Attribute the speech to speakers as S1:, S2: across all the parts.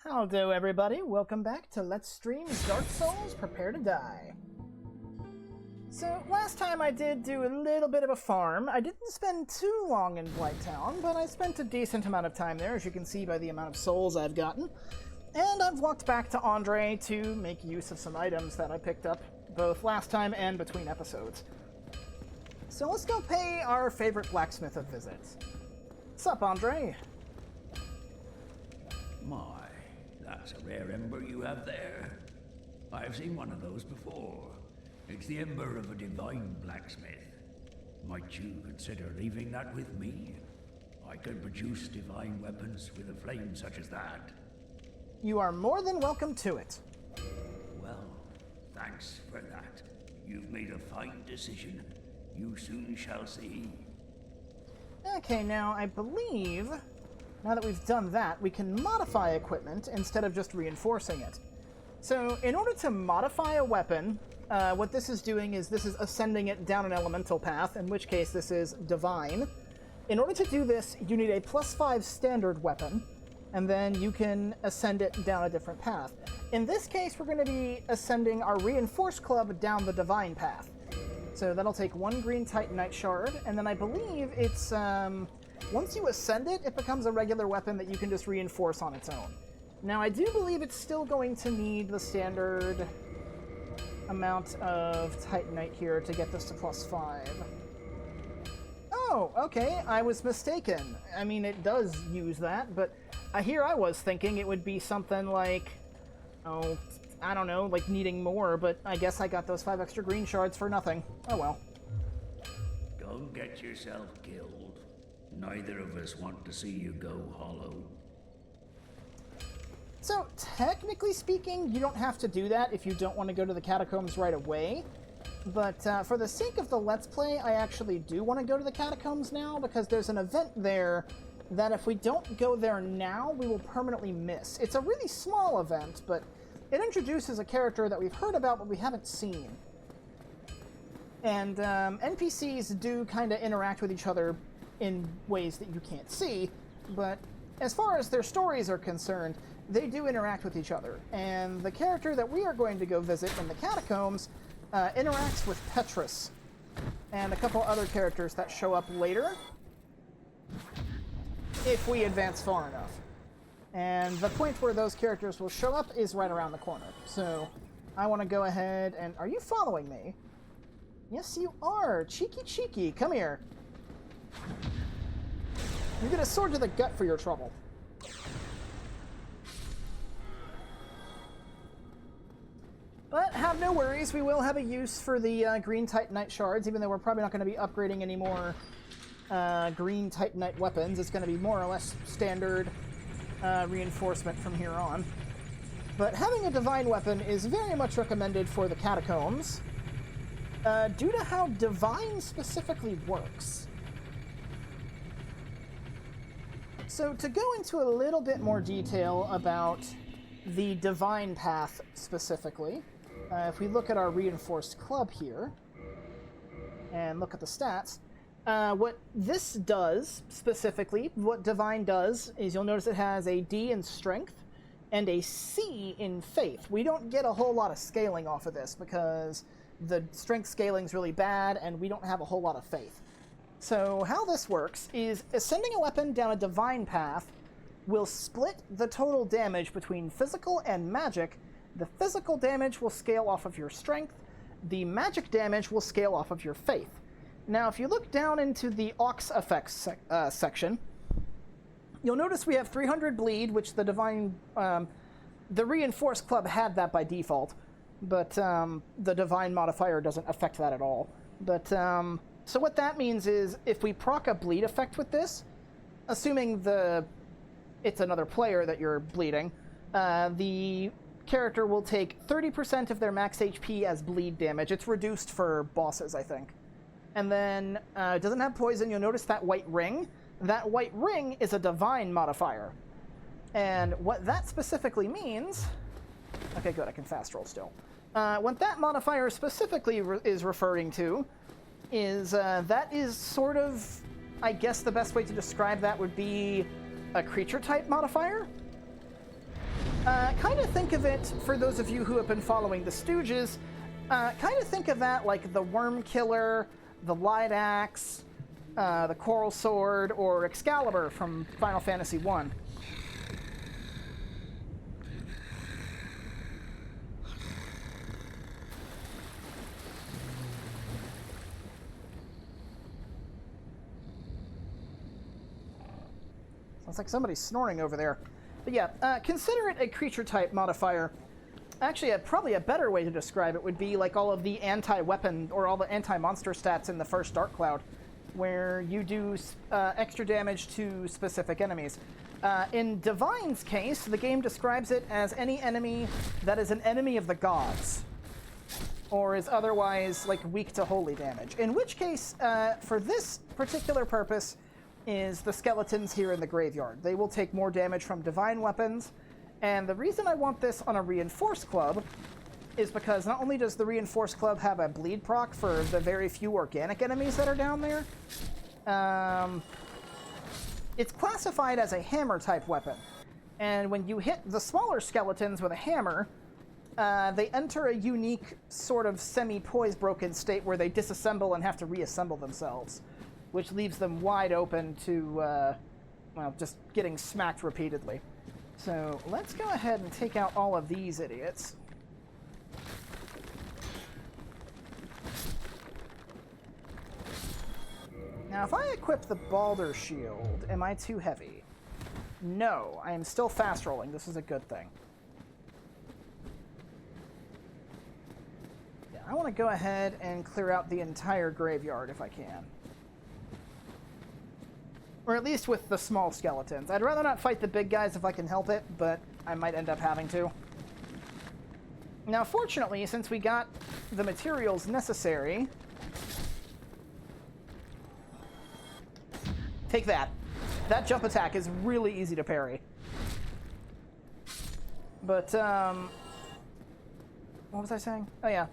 S1: How'll do, everybody? Welcome back to Let's Stream Dark Souls Prepare to Die. So, last time I did do a little bit of a farm. I didn't spend too long in Blighttown, but I spent a decent amount of time there, as you can see by the amount of souls I've gotten. And I've walked back to Andre to make use of some items that I picked up, both last time and between episodes. So let's go pay our favorite blacksmith a visit. Sup, Andre?
S2: My, that's a rare ember you have there. I've seen one of those before. It's the ember of a divine blacksmith. Might you consider leaving that with me? I can produce divine weapons with a flame such as that.
S1: You are more than welcome to it.
S2: Well, thanks for that. You've made a fine decision. You soon shall see.
S1: Okay, now I believe, now that we've done that, we can modify equipment instead of just reinforcing it. So, in order to modify a weapon, what this is doing is this is ascending it down an elemental path, in which case this is divine. In order to do this, you need a +5 standard weapon, and then you can ascend it down a different path. In this case, we're going to be ascending our reinforced club down the divine path. So that'll take 1 green titanite shard, and then I believe it's, once you ascend it, it becomes a regular weapon that you can just reinforce on its own. Now, I do believe it's still going to need the standard amount of titanite here to get this to +5. Oh, okay, I was mistaken. I mean, it does use that, but here I was thinking it would be something like, oh, I don't know, like needing more, but I guess I got those 5 extra green shards for nothing. Oh well.
S2: Don't get yourself killed. Neither of us want to see you go hollow.
S1: So, technically speaking, you don't have to do that if you don't want to go to the catacombs right away. But for the sake of the Let's Play, I actually do want to go to the catacombs now, because there's an event there that if we don't go there now, we will permanently miss. It's a really small event, but it introduces a character that we've heard about but we haven't seen. And NPCs do kind of interact with each other in ways that you can't see, but as far as their stories are concerned, they do interact with each other. And the character that we are going to go visit in the catacombs interacts with Petrus and a couple other characters that show up later, if we advance far enough. And the point where those characters will show up is right around the corner. So I want to go ahead and... Are you following me? Yes, you are. Cheeky, cheeky. Come here. You get a sword to the gut for your trouble. But have no worries. We will have a use for the green titanite shards, even though we're probably not going to be upgrading any more green titanite weapons. It's going to be more or less standard reinforcement from here on. But having a divine weapon is very much recommended for the catacombs, due to how divine specifically works. So to go into a little bit more detail about the divine path specifically, if we look at our reinforced club here, and look at the stats, what this does, specifically, what Divine does, is you'll notice it has a D in Strength and a C in Faith. We don't get a whole lot of scaling off of this because the Strength scaling's really bad and we don't have a whole lot of Faith. So how this works is ascending a weapon down a Divine path will split the total damage between physical and magic. The physical damage will scale off of your Strength. The magic damage will scale off of your Faith. Now, if you look down into the Aux effects section, you'll notice we have 300 bleed, which the divine, the reinforced club had that by default, but the divine modifier doesn't affect that at all. But so what that means is, if we proc a bleed effect with this, assuming it's another player that you're bleeding, the character will take 30% of their max HP as bleed damage. It's reduced for bosses, I think. And then, it doesn't have poison. You'll notice that white ring. That white ring is a divine modifier. And what that specifically means... Okay, good, I can fast roll still. What that modifier specifically is referring to is, that is sort of, I guess the best way to describe that would be a creature type modifier. Kind of think of it, for those of you who have been following the Stooges, kind of think of that like the Worm Killer, the Light Axe, the Coral Sword, or Excalibur from Final Fantasy I. Sounds like somebody's snoring over there. But yeah, consider it a creature type modifier. Actually, probably a better way to describe it would be like all of the anti-weapon or all the anti-monster stats in the first Dark Cloud, where you do extra damage to specific enemies. In Divine's case, the game describes it as any enemy that is an enemy of the gods, or is otherwise like weak to holy damage. In which case, for this particular purpose, is the skeletons here in the graveyard. They will take more damage from divine weapons, and the reason I want this on a reinforced club is because not only does the reinforced club have a bleed proc for the very few organic enemies that are down there, it's classified as a hammer type weapon, and when you hit the smaller skeletons with a hammer, they enter a unique sort of semi-poise broken state where they disassemble and have to reassemble themselves, which leaves them wide open to, well, just getting smacked repeatedly. So let's go ahead and take out all of these idiots. Now, if I equip the Balder Shield, am I too heavy? No, I am still fast rolling. This is a good thing. Yeah, I want to go ahead and clear out the entire graveyard if I can. Or at least with the small skeletons. I'd rather not fight the big guys if I can help it, but I might end up having to. Now, fortunately, since we got the materials necessary... Take that. That jump attack is really easy to parry. But, what was I saying? Oh, yeah.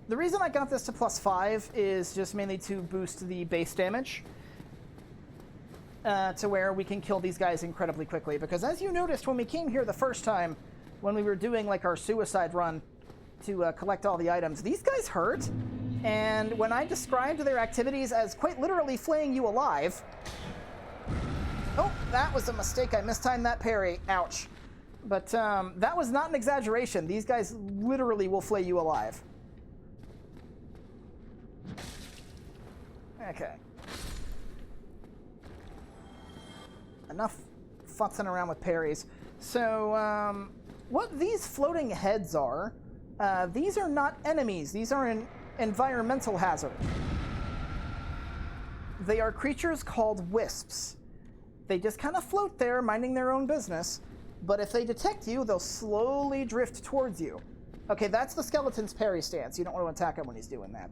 S1: The reason I got this to +5 is just mainly to boost the base damage to where we can kill these guys incredibly quickly. Because as you noticed when we came here the first time, when we were doing like our suicide run to collect all the items, these guys hurt. And when I described their activities as quite literally flaying you alive... Oh, that was a mistake. I mistimed that parry. Ouch. But that was not an exaggeration. These guys literally will flay you alive. Okay. Enough futzing around with parries. So, what these floating heads are, these are not enemies. These are an environmental hazard. They are creatures called wisps. They just kind of float there, minding their own business, but if they detect you, they'll slowly drift towards you. Okay, that's the skeleton's parry stance. You don't want to attack him when he's doing that.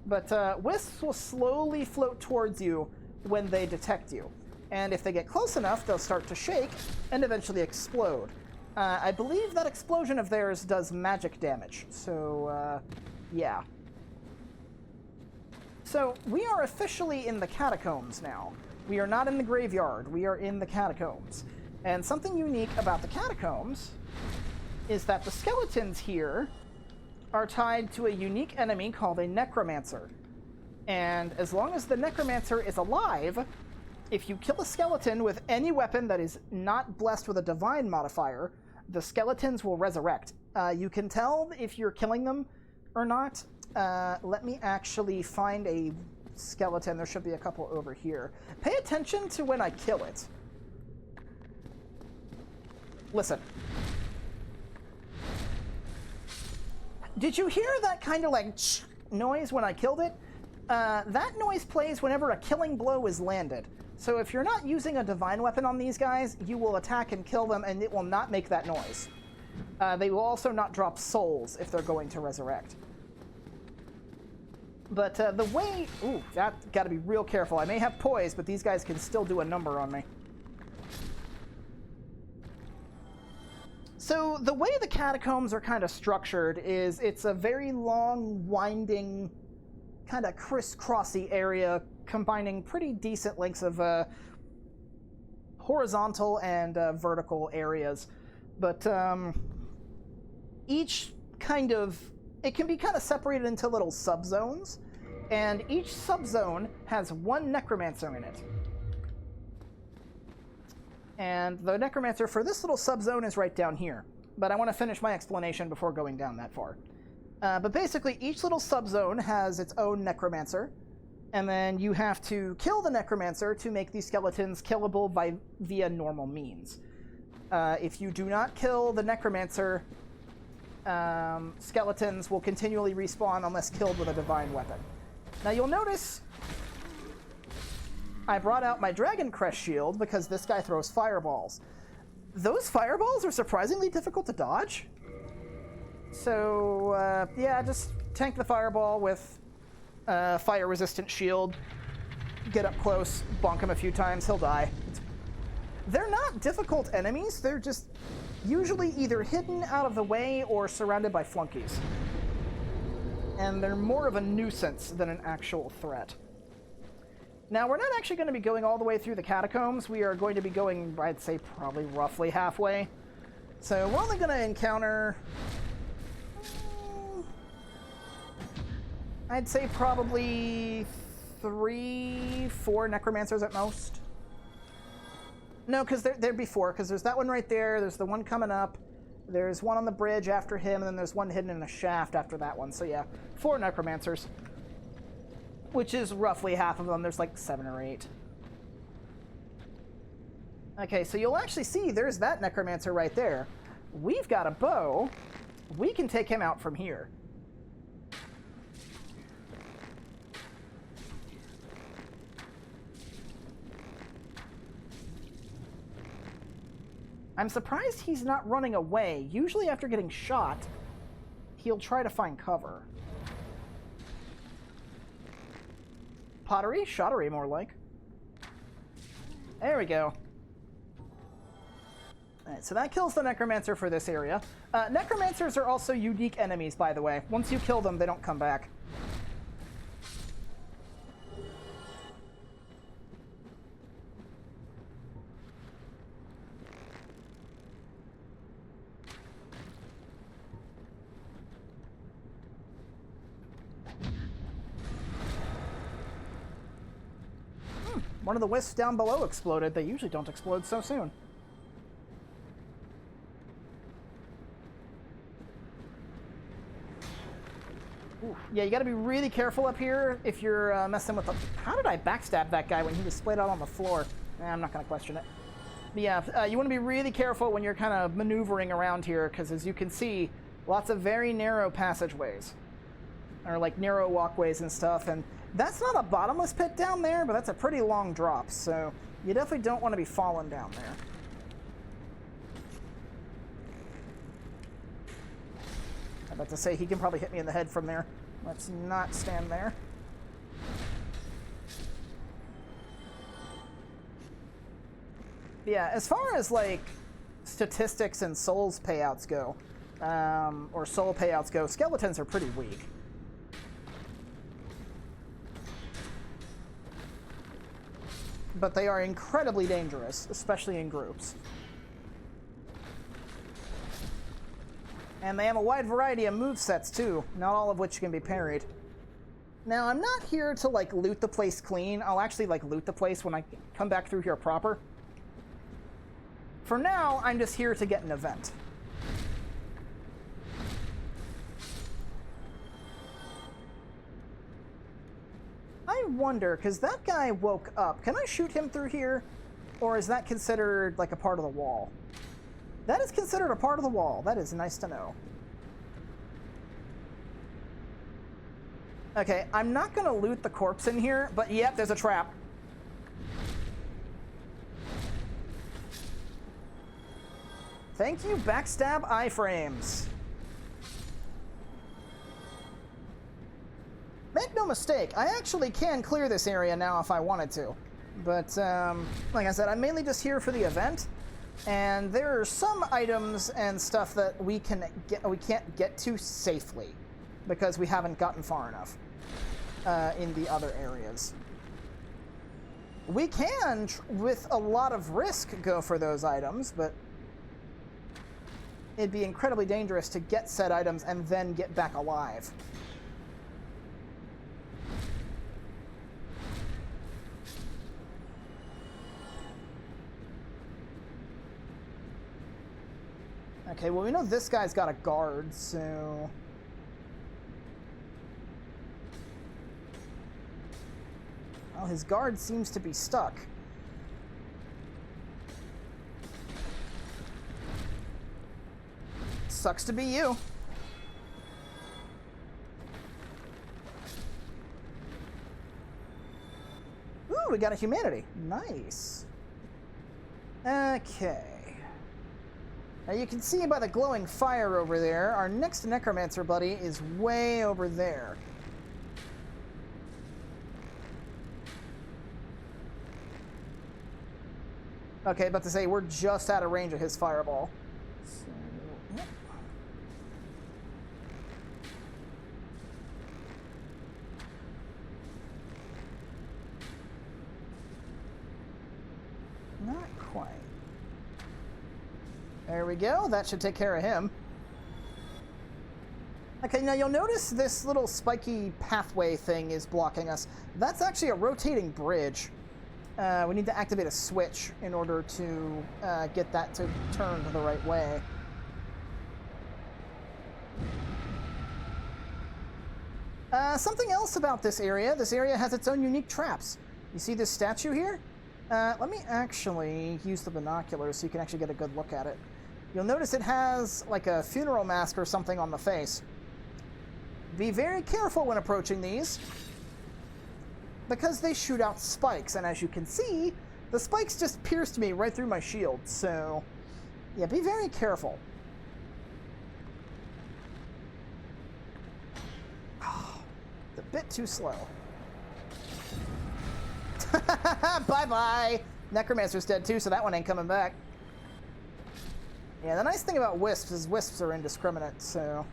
S1: But wisps will slowly float towards you when they detect you. And if they get close enough, they'll start to shake and eventually explode. I believe that explosion of theirs does magic damage. So, yeah. So, we are officially in the catacombs now. We are not in the graveyard. We are in the catacombs. And something unique about the catacombs is that the skeletons here are tied to a unique enemy called a necromancer. And as long as the necromancer is alive, if you kill a skeleton with any weapon that is not blessed with a divine modifier, the skeletons will resurrect. You can tell if you're killing them or not. Let me actually find a skeleton. There should be a couple over here. Pay attention to when I kill it. Listen. Did you hear that kind of like noise when I killed it? That noise plays whenever a killing blow is landed. So if you're not using a divine weapon on these guys, you will attack and kill them and it will not make that noise. They will also not drop souls if they're going to resurrect. But the way... Ooh, that got to be real careful. I may have poise, but these guys can still do a number on me. So the way the catacombs are kind of structured is it's a very long, winding, kind of crisscrossy area combining pretty decent lengths of horizontal and vertical areas. But each kind of... It can be kind of separated into little subzones, and each subzone has one necromancer in it. And the necromancer for this little subzone is right down here. But I want to finish my explanation before going down that far. But basically, each little subzone has its own necromancer, and then you have to kill the necromancer to make these skeletons killable via normal means. If you do not kill the necromancer, skeletons will continually respawn unless killed with a divine weapon. Now you'll notice I brought out my Dragon Crest shield because this guy throws fireballs. Those fireballs are surprisingly difficult to dodge. So, yeah, just tank the fireball with fire-resistant shield. Get up close, bonk him a few times, he'll die. They're not difficult enemies, they're just usually either hidden out of the way or surrounded by flunkies. And they're more of a nuisance than an actual threat. Now, we're not actually going to be going all the way through the catacombs. We are going to be going, I'd say, probably roughly halfway. So we're only going to encounter... I'd say probably 3, 4 necromancers at most. No, because there'd be 4, because there's that one right there, there's the one coming up, there's one on the bridge after him, and then there's one hidden in a shaft after that one. So yeah, 4 necromancers. Which is roughly half of them. There's like 7 or 8. Okay, so you'll actually see there's that necromancer right there. We've got a bow. We can take him out from here. I'm surprised he's not running away. Usually after getting shot, he'll try to find cover. Pottery? Shottery, more like. There we go. Alright, so that kills the necromancer for this area. Necromancers are also unique enemies, by the way. Once you kill them, they don't come back. One of the wisps down below exploded. They usually don't explode so soon. Ooh. Yeah, you gotta be really careful up here if you're messing with the... How did I backstab that guy when he was splayed out on the floor? I'm not gonna question it. But yeah, you want to be really careful when you're kind of maneuvering around here, because as you can see, lots of very narrow passageways. Or like narrow walkways and stuff, and that's not a bottomless pit down there, but that's a pretty long drop, so you definitely don't want to be falling down there. I'm about to say he can probably hit me in the head from there. Let's not stand there. Yeah, as far as like statistics and souls payouts go, or soul payouts go, skeletons are pretty weak. But they are incredibly dangerous, especially in groups. And they have a wide variety of movesets too, not all of which can be parried. Now, I'm not here to like loot the place clean. I'll actually like loot the place when I come back through here proper. For now, I'm just here to get an event. I wonder, because that guy woke up. Can I shoot him through here? Or is that considered like a part of the wall? That is considered a part of the wall. That is nice to know. Okay, I'm not going to loot the corpse in here, but yep, there's a trap. Thank you, backstab iframes. Make no mistake, I actually can clear this area now if I wanted to. But, like I said, I'm mainly just here for the event. And there are some items and stuff that we can't get to safely because we haven't gotten far enough in the other areas. We can, with a lot of risk, go for those items, but it'd be incredibly dangerous to get said items and then get back alive. Okay, well, we know this guy's got a guard, so... Well, his guard seems to be stuck. Sucks to be you. Ooh, we got a humanity. Nice. Okay. Now you can see by the glowing fire over there, our next necromancer buddy is way over there. Okay, about to say, we're just out of range of his fireball. So, yep. Not quite. There we go. That should take care of him. Okay, now you'll notice this little spiky pathway thing is blocking us. That's actually a rotating bridge. We need to activate a switch in order to get that to turn the right way. Something else about this area has its own unique traps. You see this statue here? Let me actually use the binoculars so you can actually get a good look at it. You'll notice it has like a funeral mask or something on the face. Be very careful when approaching these, because they shoot out spikes, and as you can see, the spikes just pierced me right through my shield, so yeah, be very careful. Oh, it's a bit too slow. Bye-bye! Necromancer's dead too, so that one ain't coming back. Yeah, the nice thing about wisps is wisps are indiscriminate, so...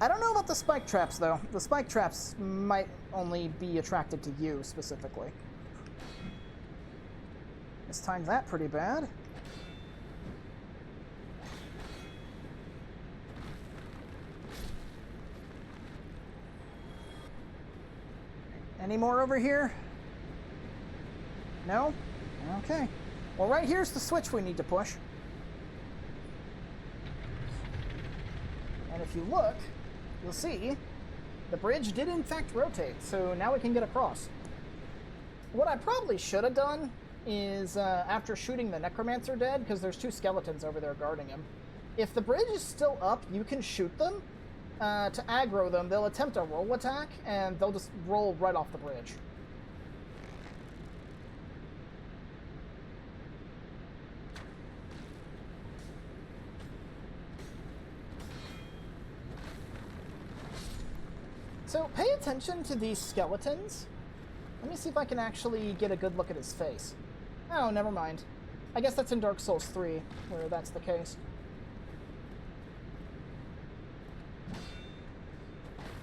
S1: I don't know about the spike traps, though. The spike traps might only be attracted to you, specifically. Mistimed that pretty bad. Any more over here? No? Okay. Well, right here's the switch we need to push. And if you look, you'll see the bridge did in fact rotate, so now we can get across. What I probably should have done is, after shooting the necromancer dead, because there's two skeletons over there guarding him, if the bridge is still up, you can shoot them. To aggro them, they'll attempt a roll attack, and they'll just roll right off the bridge. So pay attention to these skeletons. Let me see if I can actually get a good look at his face. Oh, never mind. I guess that's in Dark Souls 3, where that's the case.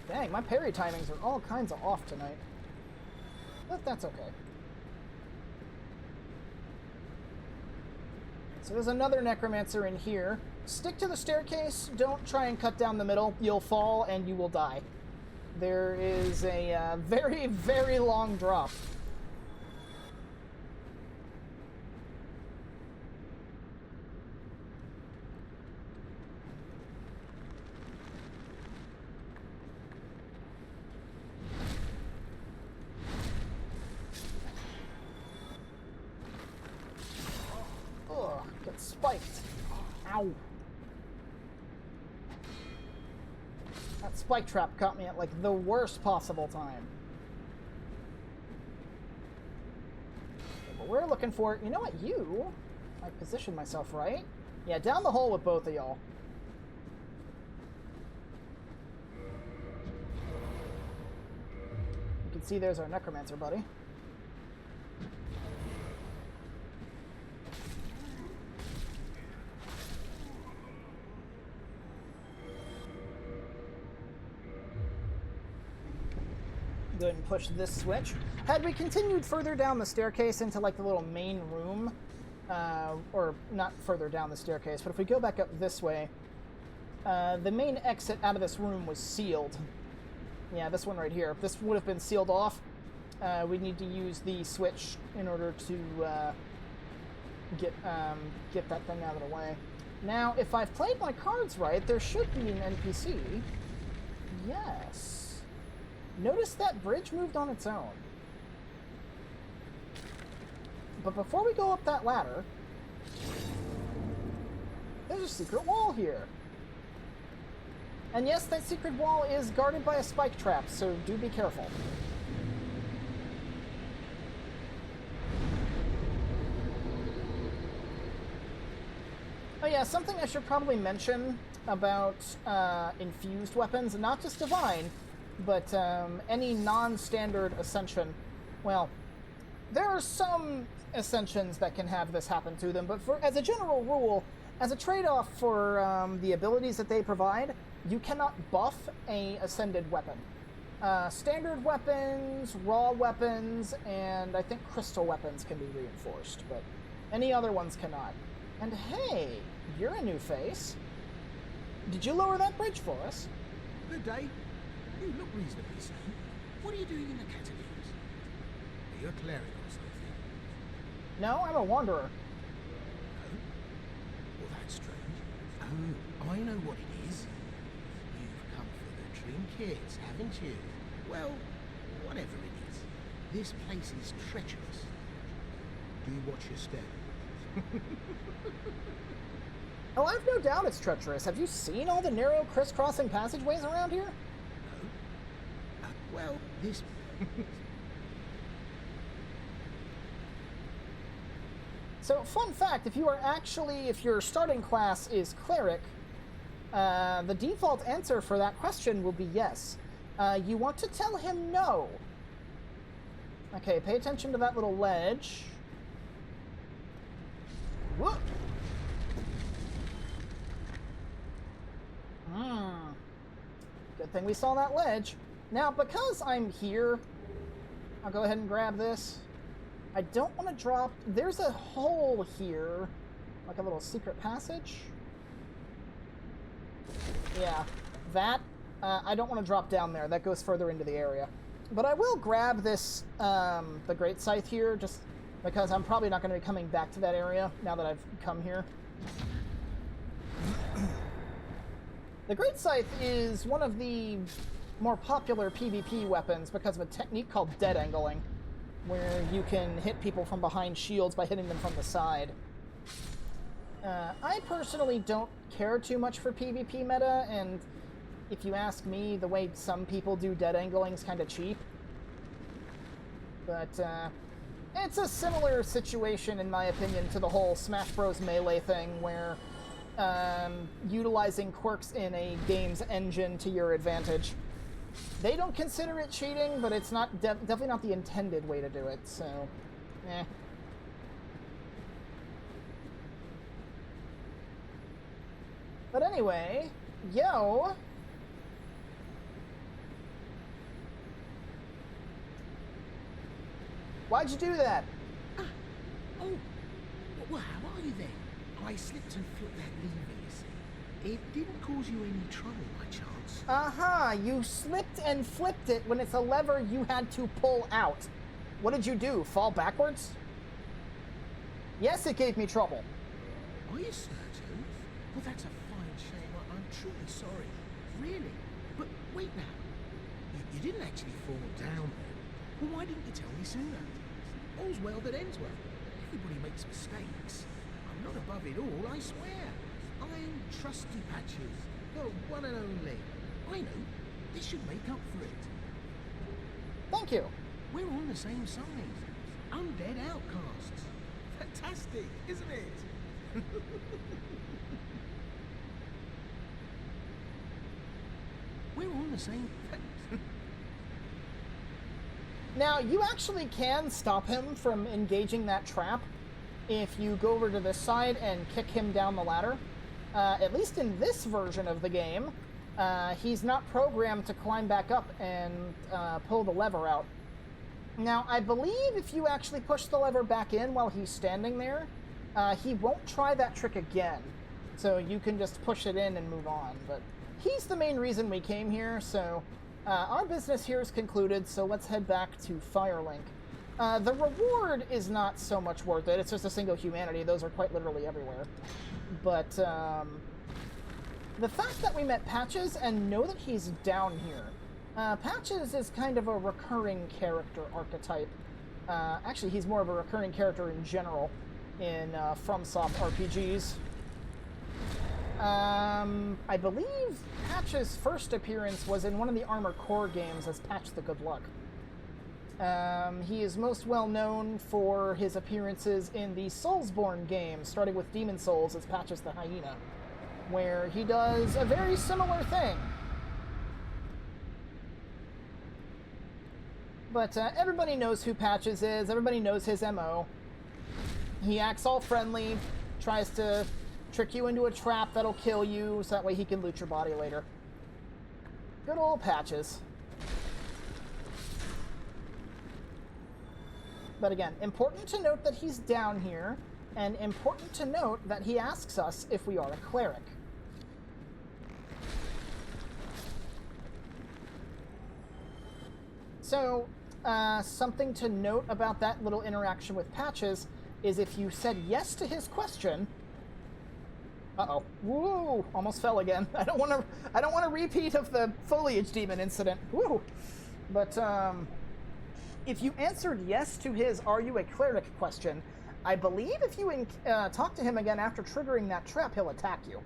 S1: Dang, my parry timings are all kinds of off tonight. But that's okay. So there's another necromancer in here. Stick to the staircase. Don't try and cut down the middle. You'll fall and you will die. There is a very, very long drop. Ugh, get spiked. Ow. That spike trap caught me at, like, the worst possible time. Okay, but we're looking for... You know what? I positioned myself right. Yeah, down the hole with both of y'all. You can see there's our necromancer buddy. go ahead and push this switch. Had we continued further down the staircase into like the little main room, or not further down the staircase, but if we go back up this way, the main exit out of this room was sealed. Yeah, this one right here. If this would have been sealed off, we need to use the switch in order to get that thing out of the way. Now, if I've played my cards right, there should be an NPC. Yes. Notice that bridge moved on its own. But before we go up that ladder, there's a secret wall here. And yes, that secret wall is guarded by a spike trap, so do be careful. Oh yeah, something I should probably mention about infused weapons, not just Divine, but any non-standard Ascension. Well, there are some Ascensions that can have this happen to them, but as a general rule, as a trade-off for the abilities that they provide, you cannot buff a Ascended weapon. Standard weapons, raw weapons, and I think crystal weapons can be reinforced, but any other ones cannot. And hey, you're a new face. Did you lower that bridge for us?
S3: Good day. You look reasonably sane. What are you doing in the catacombs? Are you a cleric or something?
S1: No, I'm a wanderer.
S3: Oh? Well, that's strange. Oh, I know what it is. You've come for the trinkets, haven't you? Well, whatever it is. This place is treacherous. Do you watch your step?
S1: Oh, I've no doubt it's treacherous. Have you seen all the narrow crisscrossing passageways around here?
S3: No. Well, this...
S1: So, fun fact, if your starting class is cleric, the default answer for that question will be yes. You want to tell him no. Okay, pay attention to that little ledge. Whoop! Good thing we saw that ledge. Now, because I'm here, I'll go ahead and grab this. I don't want to drop... There's a hole here, like a little secret passage. Yeah, that, I don't want to drop down there. That goes further into the area. But I will grab this, the Great Scythe here, just because I'm probably not going to be coming back to that area now that I've come here. The Great Scythe is one of the more popular PvP weapons because of a technique called dead angling, where you can hit people from behind shields by hitting them from the side. I personally don't care too much for PvP meta, and if you ask me, the way some people do dead angling is kind of cheap. But it's a similar situation, in my opinion, to the whole Smash Bros. Melee thing, where utilizing quirks in a game's engine to your advantage. They don't consider it cheating, but it's not definitely not the intended way to do it, so, eh. But anyway, yo! Why'd you do that?
S3: Oh, well, how are you then? I slipped and flipped that lever, you see. It didn't cause you any trouble, by chance.
S1: Uh-huh, you slipped and flipped it when it's a lever you had to pull out. What did you do, fall backwards? Yes, it gave me trouble.
S3: Are you certain? Well, that's a fine shame. I'm truly sorry. Really? But wait now. You didn't actually fall down then. Well, why didn't you tell me sooner? All's well that ends well. Everybody makes mistakes. I'm not above it all, I swear. I'm Trusty Patches, the one and only. I know. This should make up for it.
S1: Thank you.
S3: We're on the same side. Undead outcasts. Fantastic, isn't it? We're on the same...
S1: Now, you actually can stop him from engaging that trap if you go over to this side and kick him down the ladder. At least in this version of the game, he's not programmed to climb back up and pull the lever out. Now, I believe if you actually push the lever back in while he's standing there, he won't try that trick again. So you can just push it in and move on. But he's the main reason we came here, so our business here is concluded, so let's head back to Firelink. The reward is not so much worth it. It's just a single humanity. Those are quite literally everywhere. But the fact that we met Patches and know that he's down here. Patches is kind of a recurring character archetype. Actually, he's more of a recurring character in general in FromSoft RPGs. I believe Patch's first appearance was in one of the Armored Core games as Patch the Good Luck. He is most well known for his appearances in the Soulsborne games, starting with Demon Souls as Patches the Hyena, where he does a very similar thing. But everybody knows who Patches is, everybody knows his MO. He acts all friendly, tries to trick you into a trap that'll kill you, so that way he can loot your body later. Good old Patches. But again, important to note that he's down here, and important to note that he asks us if we are a cleric. So, something to note about that little interaction with Patches is if you said yes to his question... Uh-oh. Woo! Almost fell again. I don't want a repeat of the Foliage Demon incident. Woo! But, if you answered yes to his "Are you a cleric?" question, I believe if you talk to him again after triggering that trap, he'll attack you.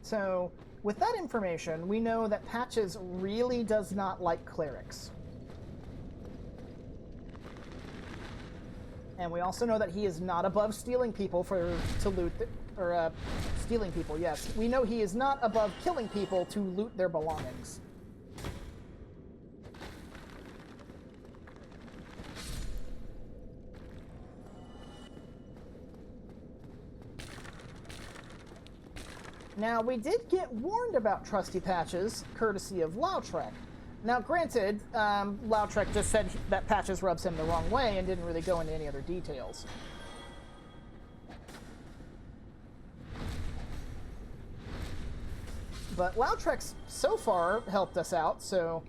S1: So, with that information, we know that Patches really does not like clerics. And we also know that he is not above stealing people to loot, stealing people, yes. We know he is not above killing people to loot their belongings. Now, we did get warned about Trusty Patches, courtesy of Lautrec. Now, granted, Lautrec just said that Patches rubs him the wrong way and didn't really go into any other details. But Lautrec's so far helped us out, so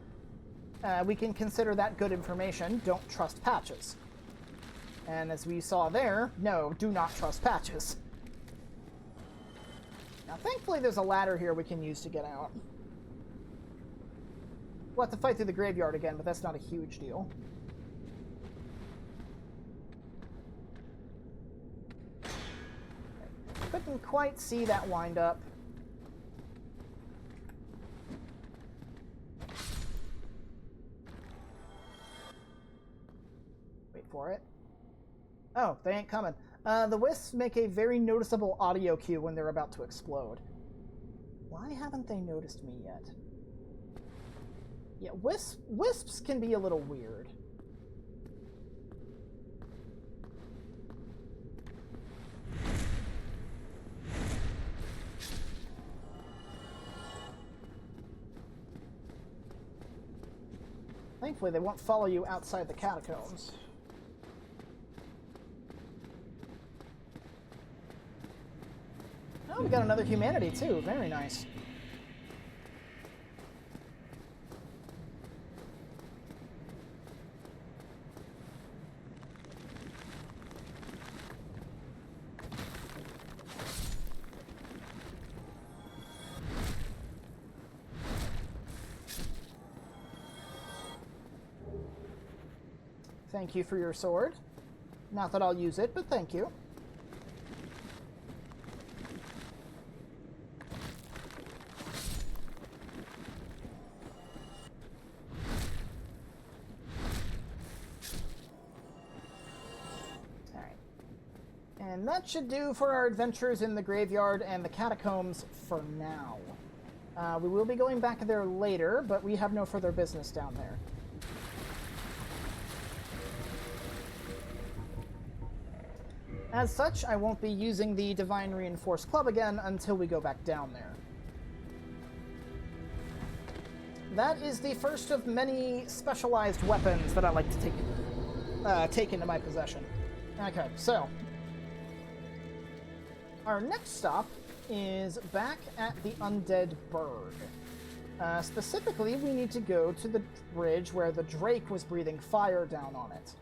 S1: we can consider that good information. Don't trust Patches. And as we saw there, no, do not trust Patches. Now, thankfully, there's a ladder here we can use to get out. We'll have to fight through the graveyard again, but that's not a huge deal. Couldn't quite see that wind up. Wait for it. Oh, they ain't coming. The wisps make a very noticeable audio cue when they're about to explode. Why haven't they noticed me yet? Yeah, wisps can be a little weird. Thankfully, they won't follow you outside the catacombs. Oh, we got another humanity, too. Very nice. Thank you for your sword. Not that I'll use it, but thank you. And that should do for our adventures in the graveyard and the catacombs for now. We will be going back there later, but we have no further business down there. As such, I won't be using the Divine Reinforced Club again until we go back down there. That is the first of many specialized weapons that I like to take into my possession. Okay, so our next stop is back at the Undead Burg. Specifically, we need to go to the bridge where the Drake was breathing fire down on it.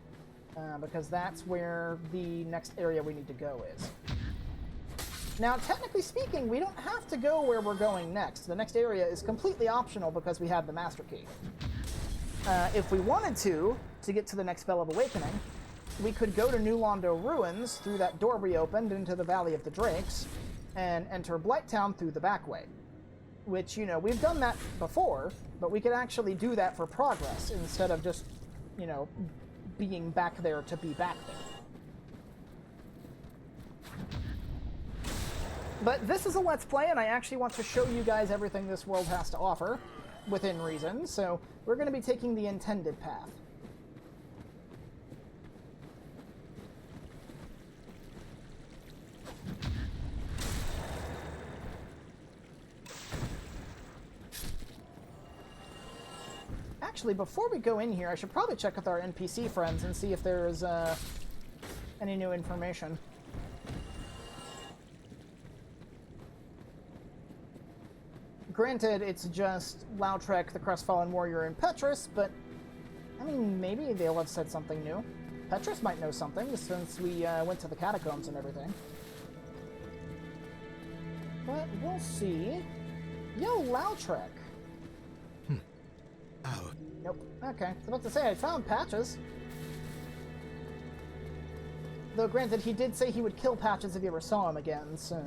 S1: Because that's where the next area we need to go is. Now, technically speaking, we don't have to go where we're going next. The next area is completely optional because we have the Master Key. If we wanted to get to the next Spell of Awakening, we could go to New Londo Ruins through that door we opened into the Valley of the Drakes, and enter Blighttown through the back way. Which, you know, we've done that before, but we could actually do that for progress instead of just, you know, being back there to be back there. But this is a Let's Play, and I actually want to show you guys everything this world has to offer, within reason, so we're going to be taking the intended path. Actually, before we go in here, I should probably check with our NPC friends and see if there's any new information. Granted, it's just Lautrec, the Crestfallen Warrior, and Petrus, but, I mean, maybe they'll have said something new. Petrus might know something, since we went to the catacombs and everything. But we'll see. Yo, Lautrec!
S3: Oh.
S1: Nope. Okay. I was about to say, I found Patches. Though, granted, he did say he would kill Patches if he ever saw him again, so...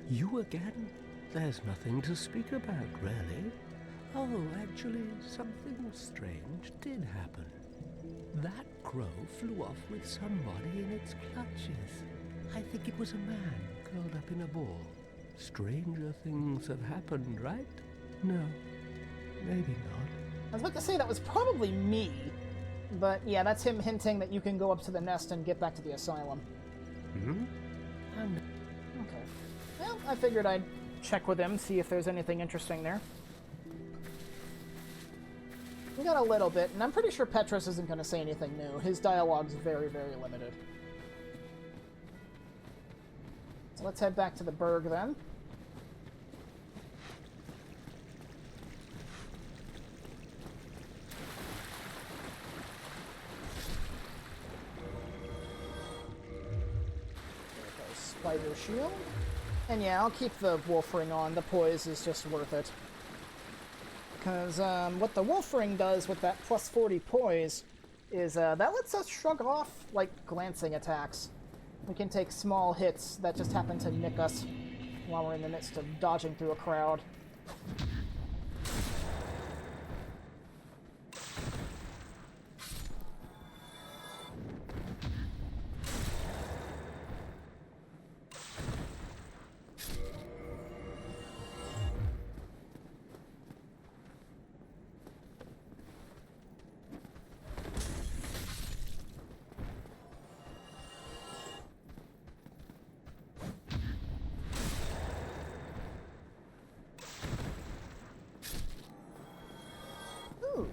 S4: You again? There's nothing to speak about, really. Oh, actually, something strange did happen. That crow flew off with somebody in its clutches. I think it was a man curled up in a ball. Stranger things have happened, right? No, maybe not.
S1: I was about to say that was probably me, but yeah, that's him hinting that you can go up to the nest and get back to the asylum.
S4: Hmm?
S1: Okay. Well, I figured I'd check with him, see if there's anything interesting there. We got a little bit, and I'm pretty sure Petrus isn't going to say anything new. His dialogue's very, very limited. So let's head back to the Burg then. Spider shield. And yeah, I'll keep the wolf ring on. The poise is just worth it. Because what the wolf ring does with that plus 40 poise is that lets us shrug off, like, glancing attacks. We can take small hits that just happen to nick us while we're in the midst of dodging through a crowd.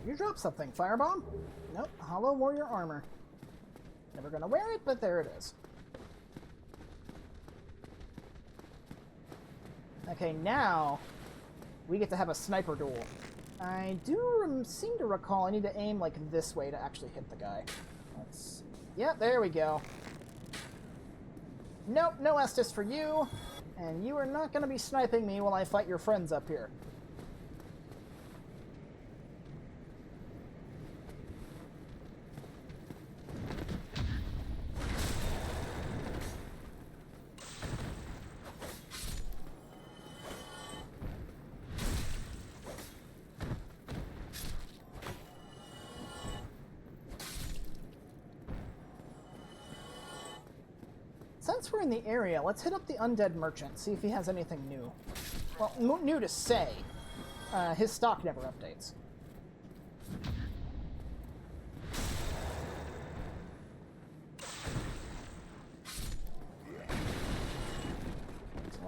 S1: You dropped something. Firebomb? Nope. Hollow Warrior Armor. Never gonna wear it, but there it is. Okay, now we get to have a sniper duel. I do seem to recall I need to aim like this way to actually hit the guy. Let's... Yeah, there we go. Nope, no Estus for you. And you are not gonna be sniping me while I fight your friends up here. Since we're in the area, let's hit up the Undead Merchant, see if he has anything new. Well, new to say. His stock never updates.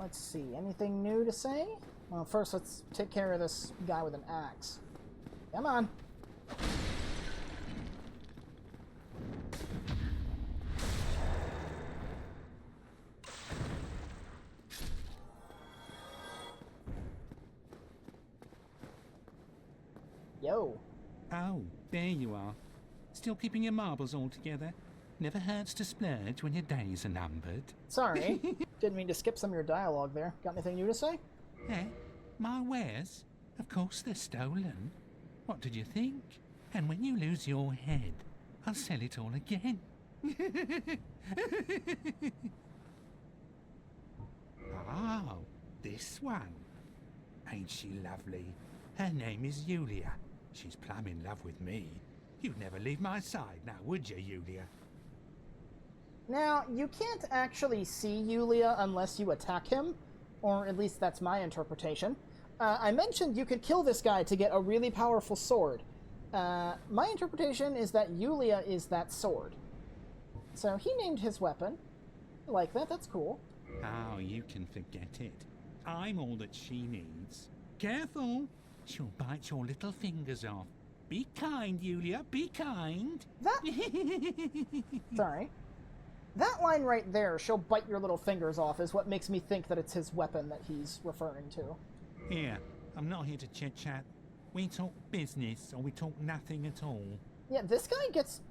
S1: Let's see, anything new to say? Well, first let's take care of this guy with an axe. Come on. Yo.
S5: Oh, there you are. Still keeping your marbles all together? Never hurts to splurge when your days are numbered.
S1: Sorry. Didn't mean to skip some of your dialogue there. Got anything new to say?
S5: Eh? My wares? Of course they're stolen. What did you think? And when you lose your head, I'll sell it all again. Oh, this one. Ain't she lovely? Her name is Yulia. She's plumb in love with me. You'd never leave my side now, would you, Yulia?
S1: Now, you can't actually see Yulia unless you attack him, or at least that's my interpretation. I mentioned you could kill this guy to get a really powerful sword. My interpretation is that Yulia is that sword. So he named his weapon. I like that, that's cool.
S5: Oh, you can forget it. I'm all that she needs. Careful! She'll bite your little fingers off. Be kind, Yulia, be kind.
S1: That... Sorry. That line right there, she'll bite your little fingers off, is what makes me think that it's his weapon that he's referring to.
S5: Here, I'm not here to chit-chat. We talk business, or we talk nothing at all.
S1: Yeah, this guy gets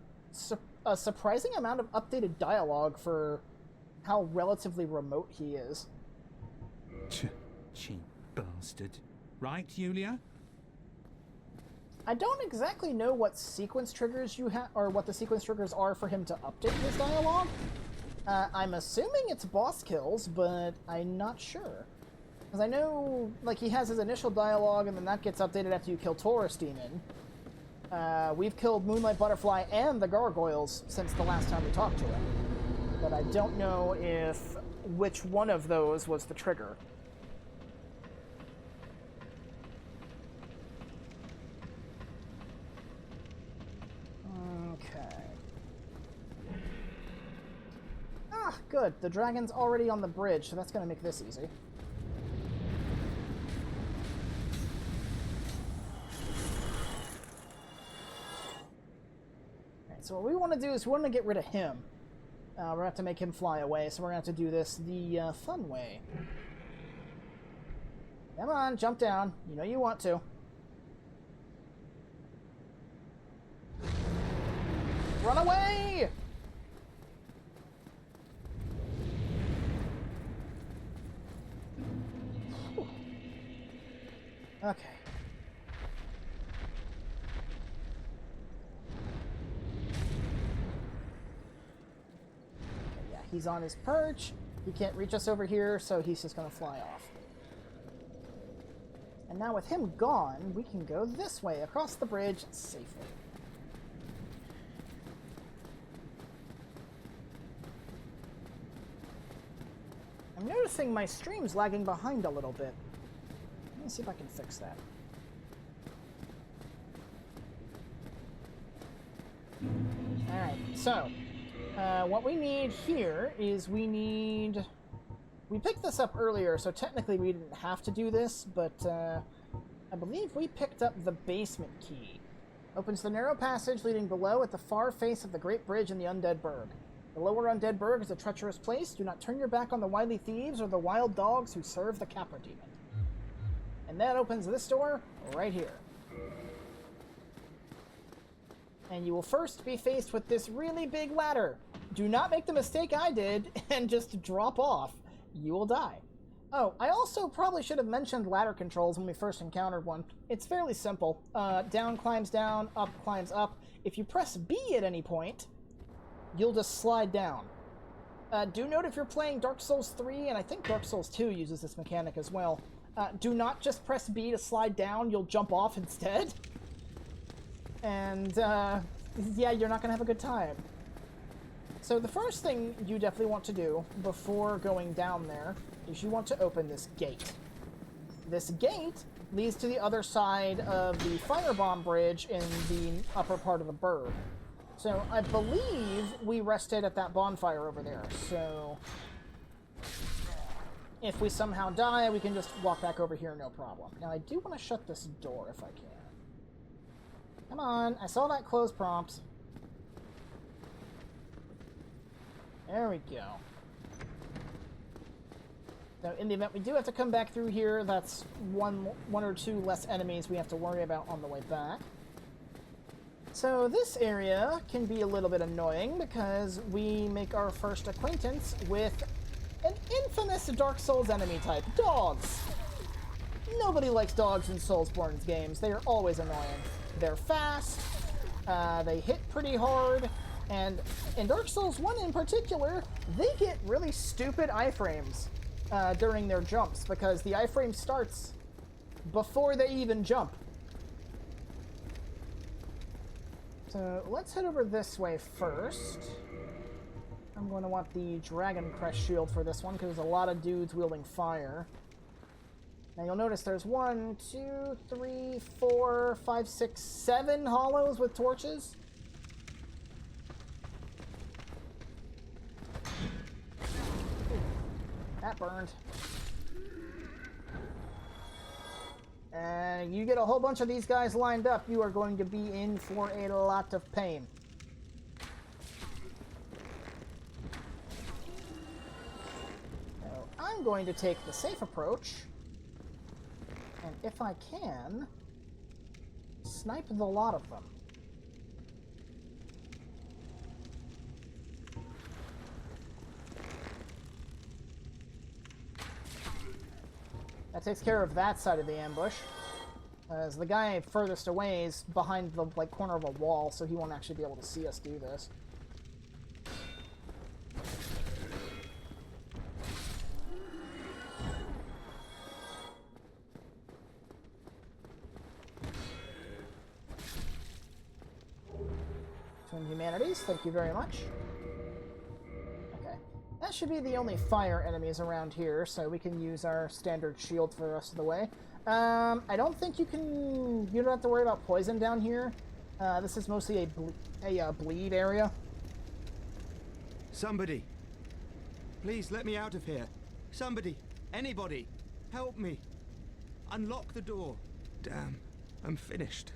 S1: a surprising amount of updated dialogue for how relatively remote he is.
S5: Cheap bastard. Right, Yulia?
S1: I don't exactly know what sequence triggers you have, or what the sequence triggers are for him to update his dialogue. I'm assuming it's boss kills, but I'm not sure. Because I know, like, he has his initial dialogue, and then that gets updated after you kill Taurus Demon. We've killed Moonlight Butterfly and the Gargoyles since the last time we talked to him. But I don't know if which one of those was the trigger. Good. The dragon's already on the bridge, so that's going to make this easy. Alright, so what we want to do is we want to get rid of him. We're going to have to make him fly away, so we're going to have to do this the fun way. Come on, jump down. You know you want to. Run away! Okay. Yeah, he's on his perch. He can't reach us over here, so he's just going to fly off. And now with him gone, we can go this way, across the bridge, safely. I'm noticing my stream's lagging behind a little bit. Let me see if I can fix that. Alright, so, what we need here is we picked this up earlier, so technically we didn't have to do this, but I believe we picked up the basement key. Opens the narrow passage leading below at the far face of the Great Bridge in the Undead Burg. The lower Undead Burg is a treacherous place. Do not turn your back on the wily thieves or the wild dogs who serve the Capra Demon. And that opens this door right here. And you will first be faced with this really big ladder. Do not make the mistake I did and just drop off. You will die. Oh, I also probably should have mentioned ladder controls when we first encountered one. It's fairly simple. Down climbs down, up climbs up. If you press B at any point, you'll just slide down. Do note if you're playing Dark Souls 3, and I think Dark Souls 2 uses this mechanic as well, do not just press B to slide down, you'll jump off instead. And, yeah, you're not going to have a good time. So the first thing you definitely want to do before going down there is you want to open this gate. This gate leads to the other side of the firebomb bridge in the upper part of the burg. So I believe we rested at that bonfire over there, so if we somehow die, we can just walk back over here, no problem. Now, I do want to shut this door if I can. Come on, I saw that close prompt. There we go. So in the event we do have to come back through here, that's one or two less enemies we have to worry about on the way back. So this area can be a little bit annoying because we make our first acquaintance with an infamous Dark Souls enemy type, dogs. Nobody likes dogs in Soulsborne games. They are always annoying. They're fast, they hit pretty hard, and in Dark Souls 1 in particular, they get really stupid iframes during their jumps because the iframe starts before they even jump. So let's head over this way first. I'm going to want the Dragon Crest shield for this one because there's a lot of dudes wielding fire. Now you'll notice there's 1, 2, 3, 4, 5, 6, 7 hollows with torches. That burned. And you get a whole bunch of these guys lined up, you are going to be in for a lot of pain. So I'm going to take the safe approach. And if I can, snipe the lot of them. That takes care of that side of the ambush. As the guy furthest away is behind the corner of a wall, so he won't actually be able to see us do this. Humanities, thank you very much. Okay. That should be the only fire enemies around here, so we can use our standard shield for the rest of the way. I don't think you don't have to worry about poison down here. This is mostly a bleed area.
S6: Somebody, please let me out of here. Somebody, anybody, help me. Unlock the door. Damn, I'm finished.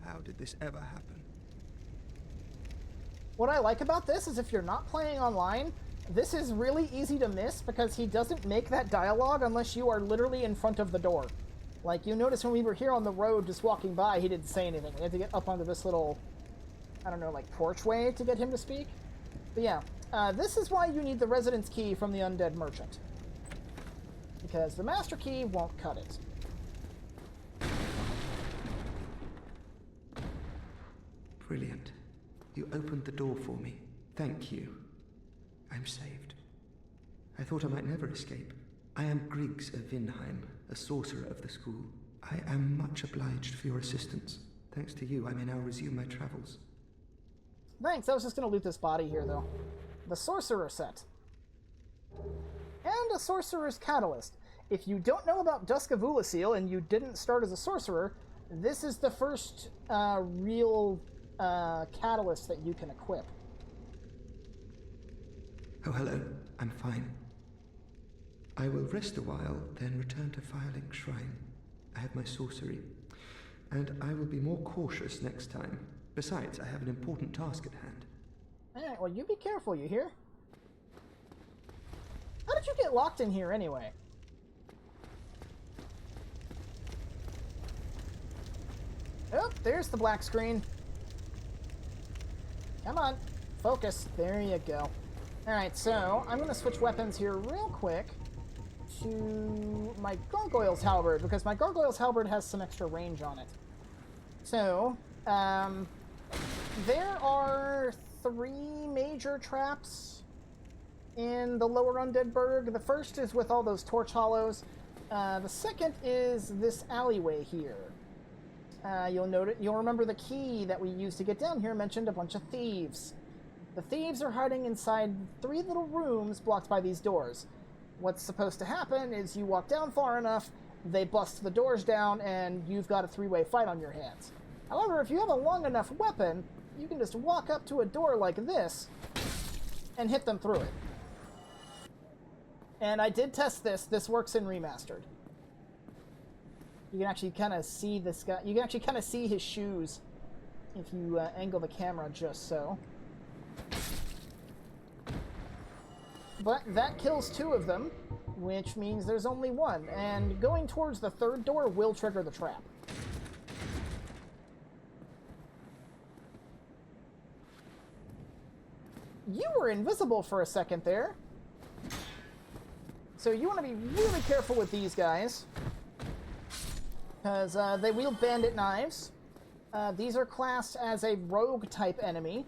S6: How did this ever happen?
S1: What I like about this is if you're not playing online, this is really easy to miss because he doesn't make that dialogue unless you are literally in front of the door. Like, you notice when we were here on the road just walking by, he didn't say anything. We had to get up onto this little, I don't know, like porchway to get him to speak. But yeah, this is why you need the residence key from the undead merchant. Because the master key won't cut it.
S7: Brilliant. You opened the door for me. Thank you. I'm saved. I thought I might never escape. I am Griggs of Vinheim, a sorcerer of the school. I am much obliged for your assistance. Thanks to you, I may now resume my travels.
S1: Thanks, I was just going to loot this body here, though. The Sorcerer set. And a Sorcerer's Catalyst. If you don't know about Dusk of Ulasil and you didn't start as a sorcerer, this is the first real catalyst that you can equip.
S7: Oh, hello. I'm fine. I will rest a while, then return to Firelink Shrine. I have my sorcery, and I will be more cautious next time. Besides, I have an important task at hand.
S1: Alright, well, you be careful, you hear? How did you get locked in here, anyway? Oh, there's the black screen. Come on, focus. There you go. Alright, so I'm going to switch weapons here real quick to my Gargoyle's Halberd, because my Gargoyle's Halberd has some extra range on it. So, there are 3 major traps in the Lower Undead Burg. The first is with all those torch hollows. The second is this alleyway here. You'll remember the key that we used to get down here mentioned a bunch of thieves. The thieves are hiding inside 3 little rooms blocked by these doors. What's supposed to happen is you walk down far enough, they bust the doors down, and you've got a 3-way fight on your hands. However, if you have a long enough weapon, you can just walk up to a door like this and hit them through it. And I did test this. This works in Remastered. You can actually kind of see this guy. You can actually kind of see his shoes if you angle the camera just so. But that kills 2 of them, which means there's only 1. And going towards the 3rd door will trigger the trap. You were invisible for a second there. So you want to be really careful with these guys. Because they wield bandit knives. These are classed as a rogue type enemy.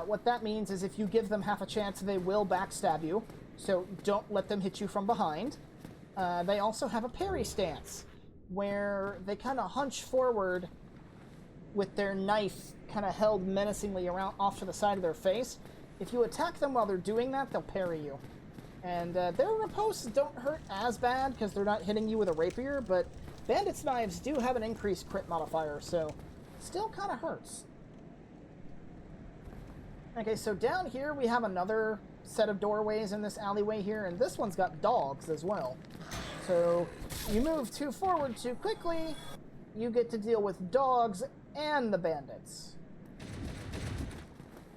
S1: What that means is if you give them half a chance, they will backstab you. So don't let them hit you from behind. They also have a parry stance, where they kind of hunch forward with their knife kind of held menacingly around off to the side of their face. If you attack them while they're doing that, they'll parry you. And their riposts don't hurt as bad because they're not hitting you with a rapier, but bandits' knives do have an increased crit modifier, so still kind of hurts. Okay, so down here we have another set of doorways in this alleyway here, and this one's got dogs as well. So you move too forward too quickly, you get to deal with dogs and the bandits.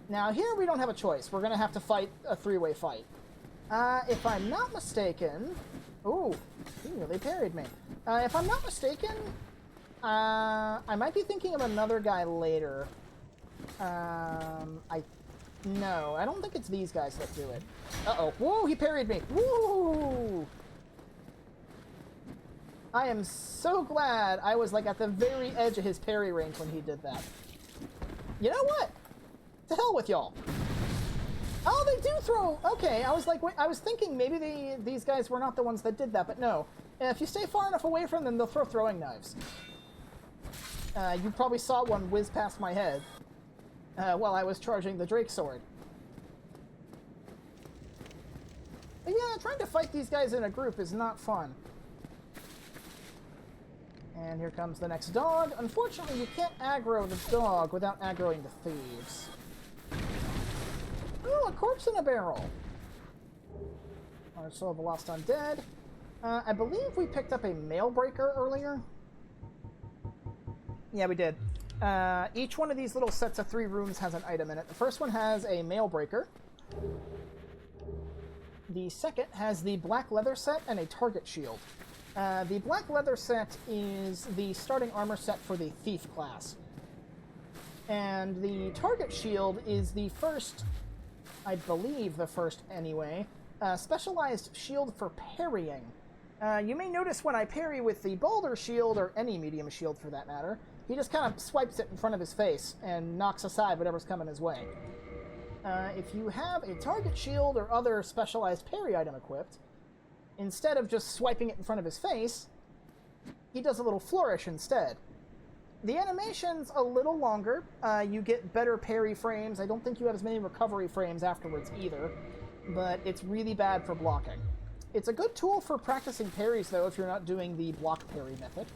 S1: Now here we don't have a choice. We're going to have to fight a 3-way fight. If I'm not mistaken... Ooh, he really parried me. If I'm not mistaken, I might be thinking of another guy later. No, I don't think it's these guys that do it. Uh-oh. Whoa, he parried me. Woo! I am so glad I was, like, at the very edge of his parry range when he did that. You know what? To hell with y'all. Oh, they do throw... Okay, I was like, wait, I was thinking maybe these guys were not the ones that did that, but no. If you stay far enough away from them, they'll throw throwing knives. You probably saw one whiz past my head while I was charging the Drake sword. But yeah, trying to fight these guys in a group is not fun. And here comes the next dog. Unfortunately, you can't aggro the dog without aggroing the thieves. Ooh, a corpse in a barrel. Our Soul of the Lost Undead. I believe we picked up a mail breaker earlier. Yeah, we did. Each one of these little sets of 3 rooms has an item in it. The first one has a mail breaker. The second has the black leather set and a target shield. The black leather set is the starting armor set for the thief class. And the target shield is the first, I believe the first anyway, specialized shield for parrying. You may notice when I parry with the boulder shield, or any medium shield for that matter, he just kind of swipes it in front of his face and knocks aside whatever's coming his way. If you have a target shield or other specialized parry item equipped, instead of just swiping it in front of his face, he does a little flourish instead. The animation's a little longer. You get better parry frames. I don't think you have as many recovery frames afterwards either, but it's really bad for blocking. It's a good tool for practicing parries, though, if you're not doing the block parry method.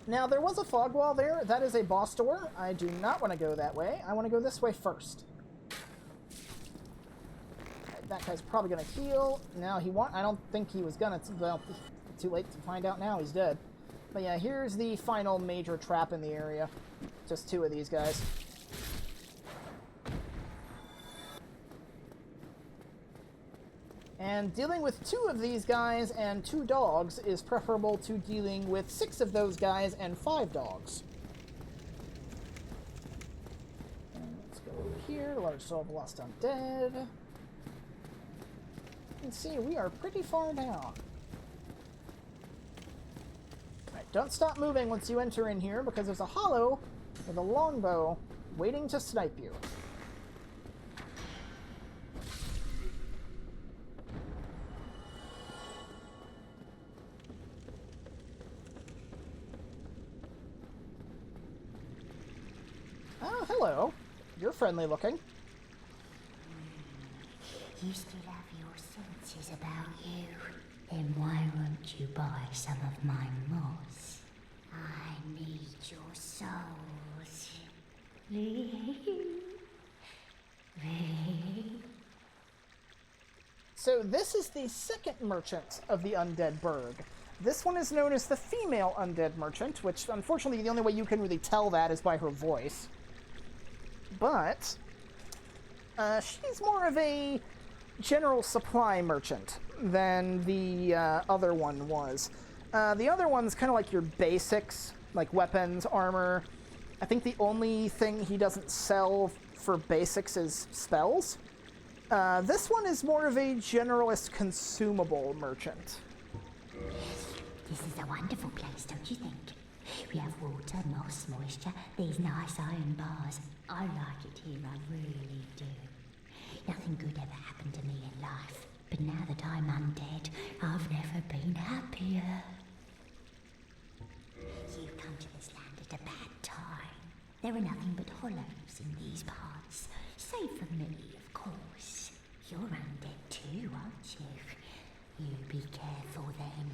S1: Now, there was a fog wall there. That is a boss door. I do not want to go that way. I want to go this way first. That guy's probably going to heal. Now he I don't think he was going to... Well, too late to find out now. He's dead. But yeah, here's the final major trap in the area. Just 2 of these guys. And dealing with 2 of these guys and 2 dogs is preferable to dealing with 6 of those guys and 5 dogs. And let's go over here. Large Soul of the Lost Undead. You can see we are pretty far down. Alright, don't stop moving once you enter in here, because there's a hollow with a longbow waiting to snipe you. Oh, hello. You're friendly looking.
S8: You still have your senses about you. Then why won't you buy some of my moss? I need your souls.
S1: so this is the second merchant of the Undead Burg. This one is known as the female Undead Merchant, which unfortunately the only way you can really tell that is by her voice. But she's more of a general supply merchant than the other one was. The other one's kind of like your basics, like weapons, armor. I think the only thing he doesn't sell for basics is spells. This one is more of a generalist consumable merchant.
S8: This is a wonderful place, don't you think? We have water, moss, moisture, these nice iron bars. I like it here, I really do. Nothing good ever happened to me in life, but now that I'm undead, I've never been happier. You've come to this land at a bad time. There are nothing but hollows in these parts, save for me, of course. You're undead too, aren't you? You be careful then.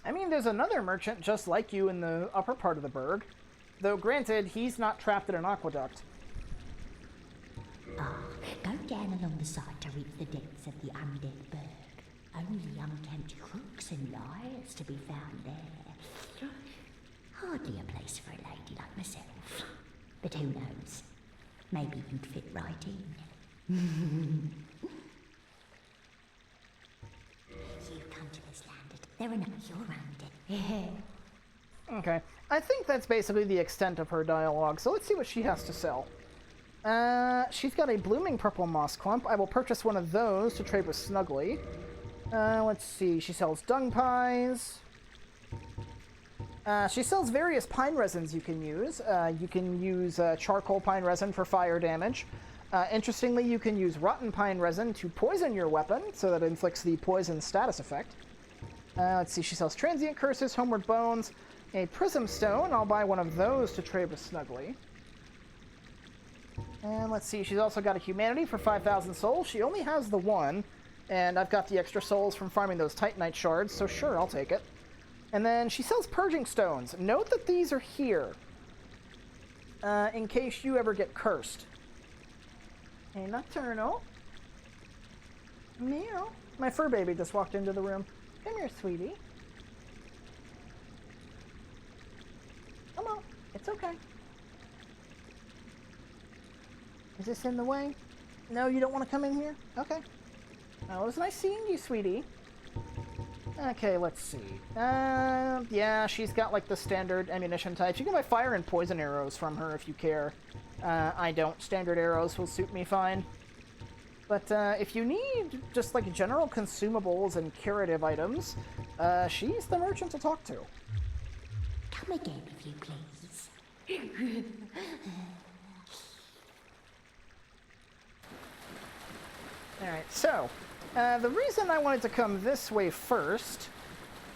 S1: I mean, there's another merchant just like you in the upper part of the burg. Though granted, he's not trapped in an aqueduct.
S8: Go down along the side to reach the depths of the undead burg. Only unkempt crooks and liars to be found there. Hardly a place for a lady like myself. But who knows? Maybe you'd fit right in. You've come to this land. There are no you're undead.
S1: Okay. I think that's basically the extent of her dialogue, so let's see what she has to sell. She's got a blooming purple moss clump. I will purchase one of those to trade with Snuggly. Let's see. She sells dung pies. She sells various pine resins you can use. You can use charcoal pine resin for fire damage. Interestingly, you can use rotten pine resin to poison your weapon, so that it inflicts the poison status effect. Let's see. She sells transient curses, homeward bones, a prism stone. I'll buy one of those to trade with Snuggly. And let's see, she's also got a humanity for 5,000 souls. She only has the one, and I've got the extra souls from farming those Titanite shards, so sure, I'll take it. And then she sells purging stones. Note that these are here, in case you ever get cursed. Hey, Nocturnal. Meow. My fur baby just walked into the room. Come here, sweetie. Come on, it's okay. Is this in the way? No, you don't want to come in here? Okay. Well, it was nice seeing you, sweetie. Okay, let's see. Yeah, she's got like the standard ammunition types. You can buy fire and poison arrows from her if you care. I don't. Standard arrows will suit me fine. But if you need just like general consumables and curative items, she's the merchant to talk to.
S8: Come again, if you please.
S1: Alright, so, the reason I wanted to come this way first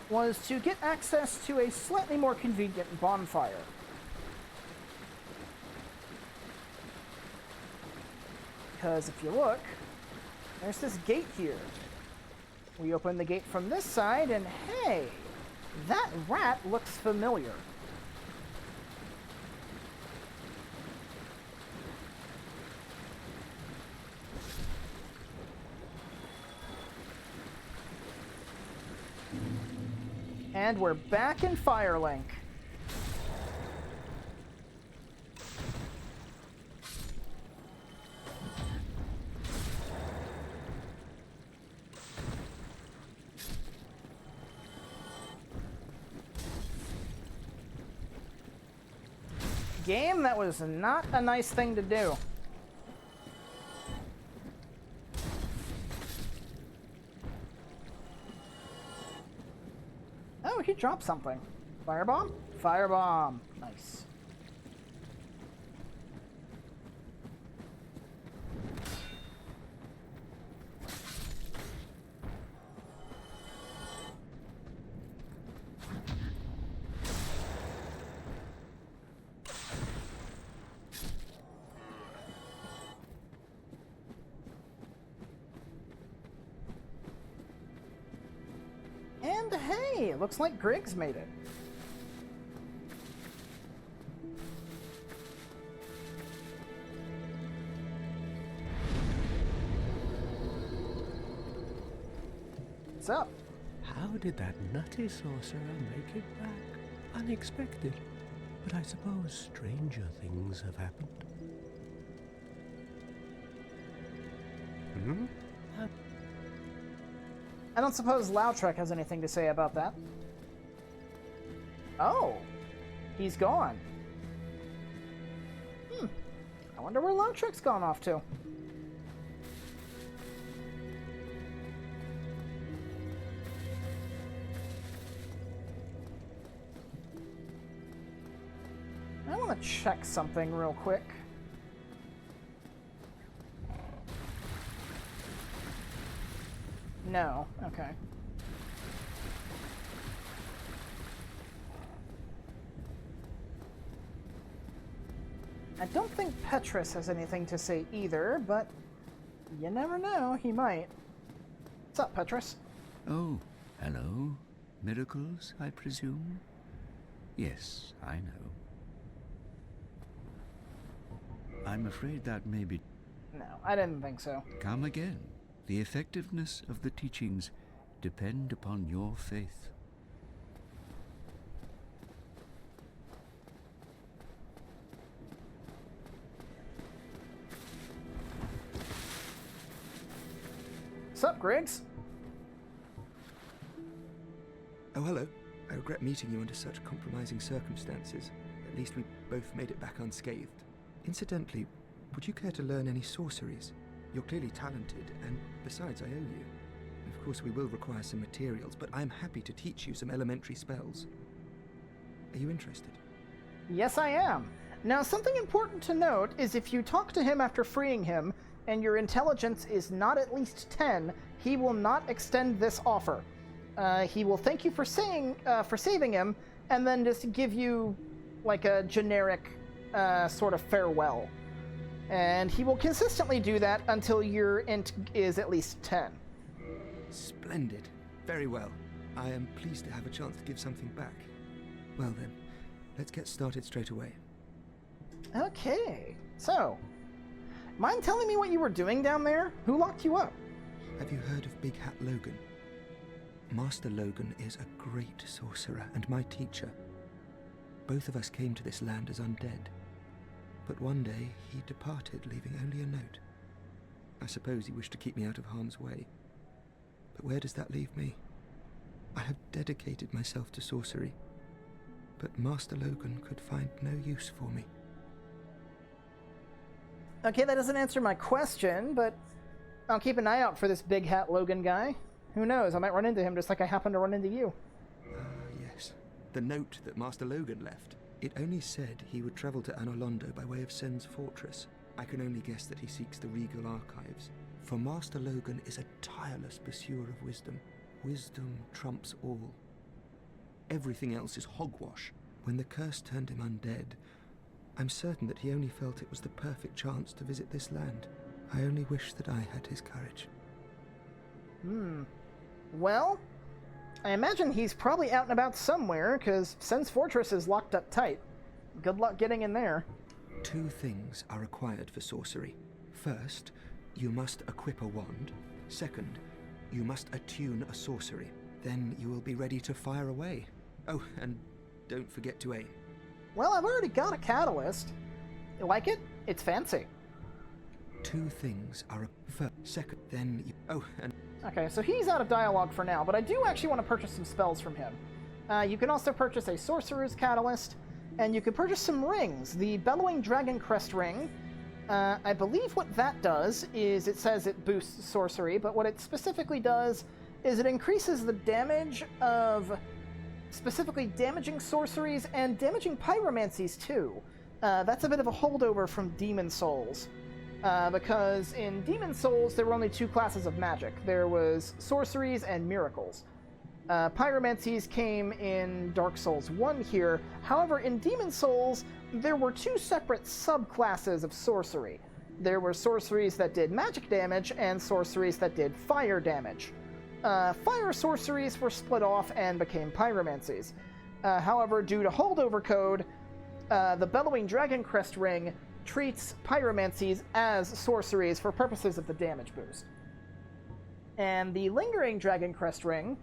S1: was to get access to a slightly more convenient bonfire. Because if you look, there's this gate here. We open the gate from this side, and hey, that rat looks familiar. And we're back in Firelink. Game, that was not a nice thing to do. Oh, he dropped something. Firebomb? Firebomb. Nice. And hey, it looks like Griggs made it. What's up?
S4: How did that nutty sorcerer make it back? Unexpected. But I suppose stranger things have happened.
S1: I don't suppose Lautrec has anything to say about that. Oh, he's gone. I wonder where Lautrec's gone off to. I want to check something real quick. No, okay. I don't think Petrus has anything to say either, but you never know, he might. What's up, Petrus?
S2: Oh, hello. Miracles, I presume? Yes, I know. I'm afraid that may be...
S1: No, I didn't think so.
S2: Come again. The effectiveness of the teachings depend upon your faith.
S1: What's up, Griggs?
S7: Oh, hello. I regret meeting you under such compromising circumstances. At least we both made it back unscathed. Incidentally, would you care to learn any sorceries? You're clearly talented, and besides, I owe you. Of course, we will require some materials, but I'm happy to teach you some elementary spells. Are you interested?
S1: Yes, I am. Now, something important to note is if you talk to him after freeing him, and your intelligence is not at least 10, he will not extend this offer. He will thank you for saving him, and then just give you, like, a generic sort of farewell. And he will consistently do that until your int is at least 10.
S7: Splendid. Very well. I am pleased to have a chance to give something back. Well then, let's get started straight away.
S1: Okay, so, mind telling me what you were doing down there? Who locked you up?
S7: Have you heard of Big Hat Logan? Master Logan is a great sorcerer and my teacher. Both of us came to this land as undead. But one day, he departed, leaving only a note. I suppose he wished to keep me out of harm's way. But where does that leave me? I have dedicated myself to sorcery, but Master Logan could find no use for me.
S1: Okay, that doesn't answer my question, but I'll keep an eye out for this Big Hat Logan guy. Who knows, I might run into him just like I happened to run into you.
S7: Yes. The note that Master Logan left. It only said he would travel to Anolondo by way of Sen's fortress. I can only guess that he seeks the regal archives. For Master Logan is a tireless pursuer of wisdom. Wisdom trumps all. Everything else is hogwash. When the curse turned him undead, I'm certain that he only felt it was the perfect chance to visit this land. I only wish that I had his courage.
S1: Well, I imagine he's probably out and about somewhere, because Sen's fortress is locked up tight. Good luck getting in there.
S7: 2 things are required for sorcery. First, you must equip a wand. Second, you must attune a sorcery. Then you will be ready to fire away. Oh, and don't forget to aim.
S1: Well, I've already got a catalyst. You like it? It's fancy.
S7: 2 things are second, then you... Oh, and...
S1: Okay, so he's out of dialogue for now, but I do actually want to purchase some spells from him. You can also purchase a Sorcerer's Catalyst, and you can purchase some rings. The Bellowing Dragon Crest ring, I believe what that does is it says it boosts sorcery, but what it specifically does is it increases the damage of specifically damaging sorceries and damaging pyromancies too. That's a bit of a holdover from Demon Souls. Because in Demon Souls, there were only 2 classes of magic. There was sorceries and miracles. Pyromancies came in Dark Souls 1 here. However, in Demon Souls, there were 2 separate subclasses of sorcery. There were sorceries that did magic damage and sorceries that did fire damage. Fire sorceries were split off and became pyromancies. However, due to holdover code, the Bellowing Dragon Crest ring treats pyromancies as sorceries for purposes of the damage boost. And the Lingering Dragon Crest Ring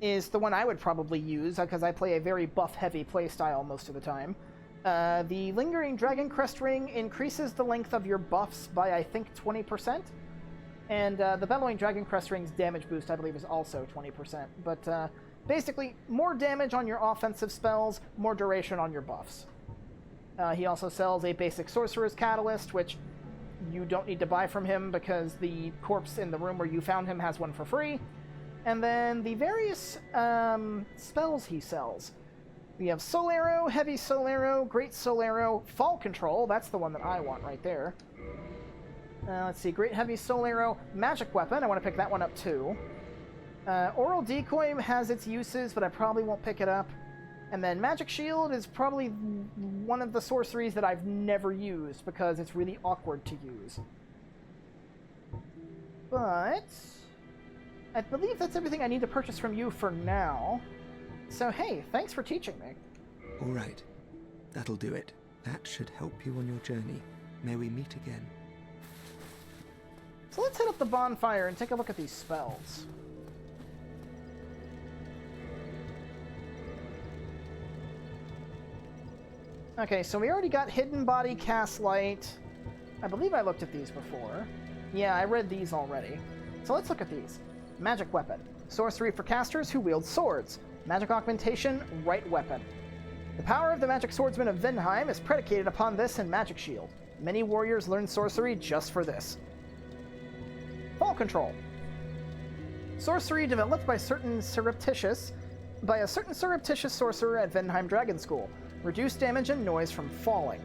S1: is the one I would probably use, because I play a very buff-heavy playstyle most of the time. The Lingering Dragon Crest Ring increases the length of your buffs by, I think, 20%. And the Bellowing Dragon Crest Ring's damage boost, I believe, is also 20%. But basically, more damage on your offensive spells, more duration on your buffs. He also sells a basic Sorcerer's Catalyst, which you don't need to buy from him because the corpse in the room where you found him has one for free. And then the various spells he sells. We have Soul Arrow, Heavy Soul Arrow, Great Soul Arrow, Fall Control, that's the one that I want right there. Let's see, Great Heavy Soul Arrow, Magic Weapon, I want to pick that one up too. Oral Decoy has its uses, but I probably won't pick it up. And then Magic Shield is probably one of the sorceries that I've never used because it's really awkward to use. But I believe that's everything I need to purchase from you for now. So hey, thanks for teaching me.
S7: All right. That'll do it. That should help you on your journey. May we meet again.
S1: So let's hit up the bonfire and take a look at these spells. Okay, so we already got Hidden Body, Cast Light. I believe I looked at these before. Yeah, I read these already. So let's look at these. Magic Weapon. Sorcery for casters who wield swords. Magic Augmentation, Right Weapon. The power of the Magic Swordsman of Vindheim is predicated upon this and Magic Shield. Many warriors learn sorcery just for this. Fall Control. Sorcery developed by a certain surreptitious sorcerer at Vindheim Dragon School. Reduce damage and noise from falling.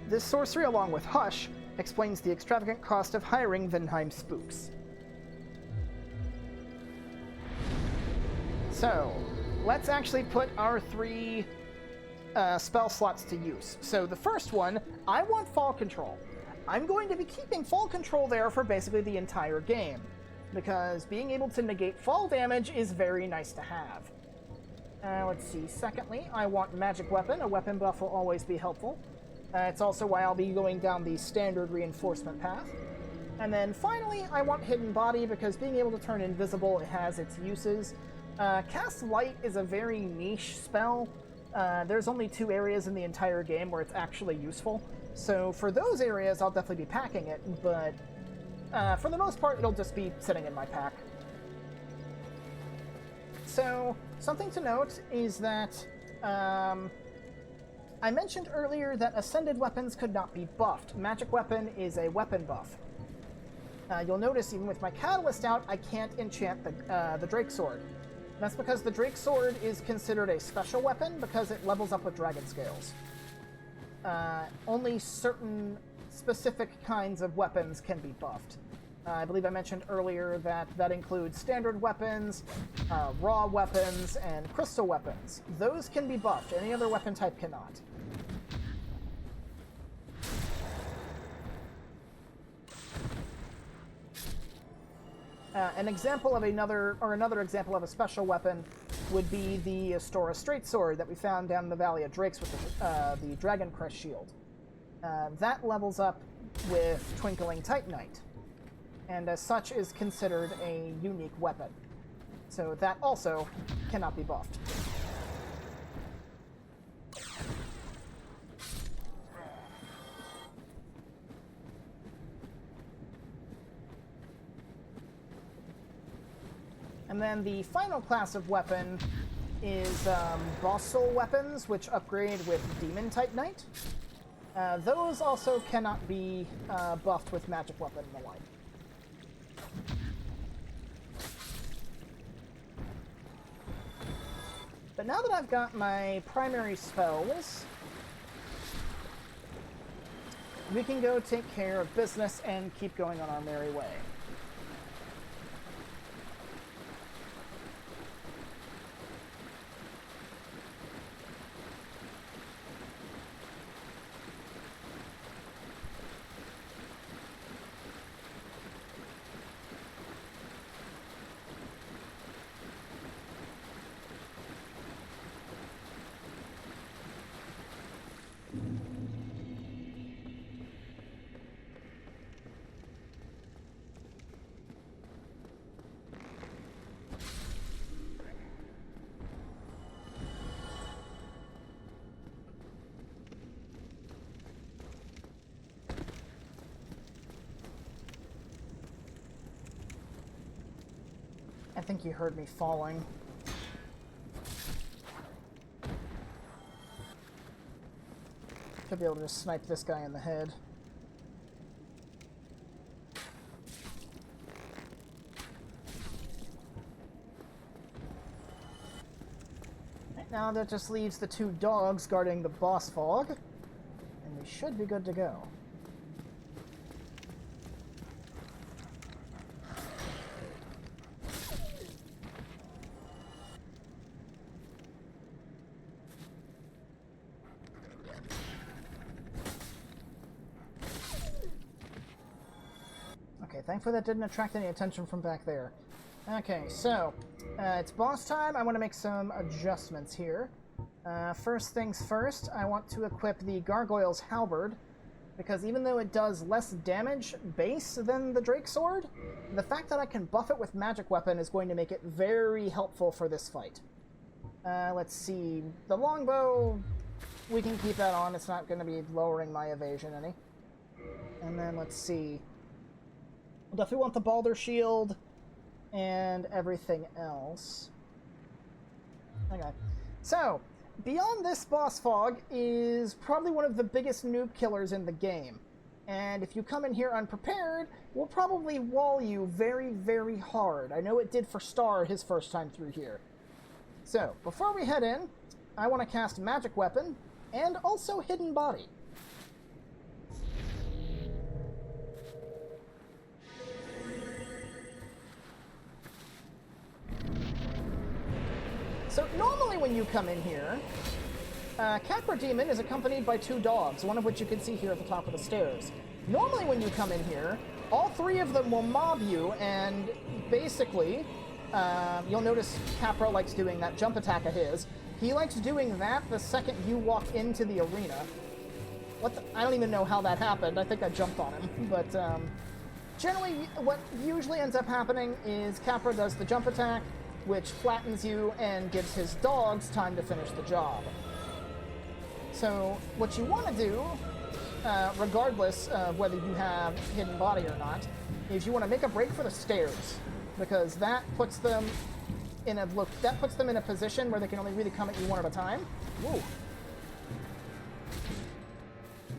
S1: This sorcery, along with Hush, explains the extravagant cost of hiring Vindheim spooks. So, let's actually put our 3 spell slots to use. So the first one, I want Fall Control. I'm going to be keeping Fall Control there for basically the entire game, because being able to negate fall damage is very nice to have. Let's see. Secondly, I want Magic Weapon. A weapon buff will always be helpful. It's also why I'll be going down the standard reinforcement path. And then finally, I want Hidden Body, because being able to turn invisible has its uses. Cast Light is a very niche spell. There's only 2 areas in the entire game where it's actually useful. So for those areas, I'll definitely be packing it, but for the most part, it'll just be sitting in my pack. So, something to note is that I mentioned earlier that Ascended weapons could not be buffed. Magic Weapon is a weapon buff. You'll notice even with my Catalyst out, I can't enchant the Drake Sword. That's because the Drake Sword is considered a special weapon because it levels up with Dragon Scales. Only certain specific kinds of weapons can be buffed. I believe I mentioned earlier that that includes standard weapons, raw weapons, and crystal weapons. Those can be buffed. Any other weapon type cannot. An example of another example of a special weapon would be the Astora Straight Sword that we found down in the Valley of Drakes with the Dragon Crest Shield. That levels up with Twinkling Titanite, and as such is considered a unique weapon. So that also cannot be buffed. And then the final class of weapon is Boss Soul weapons, which upgrade with Demon Titanite. Those also cannot be buffed with Magic Weapon and the like. But now that I've got my primary spells, we can go take care of business and keep going on our merry way. I think you heard me falling. Should be able to just snipe this guy in the head. Right, now that just leaves the 2 dogs guarding the boss fog, and we should be good to go. Okay, thankfully that didn't attract any attention from back there. Okay, so, it's boss time. I want to make some adjustments here. First things first, I want to equip the Gargoyle's Halberd, because even though it does less damage base than the Drake Sword, the fact that I can buff it with Magic Weapon is going to make it very helpful for this fight. Let's see, the Longbow, we can keep that on. It's not going to be lowering my evasion any. And then let's see. Definitely want the Balder Shield and everything else. Okay. So, beyond this boss fog is probably one of the biggest noob killers in the game. And if you come in here unprepared, we'll probably wall you very, very hard. I know it did for Star his first time through here. So, before we head in, I want to cast Magic Weapon and also Hidden Body. So normally when you come in here, Capra Demon is accompanied by 2 dogs, one of which you can see here at the top of the stairs. Normally when you come in here, all 3 of them will mob you, and basically, you'll notice Capra likes doing that jump attack of his. He likes doing that the second you walk into the arena. I don't even know how that happened. I think I jumped on him, but generally what usually ends up happening is Capra does the jump attack, which flattens you and gives his dogs time to finish the job. So what you want to do, regardless of whether you have Hidden Body or not, is you want to make a break for the stairs, because that puts them in a position where they can only really come at you one at a time. Woo.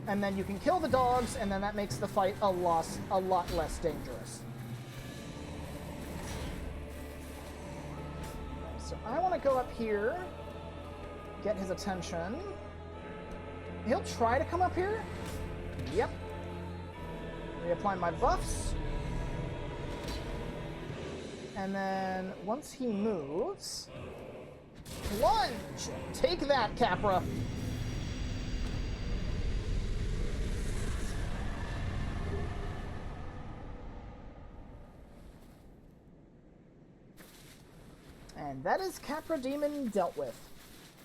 S1: And then you can kill the dogs, and then that makes the fight a lot less dangerous. So I want to go up here, get his attention. He'll try to come up here. Yep. Reapply my buffs. And then once he moves, lunge! Take that, Capra! And that is Capra Demon dealt with.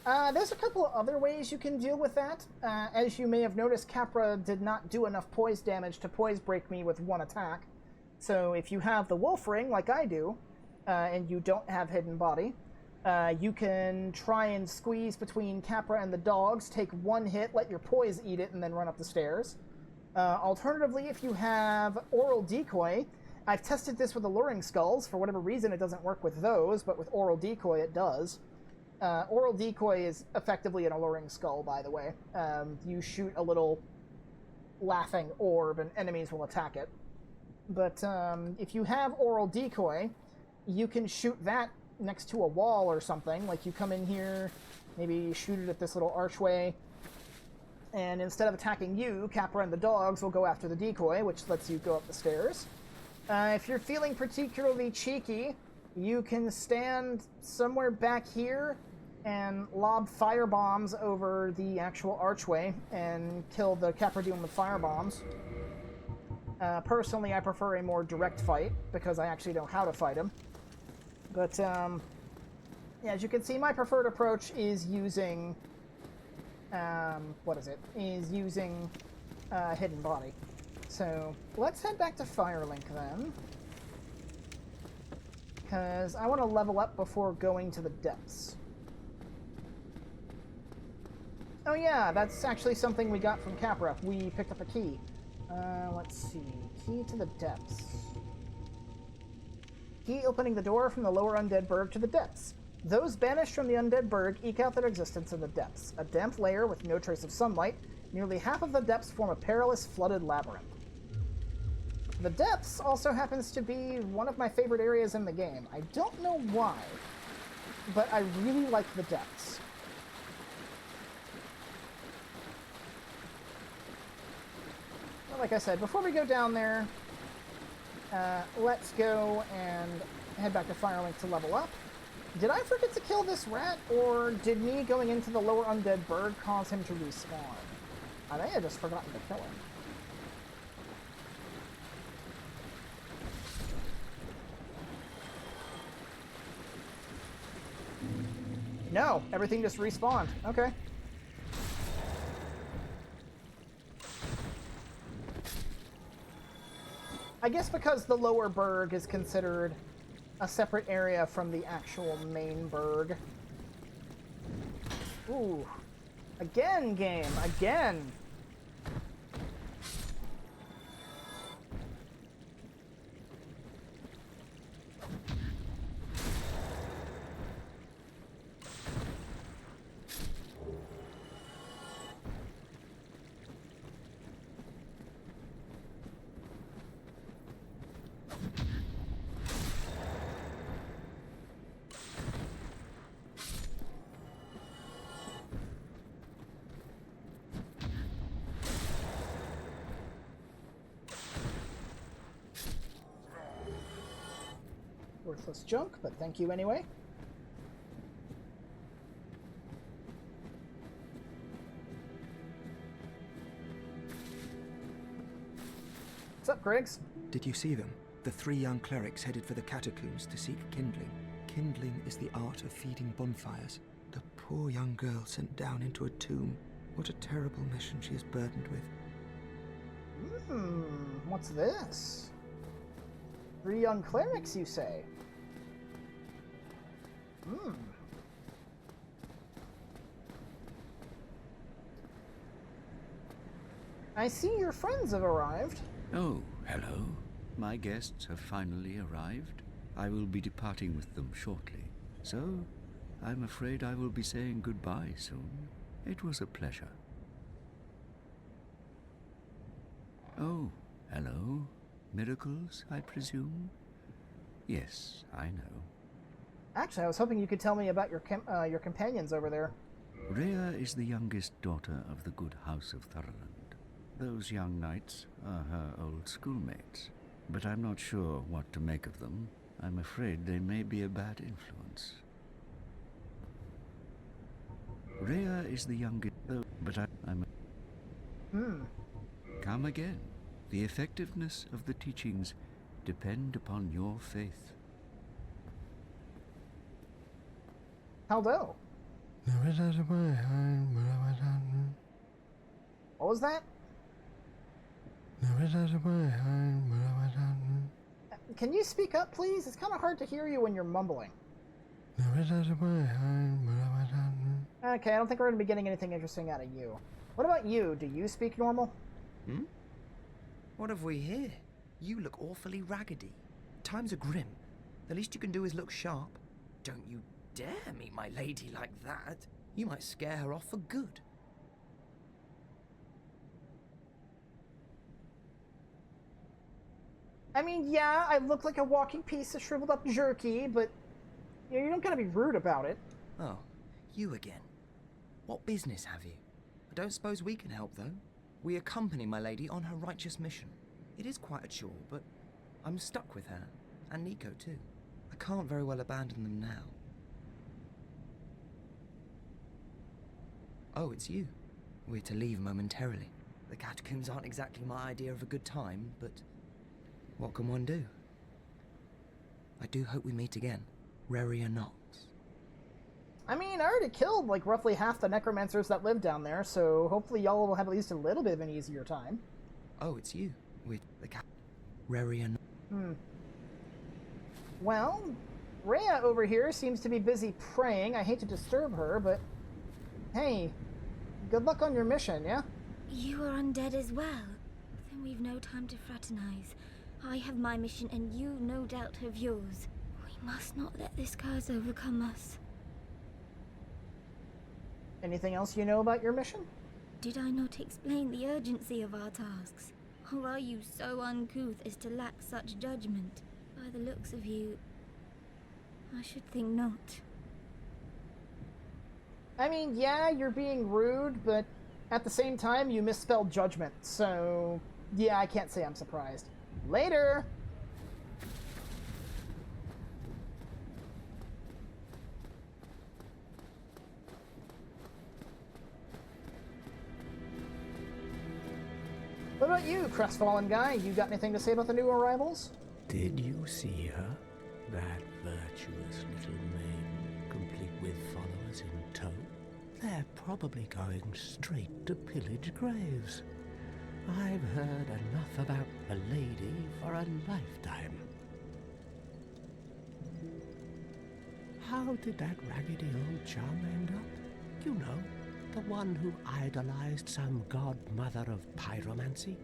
S1: There's a couple of other ways you can deal with that. As you may have noticed, Capra did not do enough poise damage to poise break me with 1 attack. So if you have the Wolf Ring, like I do, and you don't have Hidden Body, you can try and squeeze between Capra and the dogs, take 1 hit, let your poise eat it, and then run up the stairs. Alternatively, if you have Oral Decoy, I've tested this with Alluring Skulls. For whatever reason, it doesn't work with those, but with Oral Decoy, it does. Oral Decoy is effectively an Alluring Skull, by the way. You shoot a little laughing orb, and enemies will attack it. But if you have Oral Decoy, you can shoot that next to a wall or something. Like, you come in here, maybe you shoot it at this little archway, and instead of attacking you, Capra and the dogs will go after the decoy, which lets you go up the stairs. If you're feeling particularly cheeky, you can stand somewhere back here and lob fire bombs over the actual archway and kill the Capra Demon with fire bombs. Personally, I prefer a more direct fight because I actually know how to fight him. But yeah, as you can see, my preferred approach is using Hidden Body. So let's head back to Firelink then, because I want to level up before going to the depths. Oh yeah, that's actually something we got from Capra. We picked up a key. Let's see. Key to the depths. Key opening the door from the lower undead berg to the depths. Those banished from the undead berg eke out their existence in the depths. A damp layer with no trace of sunlight. Nearly half of the depths form a perilous, flooded labyrinth. The depths also happens to be one of my favorite areas in the game. I don't know why, but I really like the depths. But like I said, before we go down there, let's go and head back to Firelink to level up. Did I forget to kill this rat, or did me going into the lower undead berg cause him to respawn? I may have just forgotten to kill him. No, everything just respawned. Okay. I guess because the lower berg is considered a separate area from the actual main berg. Ooh. Again, game. Again. Worthless junk, but thank you anyway. What's up, Griggs?
S7: Did you see them? The 3 young clerics headed for the catacombs to seek kindling. Kindling is the art of feeding bonfires. The poor young girl sent down into a tomb. What a terrible mission she is burdened with.
S1: What's this? 3 young clerics, you say? I see your friends have arrived.
S2: Oh, hello. My guests have finally arrived. I will be departing with them shortly. So, I'm afraid I will be saying goodbye soon. It was a pleasure. Oh, hello. Miracles, I presume? Yes, I know.
S1: Actually, I was hoping you could tell me about your companions over there.
S2: Rhea is the youngest daughter of the good house of Thurland. Those young knights are her old schoolmates, but I'm not sure what to make of them. I'm afraid they may be a bad influence. Rhea is the youngest, but I'm... Come again. The effectiveness of the teachings depend upon your faith.
S1: Haldo. What was that? Can you speak up, please? It's kind of hard to hear you when you're mumbling. Okay, I don't think we're going to be getting anything interesting out of you. What about you? Do you speak normal?
S9: What have we here? You look awfully raggedy. Times are grim. The least you can do is look sharp. Don't you dare meet my lady like that. You might scare her off for good.
S1: I mean, yeah, I look like a walking piece of shriveled up jerky, but you don't gotta be rude about it.
S9: Oh, you again. What business have you? I don't suppose we can help, though. We accompany my lady on her righteous mission. It is quite a chore, but I'm stuck with her, and Nico too. I can't very well abandon them now. Oh, it's you. We're to leave momentarily. The catacombs aren't exactly my idea of a good time, but what can one do? I do hope we meet again, rare or not.
S1: I mean, I already killed, like, roughly half the necromancers that live down there, so hopefully y'all will have at least a little bit of an easier time.
S9: Oh, it's you. With the rare or not.
S1: Well, Rhea over here seems to be busy praying. I hate to disturb her, but hey, good luck on your mission, yeah?
S10: You are undead as well. Then we've no time to fraternize. I have my mission and you no doubt have yours. Must not let this curse overcome us.
S1: Anything else you know about your mission?
S10: Did I not explain the urgency of our tasks? Or are you so uncouth as to lack such judgment? By the looks of you, I should think not.
S1: I mean, yeah, you're being rude, but at the same time, you misspelled judgment, so yeah, I can't say I'm surprised. Later! What about you, crestfallen guy? You got anything to say about the new arrivals?
S4: Did you see her? That virtuous little maiden, complete with followers in tow? They're probably going straight to pillage graves. I've heard enough about a lady for a lifetime. How did that raggedy old chum end up? You know, the one who idolized some godmother of pyromancy.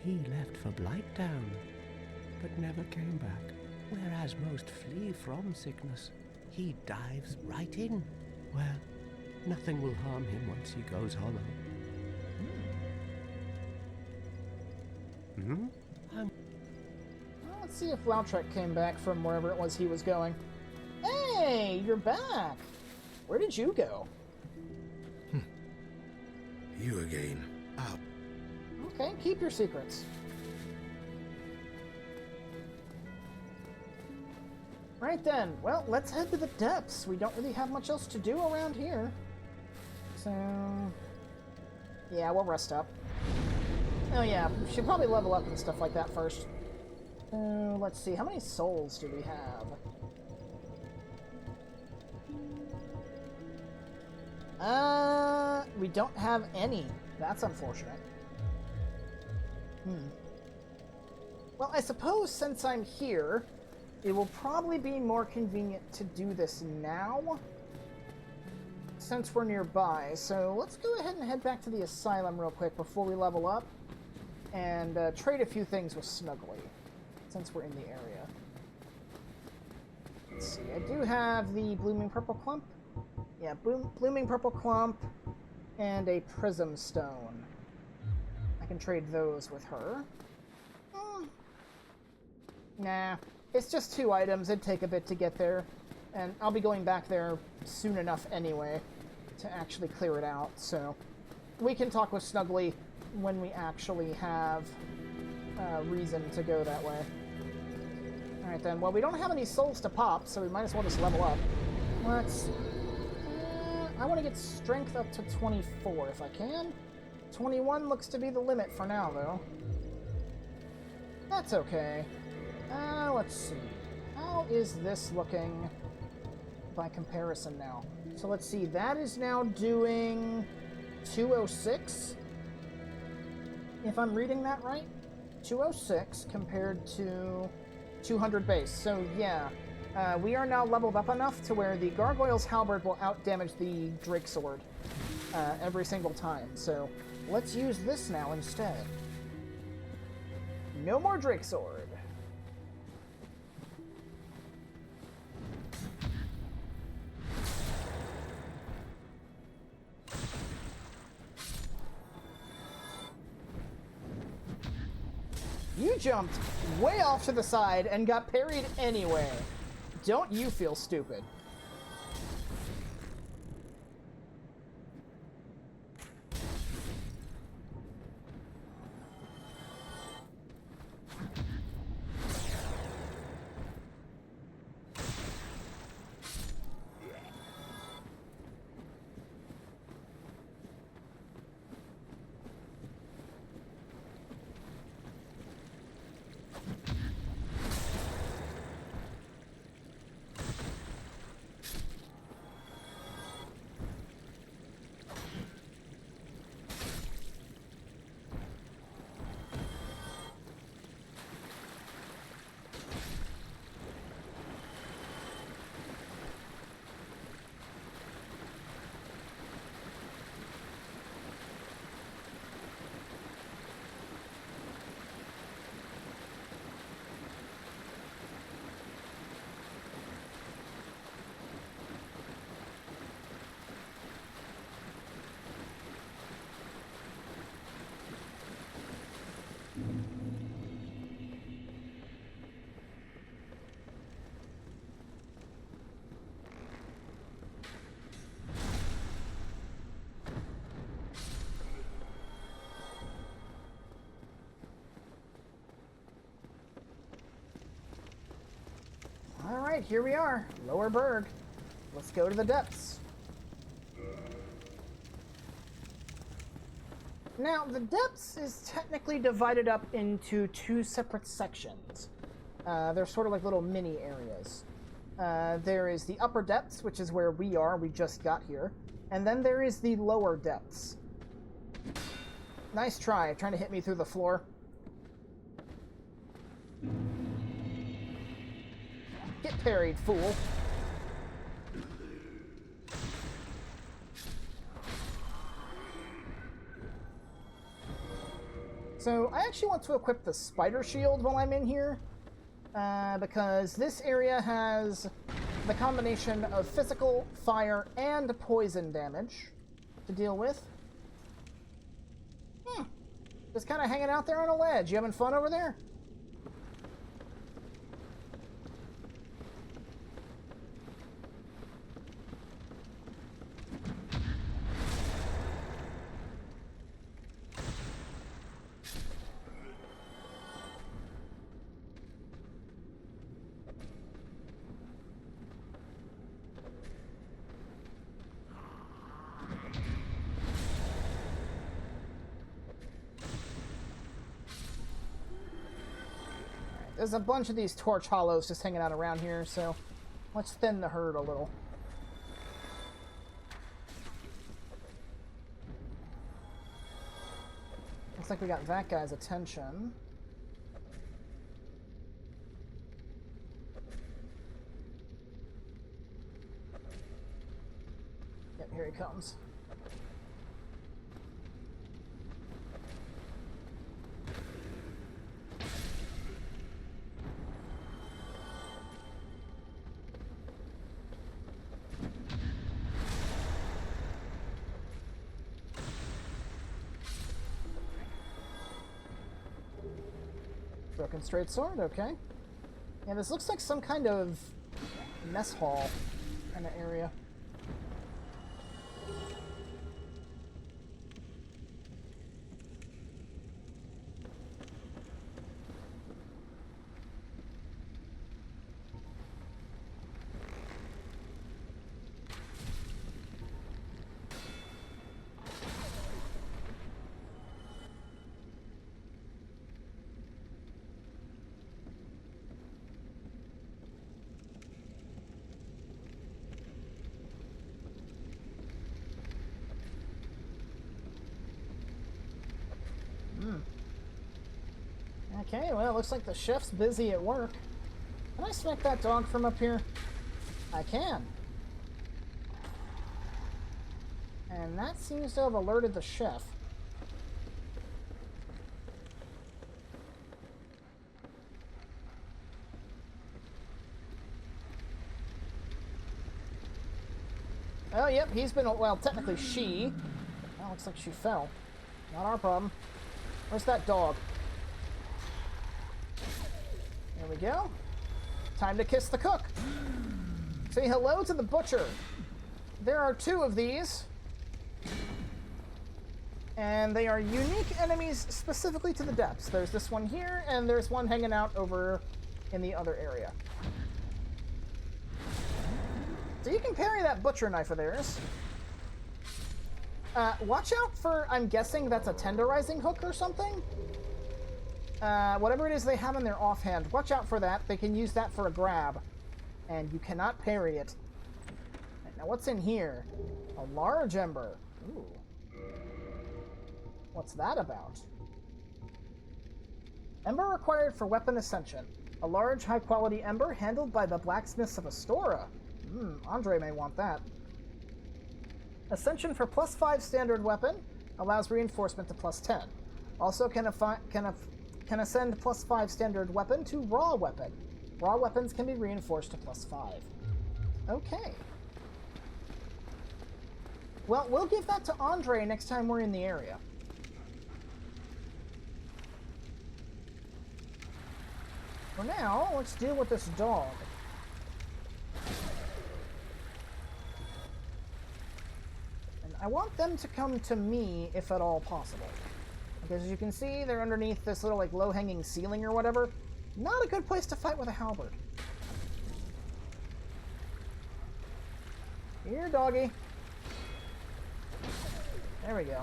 S4: He left for Blighttown, but never came back. Whereas most flee from sickness, he dives right in. Well, nothing will harm him once he goes hollow.
S1: Well, let's see if Lautrec came back from wherever it was he was going. Hey, you're back! Where did you go?
S3: You again. Out.
S1: Okay, keep your secrets. Right then, well, let's head to the depths. We don't really have much else to do around here. So, yeah, we'll rest up. Oh yeah, we should probably level up and stuff like that first. Let's see, how many souls do we have? We don't have any. That's unfortunate. Well, I suppose since I'm here, it will probably be more convenient to do this now, since we're nearby. So let's go ahead and head back to the asylum real quick before we level up, and trade a few things with Snuggly, since we're in the area. Let's see, I do have the Blooming Purple Clump. Yeah, Blooming Purple Clump and a Prism Stone. I can trade those with her. Nah, it's just 2 items. It'd take a bit to get there, and I'll be going back there soon enough anyway to actually clear it out, so we can talk with Snuggly when we actually have reason to go that way. Alright then, well, we don't have any souls to pop, so we might as well just level up. Let's see. I want to get strength up to 24 if I can. 21 looks to be the limit for now, though. That's okay. Let's see. How is this looking by comparison now? So let's see. That is now doing 206. If I'm reading that right. 206 compared to 200 base. So yeah. We are now leveled up enough to where the Gargoyle's Halberd will outdamage the Drake Sword every single time. So let's use this now instead. No more Drake Sword. You jumped way off to the side and got parried anyway. Don't you feel stupid? Alright, here we are. Lower Berg. Let's go to the depths. Now, the depths is technically divided up into two separate sections. They're sort of like little mini areas. There is the upper depths, which is where we are. We just got here. And then there is the lower depths. Nice try, trying to hit me through the floor. Get parried, fool. So, I actually want to equip the spider shield while I'm in here, because this area has the combination of physical, fire, and poison damage to deal with. Just kind of hanging out there on a ledge. You having fun over there? There's a bunch of these torch hollows just hanging out around here, so let's thin the herd a little. Looks like we got that guy's attention. Yep, here he comes. Broken straight sword, okay. Yeah, this looks like some kind of mess hall kind of area. Okay, well, it looks like the chef's busy at work. Can I smack that dog from up here? I can. And that seems to have alerted the chef. Oh, yep, he's been, well, technically she. Well, looks like she fell. Not our problem. Where's that dog? There we go. Time to kiss the cook. Say hello to the butcher. There are two of these. And they are unique enemies specifically to the depths. There's this one here, and there's one hanging out over in the other area. So you can parry that butcher knife of theirs. Watch out for, I'm guessing that's a tenderizing hook or something. Whatever it is they have in their offhand, watch out for that. They can use that for a grab. And you cannot parry it. Now what's in here? A large ember. Ooh. What's that about? Ember required for weapon ascension. A large, high-quality ember handled by the blacksmiths of Astora. Andre may want that. Ascension for +5 standard weapon allows reinforcement to +10. Also can ascend +5 standard weapon to raw weapon. Raw weapons can be reinforced to +5. Okay. Well, we'll give that to Andre next time we're in the area. For now, let's deal with this dog. And I want them to come to me if at all possible. Because as you can see, they're underneath this little like low-hanging ceiling or whatever. Not a good place to fight with a halberd. Here, doggy. There we go.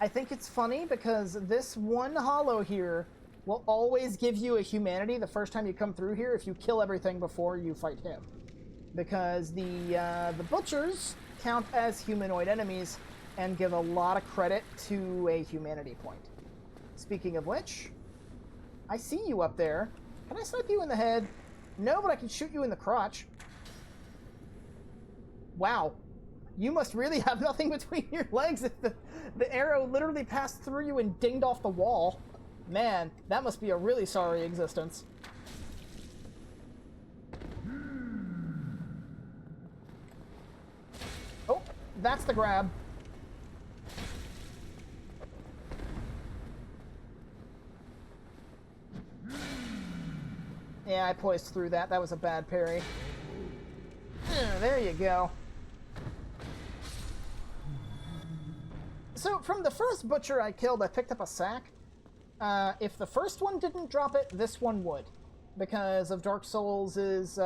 S1: I think it's funny because this one hollow here will always give you a humanity the first time you come through here if you kill everything before you fight him. Because the butchers count as humanoid enemies and give a lot of credit to a humanity point. Speaking of which, I see you up there. Can I snipe you in the head? No, but I can shoot you in the crotch. Wow. You must really have nothing between your legs if the arrow literally passed through you and dinged off the wall. Man, that must be a really sorry existence. Oh, that's the grab. Yeah, I poised through that. That was a bad parry. There you go. So, from the first butcher I killed, I picked up a sack. If the first one didn't drop it, this one would. Because of Dark Souls'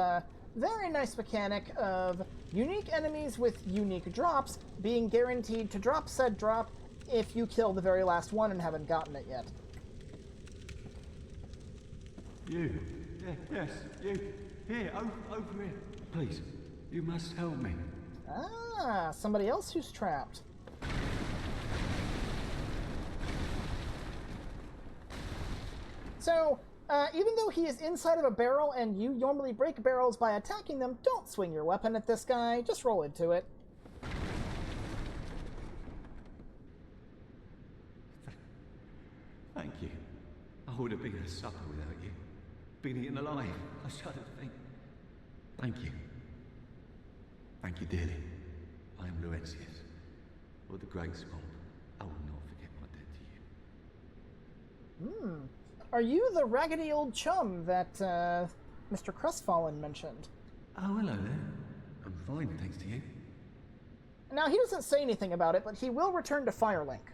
S1: very nice mechanic of unique enemies with unique drops being guaranteed to drop said drop if you kill the very last one and haven't gotten it yet.
S2: You. Yes, you. Here, over here. Please, you must help me.
S1: Ah, somebody else who's trapped. So, even though he is inside of a barrel and you normally break barrels by attacking them, don't swing your weapon at this guy. Just roll into it.
S2: Thank you. I would have been a supper without you. Been eaten alive. I shudder to think. Thank you. Thank you dearly. I am Laurentius, of the Great Swamp. I will not forget my debt to you.
S1: Are you the raggedy old chum that Mr. Crestfallen mentioned?
S2: Oh, hello there. I'm fine, thanks to you.
S1: Now, he doesn't say anything about it, but he will return to Firelink.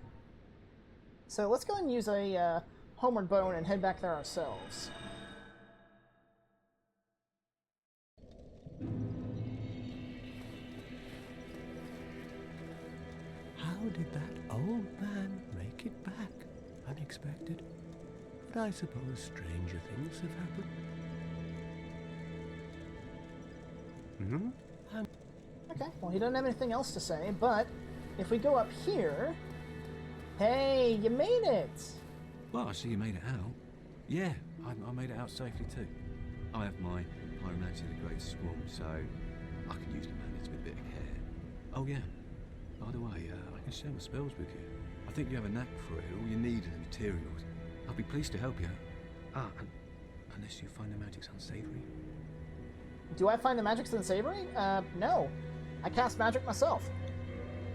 S1: So let's go and use a homeward bone and head back there ourselves.
S4: How did that old man make it back? Unexpected. But I suppose stranger things have happened.
S1: Okay, well, he doesn't have anything else to say, but if we go up here... Hey, you made it!
S2: Well, I see you made it out. Yeah, I made it out safely too. I have my pyromancy of the Great Swamp, so I can use the manage with a bit of care. Oh yeah, by the way, I can share my spells with you. I think you have a knack for it. All you need are the materials. I'll be pleased to help you. Unless you find the magics unsavory.
S1: Do I find the magics unsavory? No. I cast magic myself.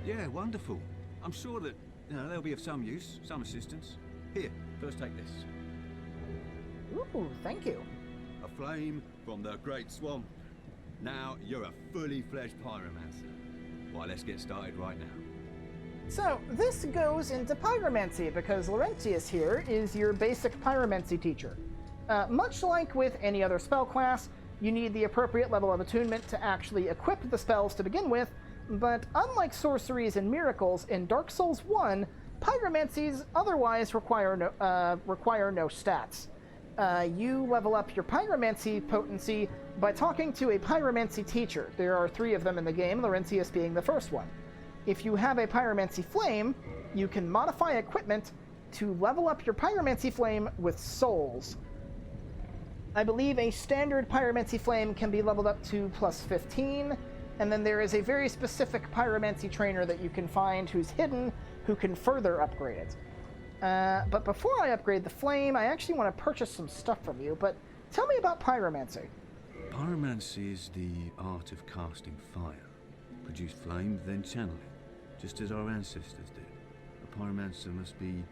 S2: Yeah, wonderful. I'm sure that they'll be of some use, some assistance. Here, first take this.
S1: Ooh, thank you.
S11: A flame from the Great Swamp. Now you're a fully fledged pyromancer. Why, let's get started right now.
S1: So, this goes into pyromancy, because Laurentius here is your basic pyromancy teacher. Much like with any other spell class, you need the appropriate level of attunement to actually equip the spells to begin with, but unlike sorceries and miracles, in Dark Souls 1, pyromancies otherwise require no stats. You level up your pyromancy potency by talking to a pyromancy teacher. There are 3 of them in the game, Laurentius being the first one. If you have a pyromancy flame, you can modify equipment to level up your pyromancy flame with souls. I believe a standard pyromancy flame can be leveled up to plus 15, and then there is a very specific pyromancy trainer that you can find who's hidden, who can further upgrade it. But before I upgrade the flame, I actually want to purchase some stuff from you, but tell me about pyromancy.
S2: Pyromancy is the art of casting fire. Produce flame, then channel it, just as our ancestors did. A pyromancer must be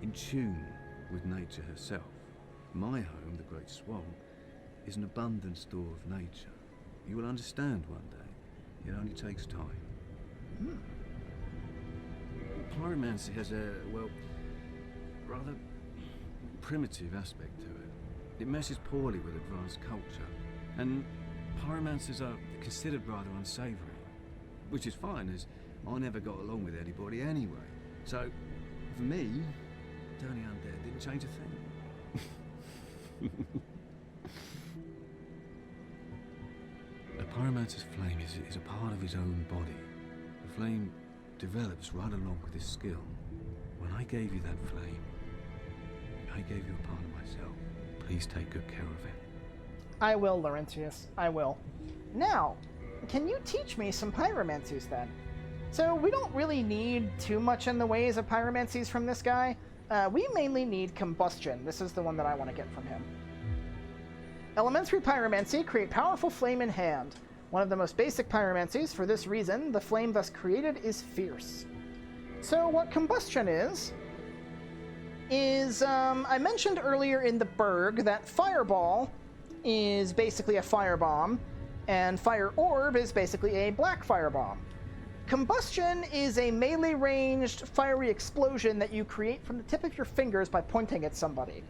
S2: in tune with nature herself. My home, the Great Swamp, is an abundant store of nature. You will understand one day. It only takes time.
S12: Pyromancy has a, well, rather primitive aspect to it. It meshes poorly with advanced culture, and pyromancers are considered rather unsavory, which is fine, as I never got along with anybody anyway. So, for me, turning undead didn't change a thing. A pyromancer's flame is a part of his own body. The flame develops right along with his skill. When I gave you that flame, I gave you a part of myself. Please take good care of it.
S1: I will, Laurentius. I will. Now, can you teach me some pyromancies then? So we don't really need too much in the ways of pyromancies from this guy. We mainly need combustion. This is the one that I want to get from him. Elementary pyromancy, create powerful flame in hand. One of the most basic pyromancies. For this reason, the flame thus created is fierce. So what combustion is I mentioned earlier in the Berg that fireball is basically a firebomb, and fire orb is basically a black firebomb. Combustion is a melee-ranged fiery explosion that you create from the tip of your fingers by pointing at somebody.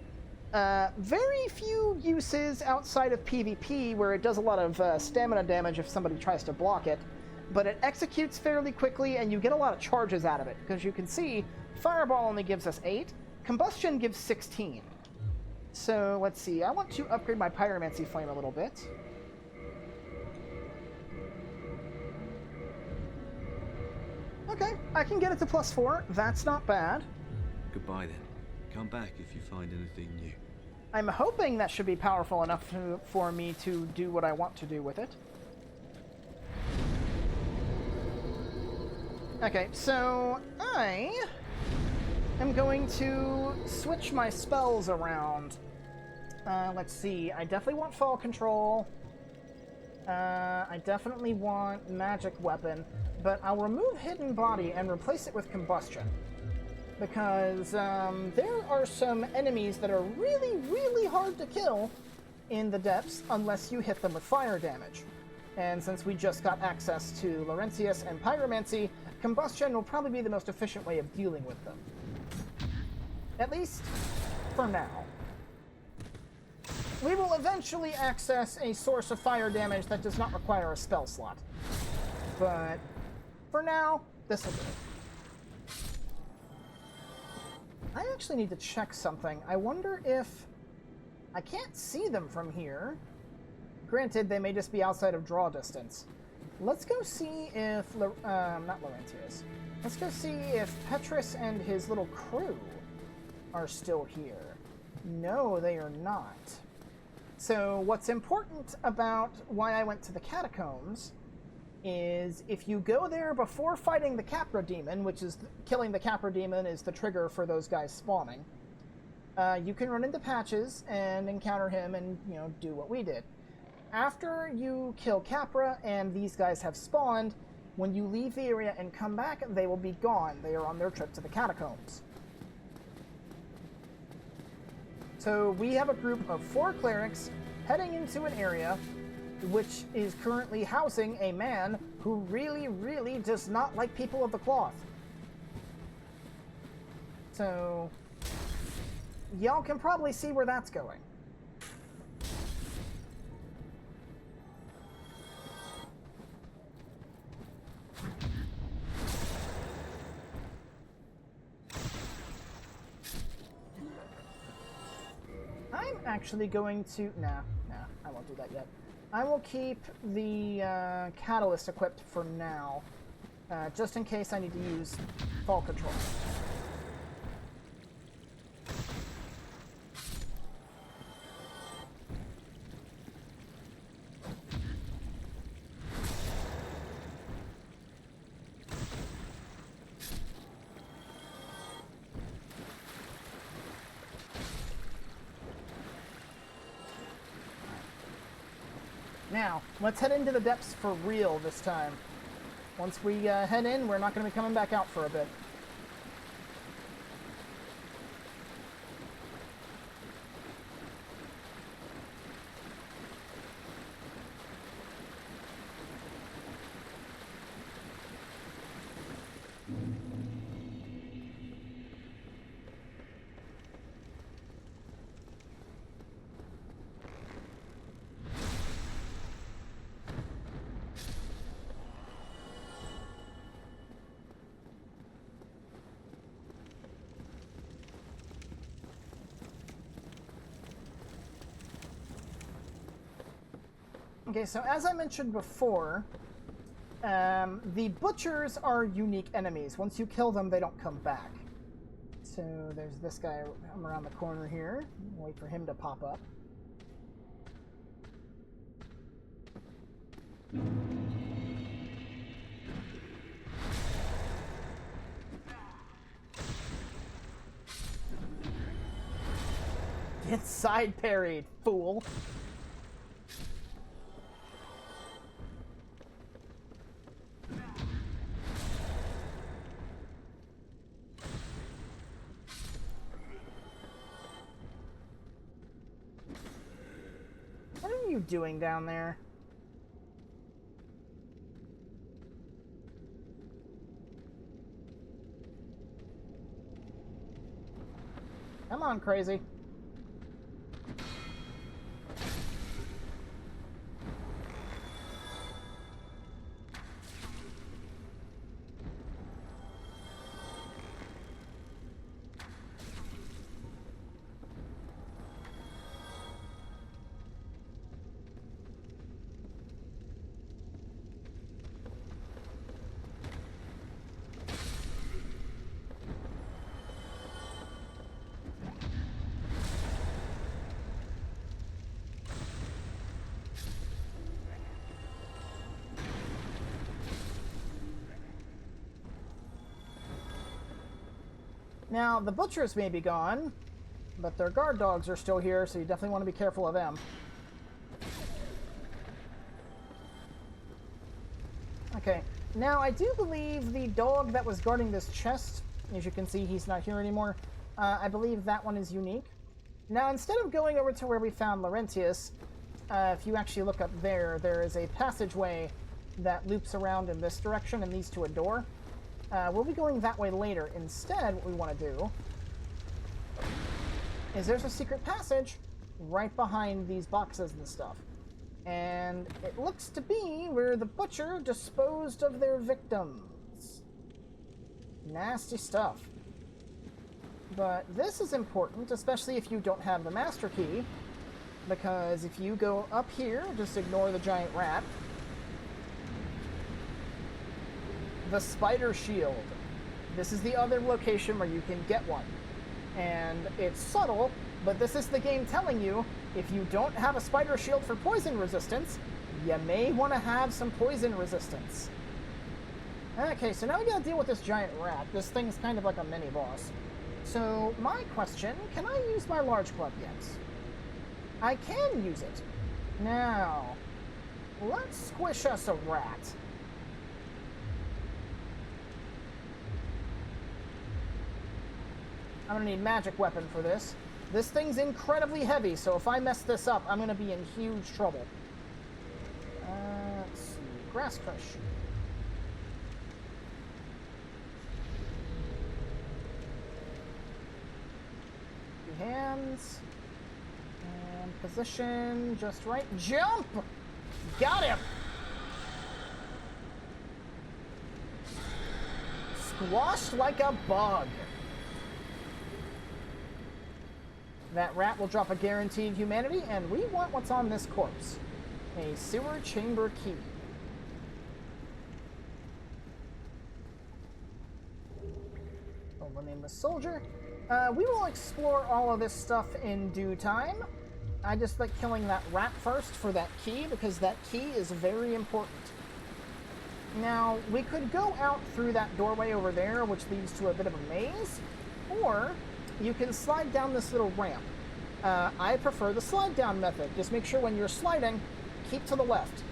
S1: Very few uses outside of PvP where it does a lot of stamina damage if somebody tries to block it, but it executes fairly quickly and you get a lot of charges out of it, because you can see Fireball only gives us 8, Combustion gives 16. So let's see, I want to upgrade my Pyromancy Flame a little bit. Okay, I can get it to +4. That's not bad.
S12: Goodbye then. Come back if you find anything new.
S1: I'm hoping that should be powerful enough for me to do what I want to do with it. Okay, so I am going to switch my spells around. Let's see, I definitely want Fall Control. I definitely want Magic Weapon, but I'll remove Hidden Body and replace it with Combustion. Because there are some enemies that are really, really hard to kill in the depths unless you hit them with fire damage. And since we just got access to Laurentius and Pyromancy, Combustion will probably be the most efficient way of dealing with them. At least, for now. We will eventually access a source of fire damage that does not require a spell slot. But, for now, this will do it. I actually need to check something. I wonder if... I can't see them from here. Granted, they may just be outside of draw distance. Let's go see if... not Laurentius. Let's go see if Petrus and his little crew are still here. No, they are not. So what's important about why I went to the catacombs is if you go there before fighting the Capra Demon, which is killing the Capra Demon is the trigger for those guys spawning, you can run into Patches and encounter him and, you know, do what we did. After you kill Capra and these guys have spawned, when you leave the area and come back, they will be gone. They are on their trip to the catacombs. So we have a group of 4 clerics heading into an area which is currently housing a man who really, really does not like people of the cloth. So y'all can probably see where that's going. I'm actually going to... Nah, I won't do that yet. I will keep the catalyst equipped for now, just in case I need to use Fall Control. Now, let's head into the depths for real this time. Once we head in, we're not going to be coming back out for a bit. Okay, so as I mentioned before, the butchers are unique enemies. Once you kill them, they don't come back. So there's this guy. I'm around the corner here. Wait for him to pop up. Get side parried, fool. What are you doing down there? Come on, crazy. Now, the butchers may be gone, but their guard dogs are still here, so you definitely want to be careful of them. Okay, now I do believe the dog that was guarding this chest, as you can see, he's not here anymore. I believe that one is unique. Now, instead of going over to where we found Laurentius, if you actually look up there, there is a passageway that loops around in this direction and leads to a door. We'll be going that way later. Instead, what we want to do is there's a secret passage right behind these boxes and stuff. And it looks to be where the butcher disposed of their victims. Nasty stuff. But this is important, especially if you don't have the master key, because if you go up here, just ignore the giant rat. The spider shield. This is the other location where you can get one. And it's subtle, but this is the game telling you, if you don't have a spider shield for poison resistance, you may want to have some poison resistance. Okay, so now we gotta deal with this giant rat. This thing's kind of like a mini-boss. So, my question, can I use my large club yet? I can use it. Now, let's squish us a rat. I'm gonna need magic weapon for this. This thing's incredibly heavy, so if I mess this up, I'm gonna be in huge trouble. Let's see. Grass Crush. Two hands. And position just right. Jump! Got him! Squashed like a bug. That rat will drop a guaranteed humanity, and we want what's on this corpse. A sewer chamber key. Oh, the nameless soldier. We will explore all of this stuff in due time. I just like killing that rat first for that key, because that key is very important. Now, we could go out through that doorway over there, which leads to a bit of a maze, or you can slide down this little ramp. I prefer the slide down method. Just make sure when you're sliding, keep to the left.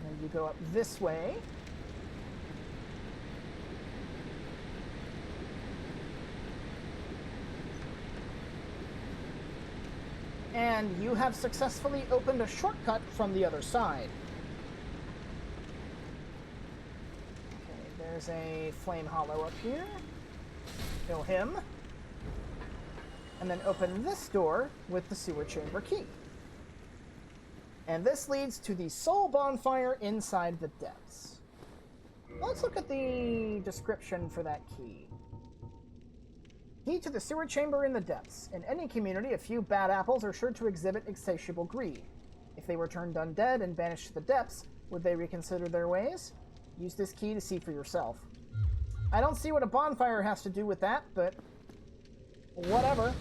S1: And you go up this way. And you have successfully opened a shortcut from the other side. There's a flame hollow up here. Kill him. And then open this door with the sewer chamber key. And this leads to the soul bonfire inside the depths. Let's look at the description for that key. Key to the sewer chamber in the depths. In any community, a few bad apples are sure to exhibit insatiable greed. If they were turned undead and banished to the depths, would they reconsider their ways? Use this key to see for yourself. I don't see what a bonfire has to do with that, but whatever.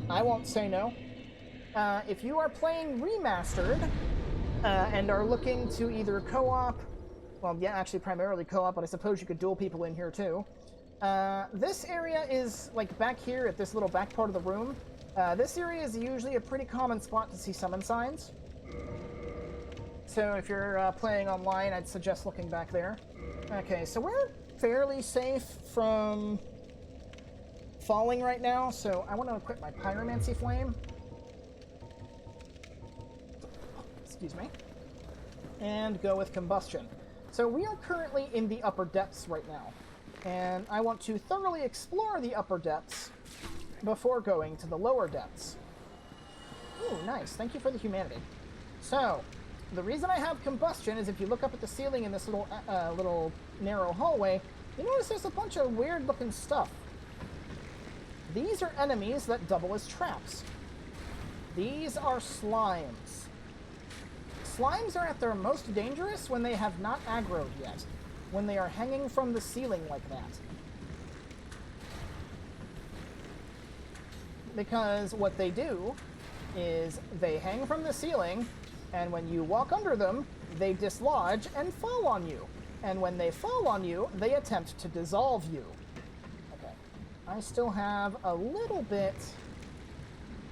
S1: I won't say no. If you are playing Remastered and are looking to either co-op, well, yeah, actually primarily co-op, but I suppose you could duel people in here too. This area is, like, back here at this little back part of the room. This area is usually a pretty common spot to see summon signs. So if you're playing online, I'd suggest looking back there. Okay, so we're fairly safe from falling right now, so I want to equip my Pyromancy Flame. Excuse me. And go with Combustion. So we are currently in the upper depths right now, and I want to thoroughly explore the upper depths before going to the lower depths. Ooh, nice. Thank you for the humanity. So, the reason I have Combustion is if you look up at the ceiling in this little narrow hallway, you notice there's a bunch of weird-looking stuff. These are enemies that double as traps. These are slimes. Slimes are at their most dangerous when they have not aggroed yet, when they are hanging from the ceiling like that. Because what they do is they hang from the ceiling, and when you walk under them, they dislodge and fall on you. And when they fall on you, they attempt to dissolve you. Okay. I still have a little bit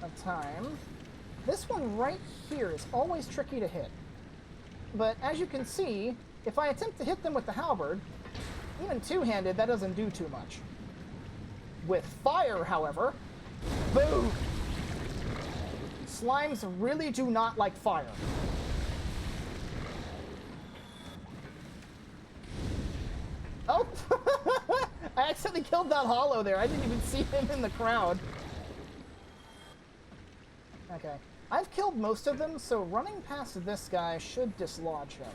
S1: of time. This one right here is always tricky to hit. But as you can see, if I attempt to hit them with the halberd, even two-handed, that doesn't do too much. With fire, however, boom! Slimes really do not like fire. Oh! I accidentally killed that hollow there. I didn't even see him in the crowd. Okay. I've killed most of them, so running past this guy should dislodge him.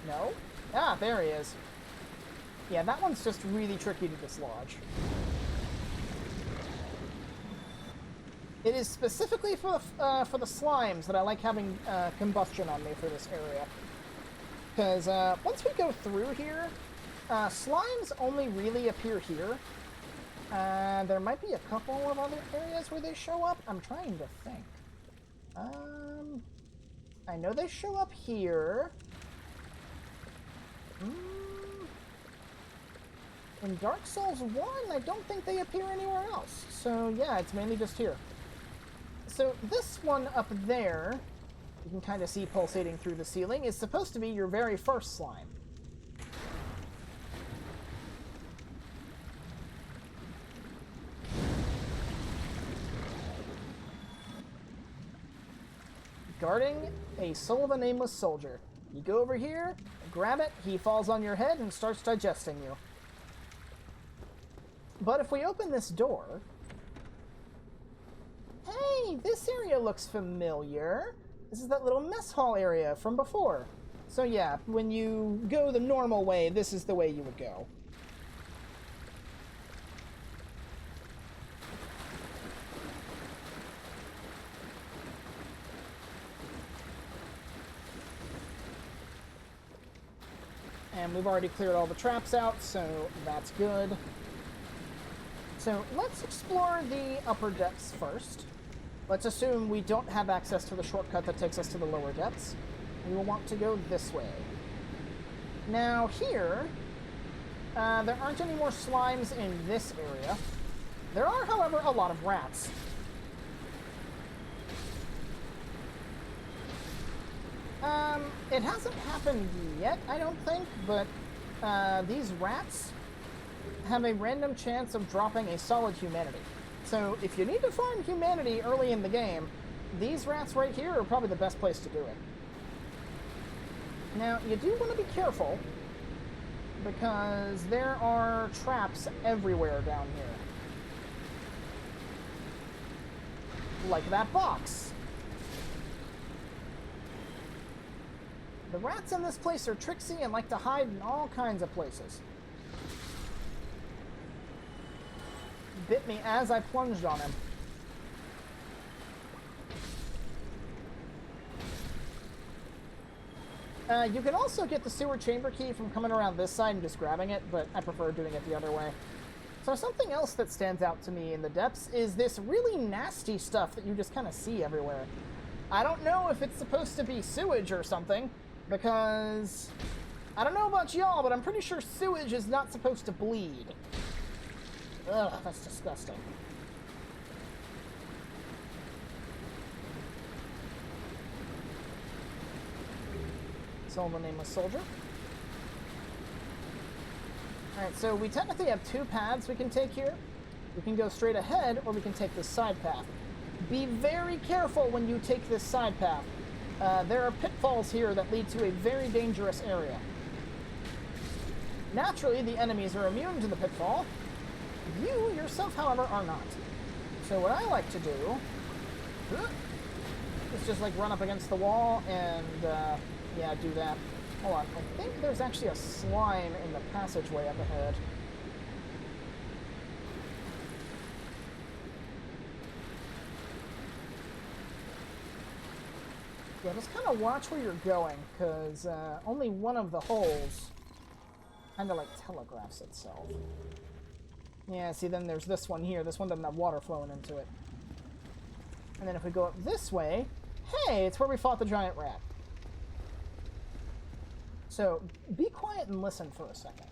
S1: No? Ah, there he is. Yeah, that one's just really tricky to dislodge. It is specifically for the slimes that I like having Combustion on me for this area. Because once we go through here, slimes only really appear here. There might be a couple of other areas where they show up. I'm trying to think. I know they show up here. In Dark Souls 1, I don't think they appear anywhere else. So yeah, it's mainly just here. So this one up there, you can kind of see pulsating through the ceiling, is supposed to be your very first slime. Guarding a soul of a nameless soldier. You go over here, grab it, he falls on your head and starts digesting you. But if we open this door... Hey, this area looks familiar. This is that little mess hall area from before. So yeah, when you go the normal way, this is the way you would go. And we've already cleared all the traps out, so that's good. So let's explore the upper depths first. Let's assume we don't have access to the shortcut that takes us to the lower depths. We will want to go this way. Now here, there aren't any more slimes in this area. There are, however, a lot of rats. It hasn't happened yet, I don't think, but these rats have a random chance of dropping a solid humanity. So if you need to find humanity early in the game, these rats right here are probably the best place to do it. Now, you do want to be careful, because there are traps everywhere down here. Like that box. The rats in this place are tricksy and like to hide in all kinds of places. bit me as I plunged on him. You can also get the sewer chamber key from coming around this side and just grabbing it, but I prefer doing it the other way. So something else that stands out to me in the depths is this really nasty stuff that you just kind of see everywhere. I don't know if it's supposed to be sewage or something, because I don't know about y'all, but I'm pretty sure sewage is not supposed to bleed. Ugh, that's disgusting. Soul the Nameless Soldier. Alright, so we technically have two paths we can take here. We can go straight ahead, or we can take this side path. Be very careful when you take this side path. There are pitfalls here that lead to a very dangerous area. Naturally, the enemies are immune to the pitfall. You yourself, however, are not. So what I like to do is just like run up against the wall and yeah, do that. Hold on, I think there's actually a slime in the passageway up ahead. Yeah, just kind of watch where you're going, because only one of the holes kind of like telegraphs itself. Yeah, see, then there's this one here. This one doesn't have water flowing into it. And then if we go up this way, hey, it's where we fought the giant rat. So, be quiet and listen for a second.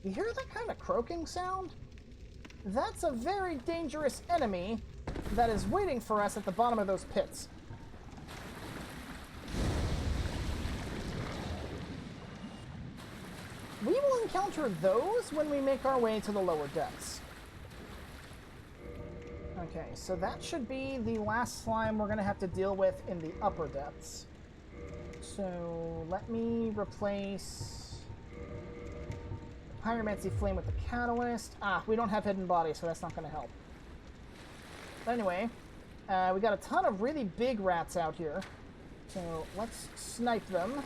S1: You hear that kind of croaking sound? That's a very dangerous enemy that is waiting for us at the bottom of those pits. We will encounter those when we make our way to the lower depths. Okay, so that should be the last slime we're going to have to deal with in the upper depths. So let me replace the Pyromancy Flame with the Catalyst. Ah, we don't have Hidden Body, so that's not going to help. But anyway, we got a ton of really big rats out here. So let's snipe them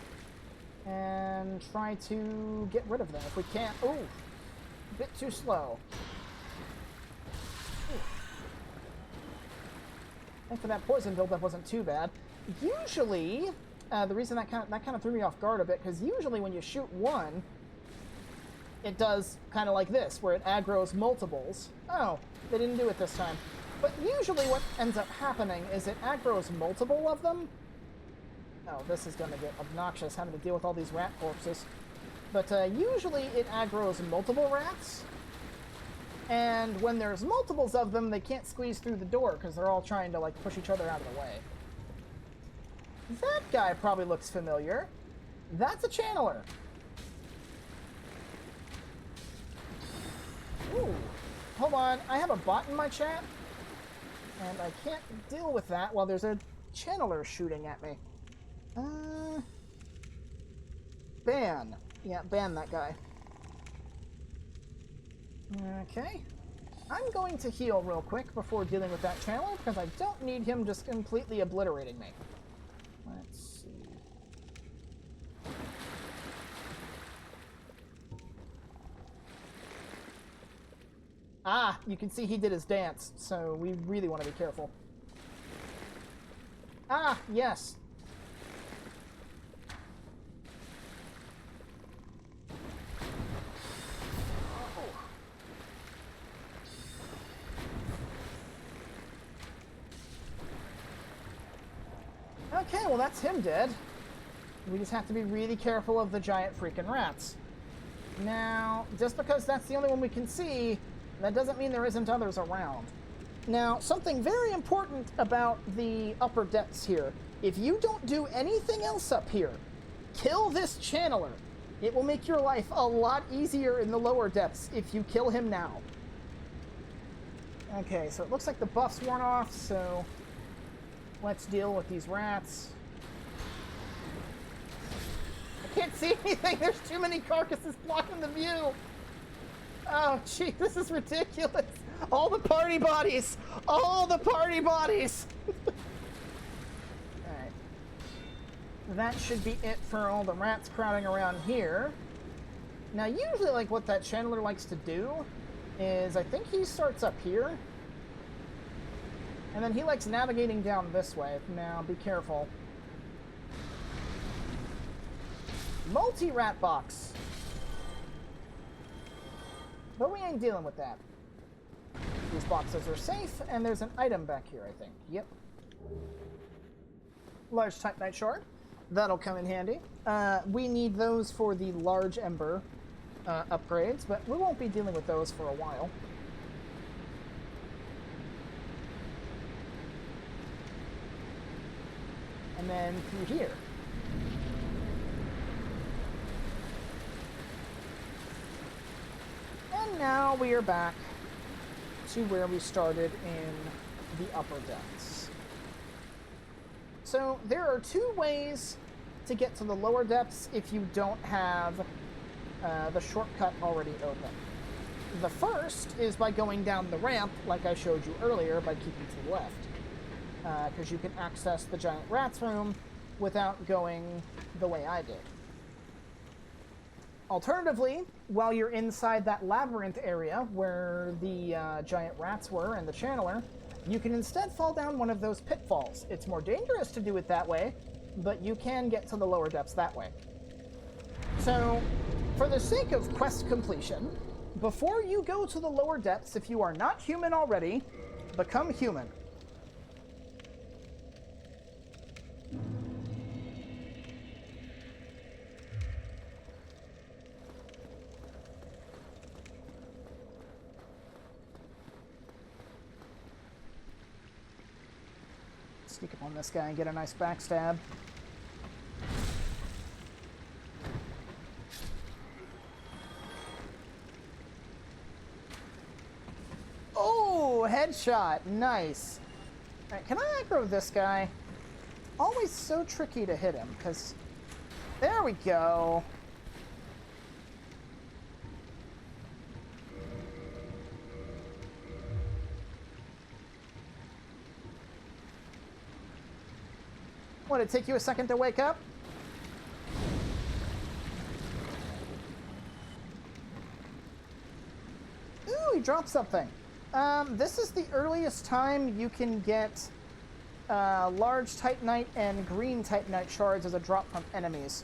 S1: and try to get rid of them if we can. Ooh, a bit too slow. And for that poison buildup wasn't too bad. Usually, the reason that kind of threw me off guard a bit, because usually when you shoot one, it does kind of like this, where it aggroes multiples. Oh, they didn't do it this time. But usually what ends up happening is it aggroes multiple of them. Oh, this is going to get obnoxious, having to deal with all these rat corpses. But usually it aggroes multiple rats. And when there's multiples of them, they can't squeeze through the door because they're all trying to, like, push each other out of the way. That guy probably looks familiar. That's a channeler. Ooh. Hold on. I have a bot in my chat. And I can't deal with that while there's a channeler shooting at me. Ban. Yeah, ban that guy. Okay. I'm going to heal real quick before dealing with that channeler, because I don't need him just completely obliterating me. Let's see. Ah, you can see he did his dance, so we really want to be careful. Ah, yes. Okay, well that's him dead. We just have to be really careful of the giant freaking rats. Now, just because that's the only one we can see, that doesn't mean there isn't others around. Now, something very important about the upper depths here. If you don't do anything else up here, kill this channeler. It will make your life a lot easier in the lower depths if you kill him now. Okay, so it looks like the buff's worn off, so let's deal with these rats. I can't see anything. There's too many carcasses blocking the view. Oh, gee, this is ridiculous. All the party bodies. All the party bodies. Alright. That should be it for all the rats crowding around here. Now, usually, like, what that channeler likes to do is, I think he starts up here, and then he likes navigating down this way. Now, be careful. Multi-rat box. But we ain't dealing with that. These boxes are safe, and there's an item back here, I think. Yep. Large Titanite shard. That'll come in handy. We need those for the large ember upgrades, but we won't be dealing with those for a while. And then through here. And now we are back to where we started in the upper depths. So there are two ways to get to the lower depths if you don't have the shortcut already open. The first is by going down the ramp, like I showed you earlier, by keeping to the left. Because you can access the giant rat's room without going the way I did. Alternatively, while you're inside that labyrinth area where the giant rats were and the channeler, you can instead fall down one of those pitfalls. It's more dangerous to do it that way, but you can get to the lower depths that way. So, for the sake of quest completion, before you go to the lower depths, if you are not human already, become human. Sneak up on this guy and get a nice backstab. Oh, headshot. Nice. All right, can I aggro this guy? Always so tricky to hit him, because... There we go. What, did it take you a second to wake up? Ooh, he dropped something. This is the earliest time you can get large Titanite and green Titanite shards as a drop from enemies.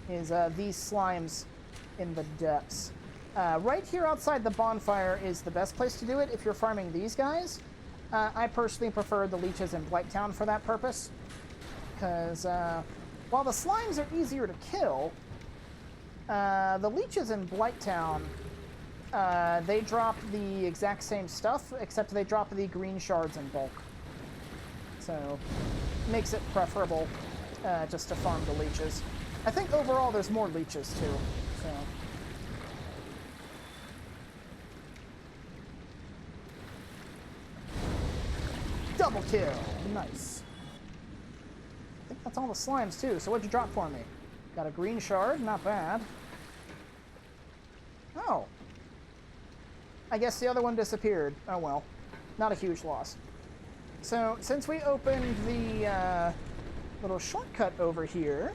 S1: Is these slimes in the depths. Right here outside the bonfire is the best place to do it if you're farming these guys. I personally prefer the leeches in Blighttown for that purpose. Because while the slimes are easier to kill, the leeches in Blighttown, they drop the exact same stuff, except they drop the green shards in bulk. So, makes it preferable just to farm the leeches. I think overall there's more leeches too, so... Double kill! Nice. I think that's all the slimes too, so what'd you drop for me? Got a green shard, not bad. Oh. I guess the other one disappeared. Oh well. Not a huge loss. So, since we opened the little shortcut over here,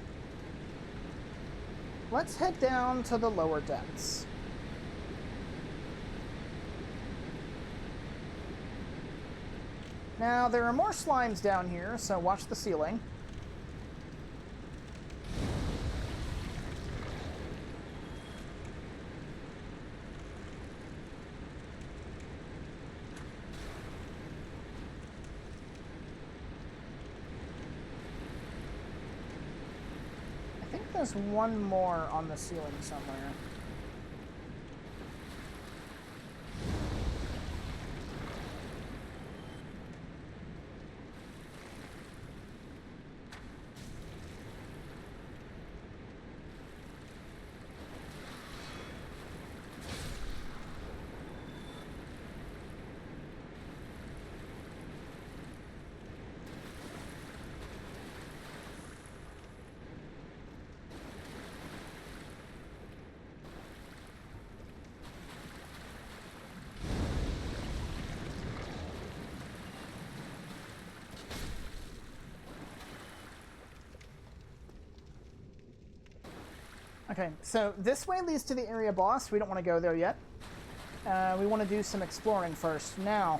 S1: let's head down to the lower depths. Now, there are more slimes down here, so watch the ceiling. There's one more on the ceiling somewhere. Okay, so this way leads to the area boss. We don't want to go there yet. We want to do some exploring first. Now,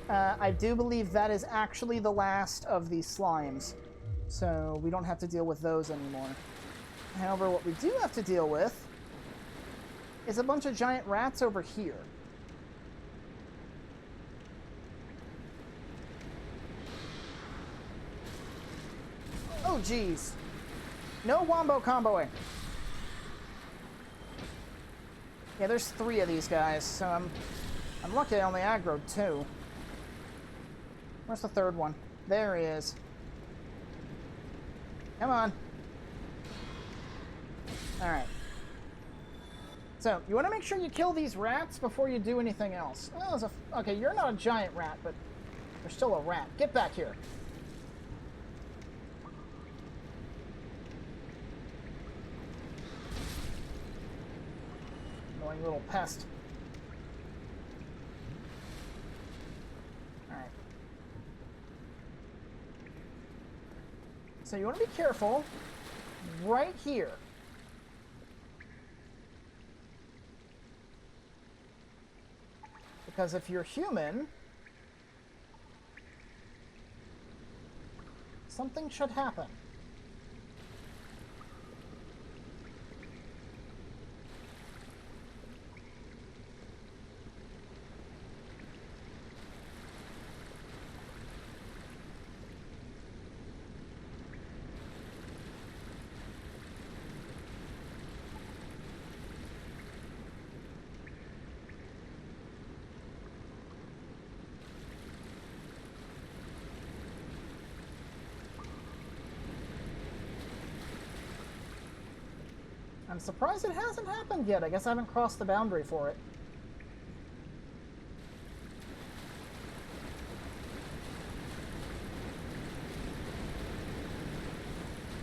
S1: I do believe that is actually the last of these slimes, so we don't have to deal with those anymore. However, what we do have to deal with is a bunch of giant rats over here. Oh, geez. No wombo comboing. Yeah, there's 3 of these guys, so I'm lucky I only aggroed 2. Where's the 3rd one? There he is. Come on. Alright. So, you want to make sure you kill these rats before you do anything else. Oh, okay, you're not a giant rat, but you're still a rat. Get back here. Annoying little pest. Alright. So you want to be careful right here. Because if you're human, something should happen. I'm surprised it hasn't happened yet. I guess I haven't crossed the boundary for it.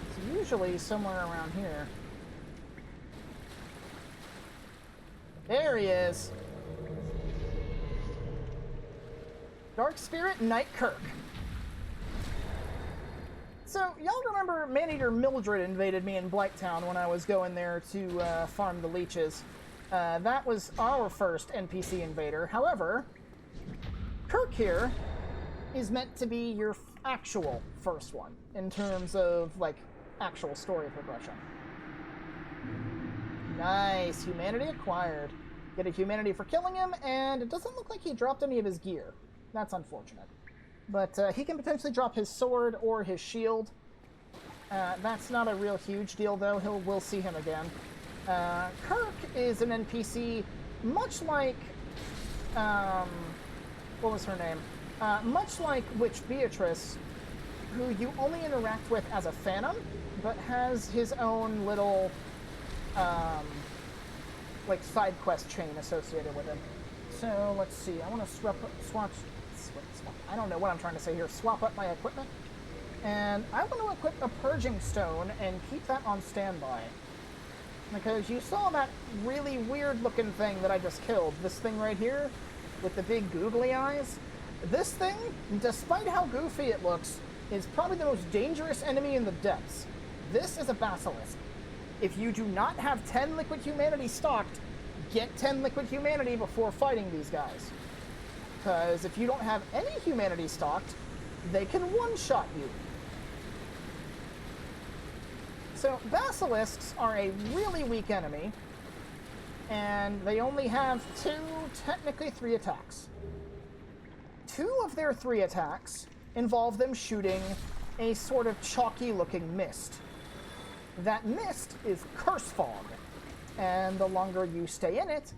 S1: It's usually somewhere around here. There he is. Dark Spirit Knight Kirk. So, y'all remember Maneater Mildred invaded me in Blighttown when I was going there to farm the leeches. That was our first NPC invader. However, Kirk here is meant to be your actual first one in terms of, like, actual story progression. Nice. Humanity acquired. Get a humanity for killing him, and it doesn't look like he dropped any of his gear. That's unfortunate. But he can potentially drop his sword or his shield. That's not a real huge deal, though. We'll see him again. Kirk is an NPC, much like... what was her name? Much like Witch Beatrice, who you only interact with as a phantom, but has his own little, like, side quest chain associated with him. So, let's see. I want to swap. I don't know what I'm trying to say here. Swap up my equipment. And I want to equip a Purging Stone and keep that on standby. Because you saw that really weird-looking thing that I just killed. This thing right here, with the big googly eyes. This thing, despite how goofy it looks, is probably the most dangerous enemy in the depths. This is a Basilisk. If you do not have 10 Liquid Humanity stocked, get 10 Liquid Humanity before fighting these guys. Because if you don't have any humanity stocked, they can one-shot you. So, Basilisks are a really weak enemy, and they only have technically 3 attacks. 2 of their 3 attacks involve them shooting a sort of chalky-looking mist. That mist is Curse Fog, and the longer you stay in it,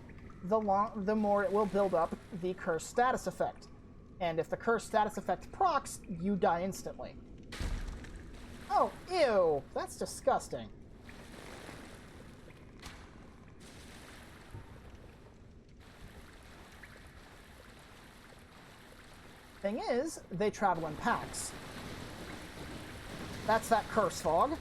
S1: the more it will build up the Curse status effect. And if the Curse status effect procs, you die instantly. Oh, ew! That's disgusting. Thing is, they travel in packs. That's that Curse Fog.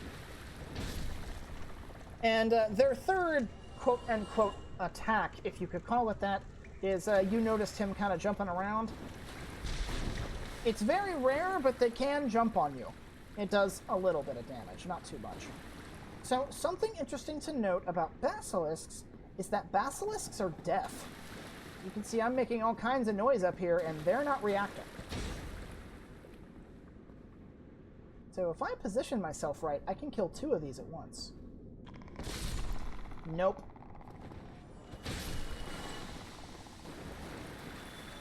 S1: And their third quote-unquote attack, if you could call it that, is you noticed him kind of jumping around. It's very rare, but they can jump on you. It does a little bit of damage, not too much. So, something interesting to note about basilisks is that basilisks are deaf. You can see I'm making all kinds of noise up here, and they're not reacting. So if I position myself right, I can kill 2 of these at once. Nope.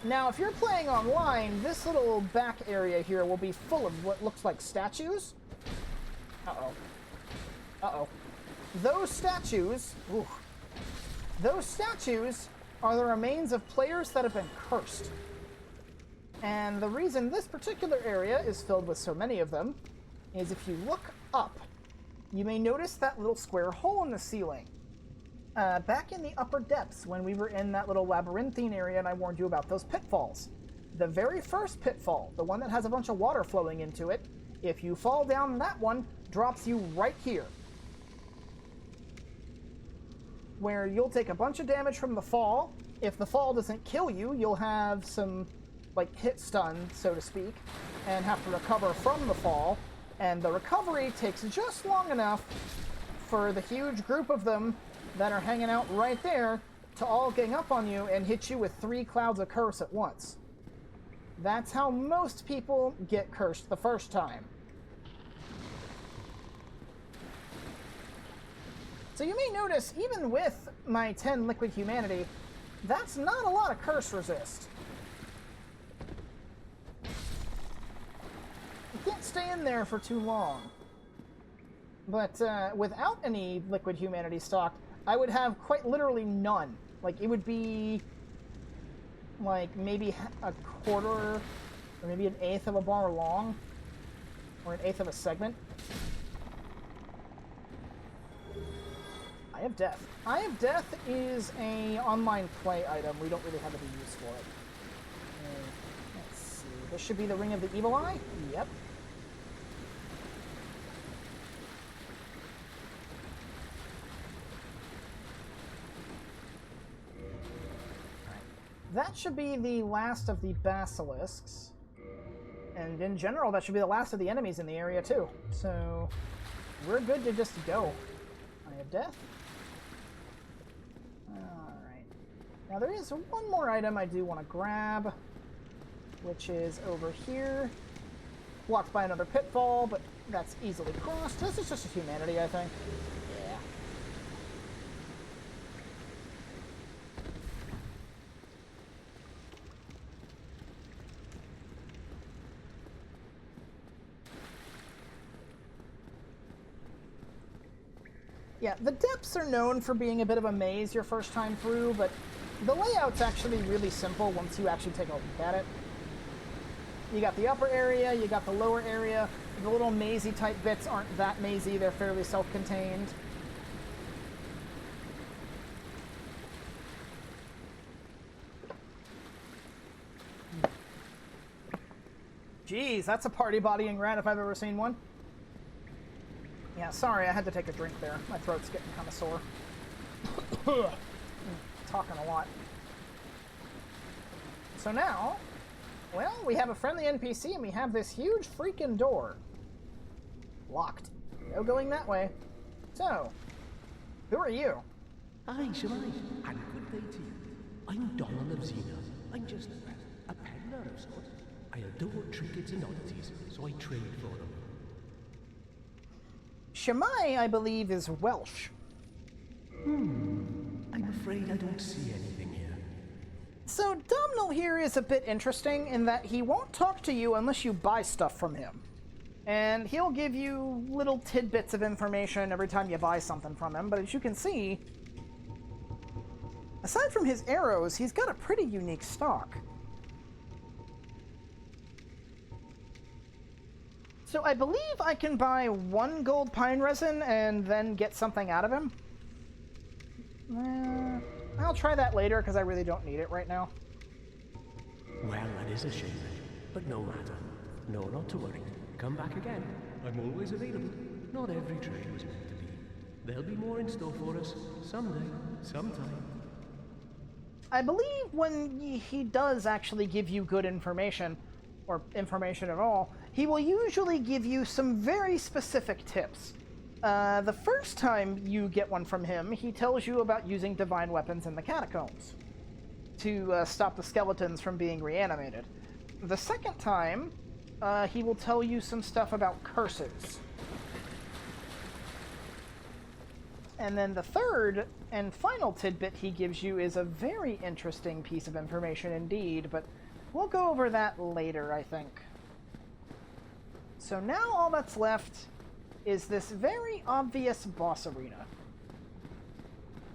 S1: Now, if you're playing online, this little back area here will be full of what looks like statues. Uh-oh. Uh-oh. Those statues... Ooh. Those statues are the remains of players that have been cursed. And the reason this particular area is filled with so many of them is if you look up, you may notice that little square hole in the ceiling. Back in the upper depths, when we were in that little labyrinthine area and I warned you about those pitfalls, the very first pitfall, the one that has a bunch of water flowing into it, if you fall down that one, drops you right here. Where you'll take a bunch of damage from the fall. If the fall doesn't kill you, you'll have some, like, hit stun, so to speak, and have to recover from the fall. And the recovery takes just long enough for the huge group of them that are hanging out right there to all gang up on you and hit you with 3 clouds of curse at once. That's how most people get cursed the first time. So you may notice, even with my 10 liquid humanity, that's not a lot of curse resist. You can't stay in there for too long. But without any liquid humanity stocked, I would have quite literally none. Like, it would be like maybe a quarter or maybe an eighth of a bar long, or an eighth of a segment. Eye of Death. Eye of Death is a online play item. We don't really have any use for it. Let's see. This should be the Ring of the Evil Eye? Yep. That should be the last of the basilisks. And in general, that should be the last of the enemies in the area, too. So, we're good to just go. Eye of Death. Alright. Now, there is one more item I do want to grab, which is over here. Blocked by another pitfall, but that's easily crossed. This is just a humanity, I think. Yeah. Yeah, the depths are known for being a bit of a maze your first time through, but the layout's actually really simple once you actually take a look at it. You got the upper area, you got the lower area. The little mazy type bits aren't that mazy, they're fairly self-contained. Jeez, that's a party bodying rat if I've ever seen one. Yeah, sorry, I had to take a drink there. My throat's getting kind of sore. Talking a lot. So now, well, we have a friendly NPC and we have this huge freaking door. Locked. No going that way. So, who are you?
S4: Aye, Shemai, and good day to you. I'm Donald of Xena. I'm just a peddler of sorts. I adore trinkets and oddities, so I trade for them.
S1: Shemai, I believe, is Welsh.
S4: I'm afraid I don't see anything here.
S1: So, Domhnall here is a bit interesting in that he won't talk to you unless you buy stuff from him. And he'll give you little tidbits of information every time you buy something from him, but as you can see, aside from his arrows, he's got a pretty unique stock. So I believe I can buy 1 gold pine resin and then get something out of him. I'll try that later because I really don't need it right now.
S4: Well, that is a shame, but no matter. No, not to worry. Come back again. I'm always available. Not every trade was meant to be. There'll be more in store for us someday, sometime.
S1: I believe when he does actually give you good information, or information at all, he will usually give you some very specific tips. The first time you get one from him, he tells you about using divine weapons in the catacombs to stop the skeletons from being reanimated. The second time, he will tell you some stuff about curses. And then the third and final tidbit he gives you is a very interesting piece of information indeed, but we'll go over that later, I think. So now all that's left is this very obvious boss arena.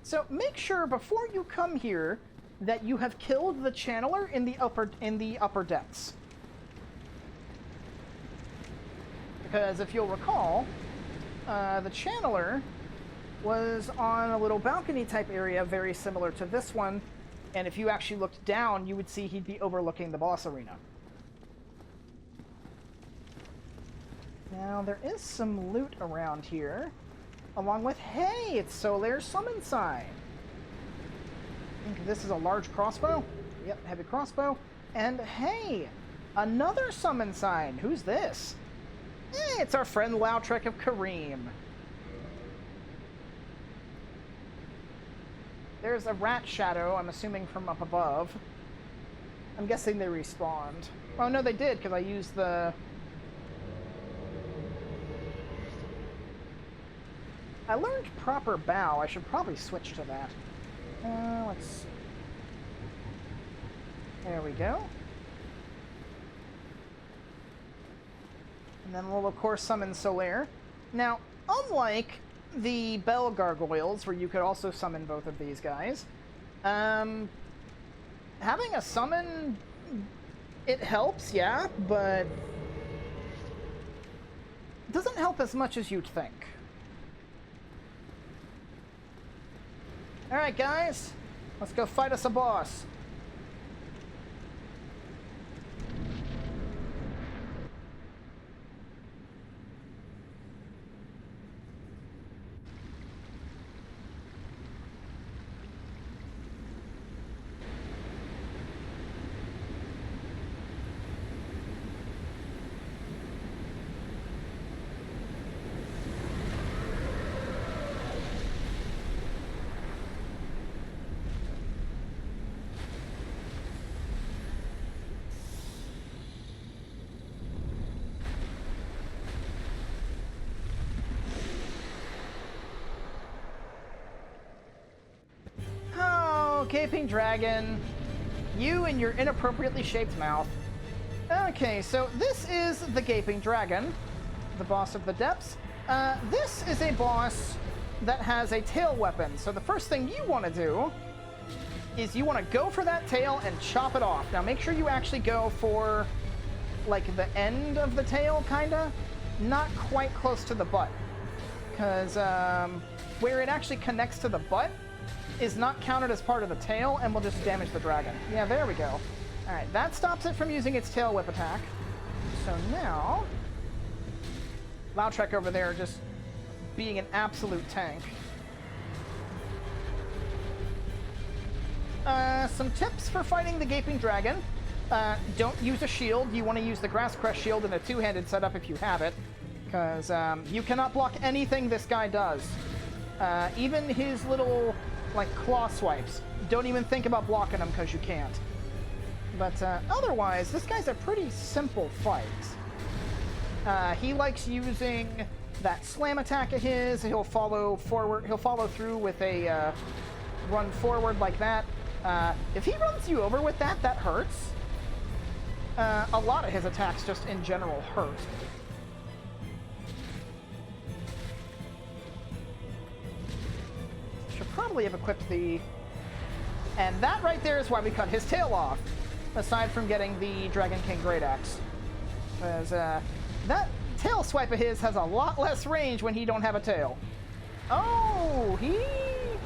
S1: So make sure before you come here that you have killed the channeler in the upper depths. Because if you'll recall, the channeler was on a little balcony type area very similar to this one, and if you actually looked down, you would see he'd be overlooking the boss arena. Now, there is some loot around here, along with, hey, it's Solar's summon sign. I think this is a large crossbow. Yep, heavy crossbow. And hey, another summon sign. Who's this? Hey, it's our friend Lautrec of Kareem. There's a rat shadow, I'm assuming from up above. I'm guessing they respawned. Oh, no, they did, because I used the... I learned proper bow. I should probably switch to that. Let's... There we go. And then we'll, of course, summon Solaire. Now, unlike the Bell Gargoyles, where you could also summon both of these guys, having a summon, it helps, yeah, but it doesn't help as much as you'd think. Alright, guys, let's go fight us a boss. Gaping dragon, you and your inappropriately shaped mouth. Okay, so this is the Gaping Dragon, the boss of the depths. This is a boss that has a tail weapon, so the first thing you want to do is you want to go for that tail and chop it off. Now make sure you actually go for, like, the end of the tail, kinda. Not quite close to the butt. Because where it actually connects to the butt is not counted as part of the tail and will just damage the dragon. Yeah, there we go. Alright, that stops it from using its tail whip attack. So now, Lautrec over there just being an absolute tank. Some tips for fighting the Gaping Dragon. Don't use a shield. You want to use the Grass Crest shield in a two-handed setup if you have it. Because you cannot block anything this guy does. Even his little, like, claw swipes. Don't even think about blocking them because you can't. But otherwise, this guy's a pretty simple fight. He likes using that slam attack of his. He'll follow forward. He'll follow through with a run forward like that. If he runs you over with that, that hurts. A lot of his attacks just in general hurt. Should probably have equipped the... And that right there is why we cut his tail off. Aside from getting the Dragon King Great Axe. Because that tail swipe of his has a lot less range when he don't have a tail. Oh, he...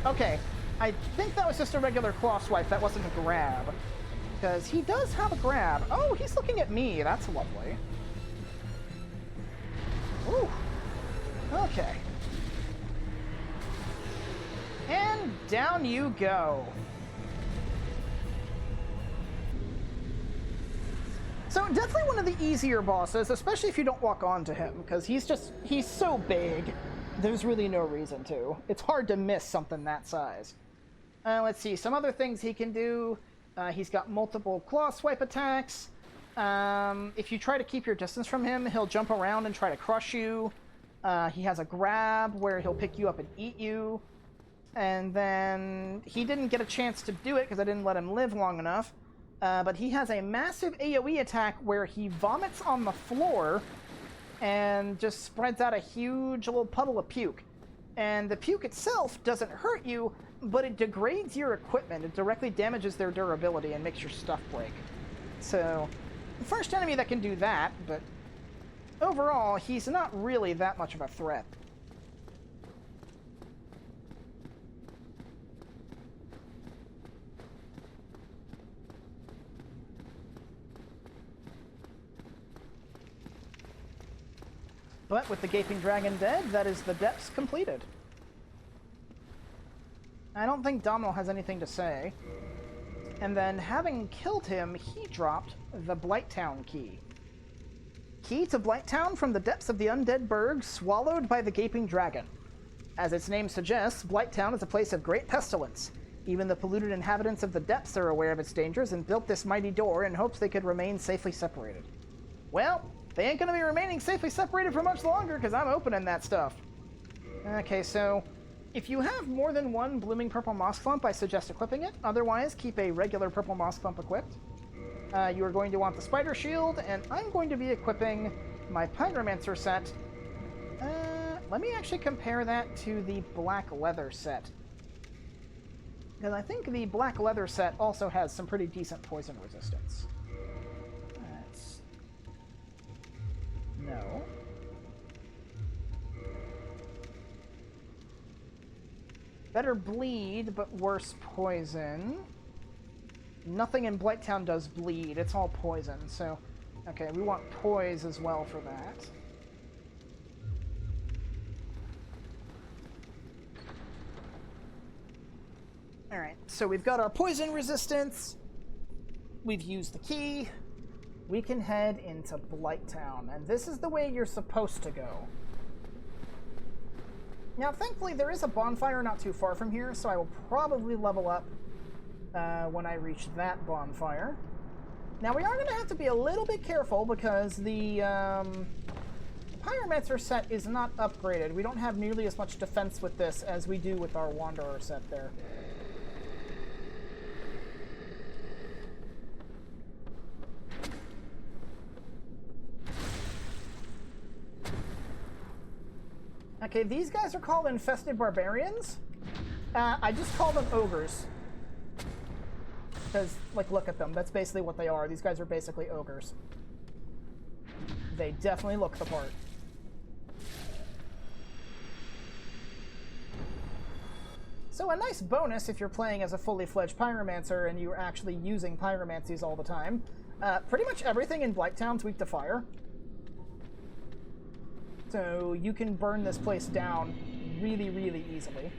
S1: Okay, I think that was just a regular claw swipe. That wasn't a grab. Because he does have a grab. Oh, he's looking at me. That's lovely. Ooh. Okay. And down you go. So definitely one of the easier bosses, especially if you don't walk onto him, because he's so big. There's really no reason to. It's hard to miss something that size. Let's see, some other things he can do. He's got multiple claw swipe attacks. If you try to keep your distance from him, he'll jump around and try to crush you. He has a grab where he'll pick you up and eat you. And then he didn't get a chance to do it because I didn't let him live long enough. But he has a massive AoE attack where he vomits on the floor and just spreads out a huge little puddle of puke. And the puke itself doesn't hurt you, but it degrades your equipment. It directly damages their durability and makes your stuff break. So, first enemy that can do that, but overall, he's not really that much of a threat. But with the Gaping Dragon dead, that is the depths completed. I don't think Domhnall has anything to say. And then, having killed him, he dropped the Blighttown key. Key to Blighttown from the depths of the undead burg, swallowed by the Gaping Dragon. As its name suggests, Blighttown is a place of great pestilence. Even the polluted inhabitants of the depths are aware of its dangers and built this mighty door in hopes they could remain safely separated. Well, they ain't gonna be remaining safely separated for much longer, because I'm opening that stuff. Okay, so if you have more than one blooming purple moss clump, I suggest equipping it. Otherwise, keep a regular purple moss clump equipped. You are going to want the spider shield, and I'm going to be equipping my pyromancer set. Let me actually compare that to the black leather set. Because I think the black leather set also has some pretty decent poison resistance. No. Better bleed, but worse poison. Nothing in Blighttown does bleed. It's all poison, so... Okay, we want poise as well for that. Alright, so we've got our poison resistance. We've used the key. We can head into Blighttown, and this is the way you're supposed to go. Now, thankfully, there is a bonfire not too far from here, so I will probably level up when I reach that bonfire. Now, we are going to have to be a little bit careful because the Pyromancer set is not upgraded. We don't have nearly as much defense with this as we do with our Wanderer set there. Okay, these guys are called Infested Barbarians. I just call them ogres. Because, like, look at them. That's basically what they are. These guys are basically ogres. They definitely look the part. So a nice bonus if you're playing as a fully fledged pyromancer and you're actually using pyromancies all the time. Pretty much everything in Blighttown's weak to fire. So you can burn this place down really, really easily.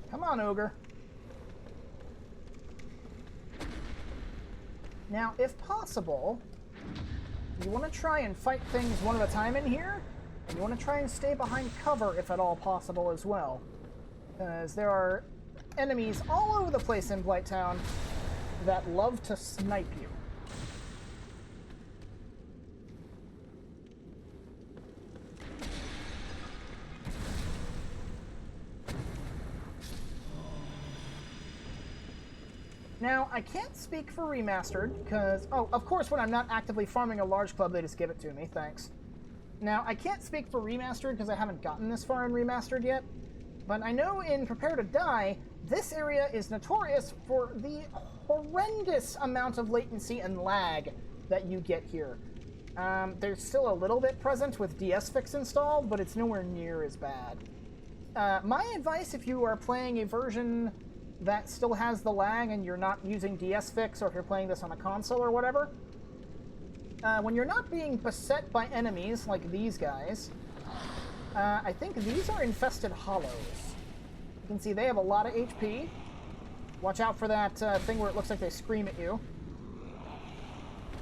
S1: Come on, ogre. Now, if possible, you want to try and fight things one at a time in here, and you want to try and stay behind cover if at all possible as well. Because there are enemies all over the place in Blighttown that love to snipe you. Now, I can't speak for Remastered, because... Oh, of course, when I'm not actively farming a large club, they just give it to me, thanks. Now, I can't speak for Remastered, because I haven't gotten this far in Remastered yet, but I know in Prepare to Die, this area is notorious for the horrendous amount of latency and lag that you get here. There's still a little bit present with DS Fix installed, but it's nowhere near as bad. My advice, if you are playing a version that still has the lag and you're not using DS Fix, or if you're playing this on a console or whatever, when you're not being beset by enemies like these guys, I think these are infested hollows. You can see they have a lot of HP. Watch out for that thing where it looks like they scream at you.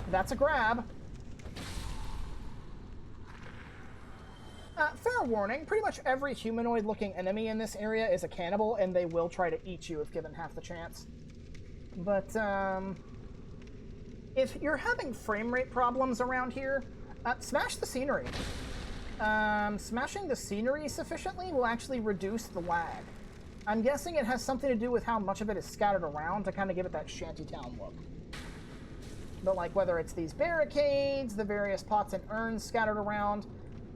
S1: That's a grab. Fair warning, pretty much every humanoid-looking enemy in this area is a cannibal, and they will try to eat you if given half the chance. But, if you're having frame rate problems around here, smash the scenery. Smashing the scenery sufficiently will actually reduce the lag. I'm guessing it has something to do with how much of it is scattered around to kind of give it that shantytown look. But, like, whether it's these barricades, the various pots and urns scattered around,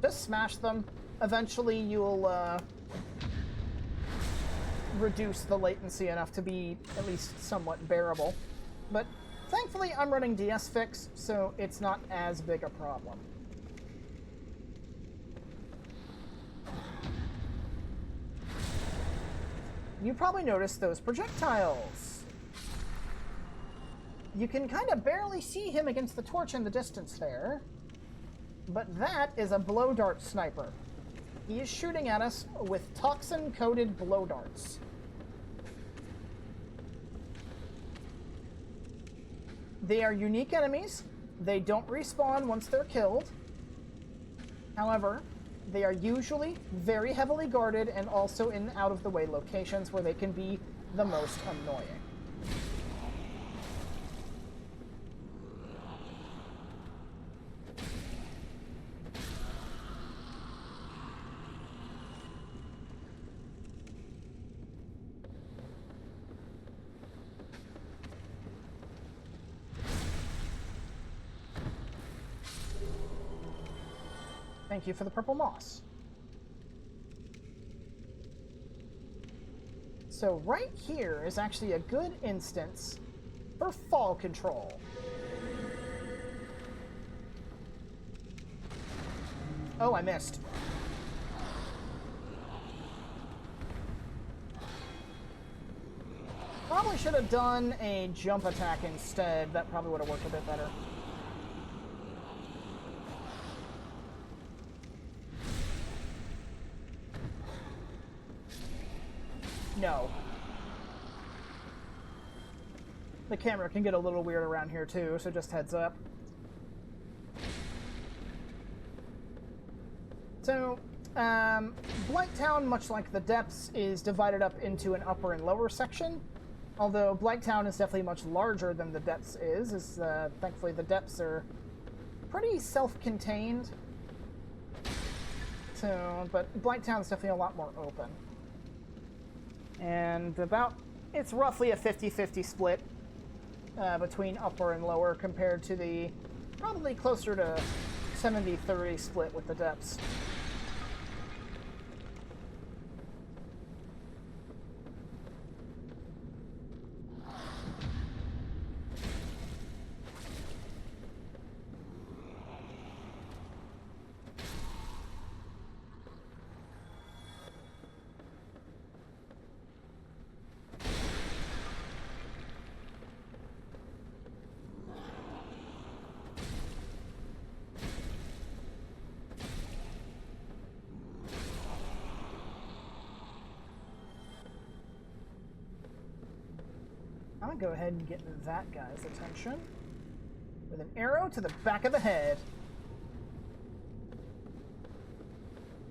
S1: just smash them. Eventually you'll reduce the latency enough to be at least somewhat bearable. But thankfully I'm running DS Fix, so it's not as big a problem. You probably noticed those projectiles. You can kind of barely see him against the torch in the distance there. But that is a blow dart sniper. He is shooting at us with toxin-coated blow darts. They are unique enemies. They don't respawn once they're killed. However, they are usually very heavily guarded and also in out-of-the-way locations where they can be the most annoying. Thank you for the purple moss. So right here is actually a good instance for fall control. Oh, I missed. Probably should have done a jump attack instead. That probably would have worked a bit better. No. The camera can get a little weird around here too, so just heads up. So, Blighttown, much like the Depths, is divided up into an upper and lower section. Although Blighttown is definitely much larger than the Depths is, thankfully the Depths are pretty self-contained. So, but Blighttown is definitely a lot more open. And it's roughly a 50-50 split between upper and lower compared to the probably closer to 70-30 split with the Depths. I'm gonna go ahead and get that guy's attention with an arrow to the back of the head.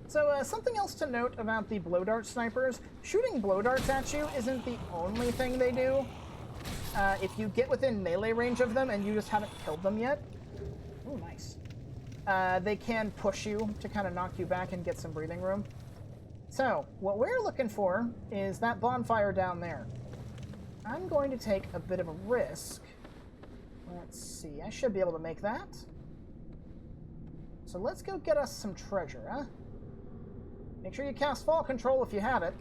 S1: So something else to note about the blow dart snipers, shooting blow darts at you isn't the only thing they do. If you get within melee range of them and you just haven't killed them yet, oh nice, they can push you to kind of knock you back and get some breathing room. So what we're looking for is that bonfire down there. I'm going to take a bit of a risk. Let's see, I should be able to make that. So let's go get us some treasure, huh? Make sure you cast fall control if you have it.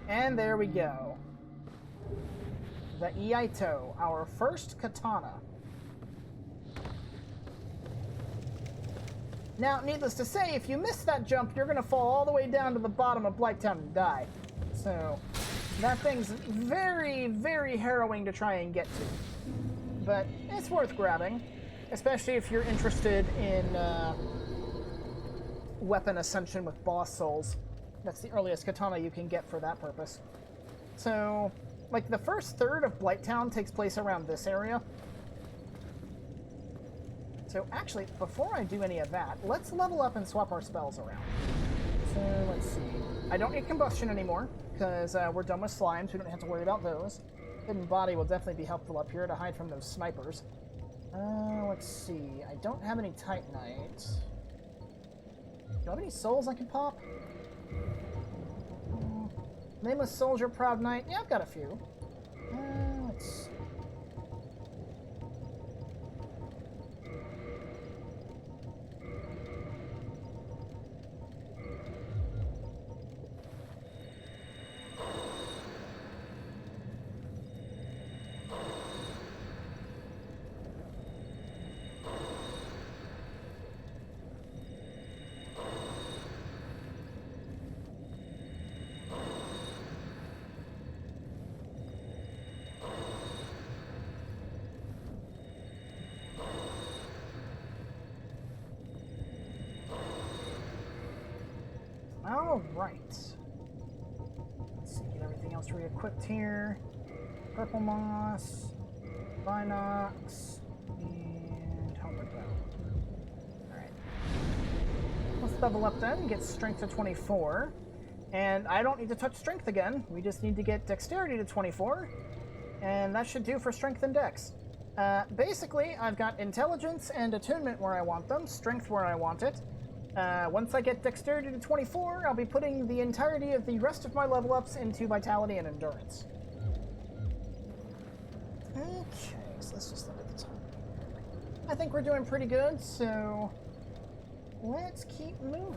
S1: And there we go. the Iaito, our first katana. Now, needless to say, if you miss that jump, you're going to fall all the way down to the bottom of Blighttown and die. So, that thing's very, very harrowing to try and get to. But it's worth grabbing, especially if you're interested in weapon ascension with boss souls. That's the earliest katana you can get for that purpose. So, like, the first third of Blighttown takes place around this area. So actually, before I do any of that, let's level up and swap our spells around. So let's see. I don't need combustion anymore, because we're done with slimes. We don't have to worry about those. Hidden body will definitely be helpful up here to hide from those snipers. Let's see. I don't have any Titanite. Do I have any souls I can pop? Nameless Soldier, Proud Knight. Yeah, I've got a few. Let's see. Alright. Let's see, get everything else re-equipped here. Purple Moss, Vinox, and Homeward Bound. Alright. Let's level up then, get Strength to 24. And I don't need to touch Strength again. We just need to get Dexterity to 24. And that should do for Strength and Dex. Basically, I've got Intelligence and Attunement where I want them, Strength where I want it. Once I get Dexterity to 24, I'll be putting the entirety of the rest of my level ups into Vitality and Endurance. Okay, so let's just look at the time. I think we're doing pretty good, so let's keep moving.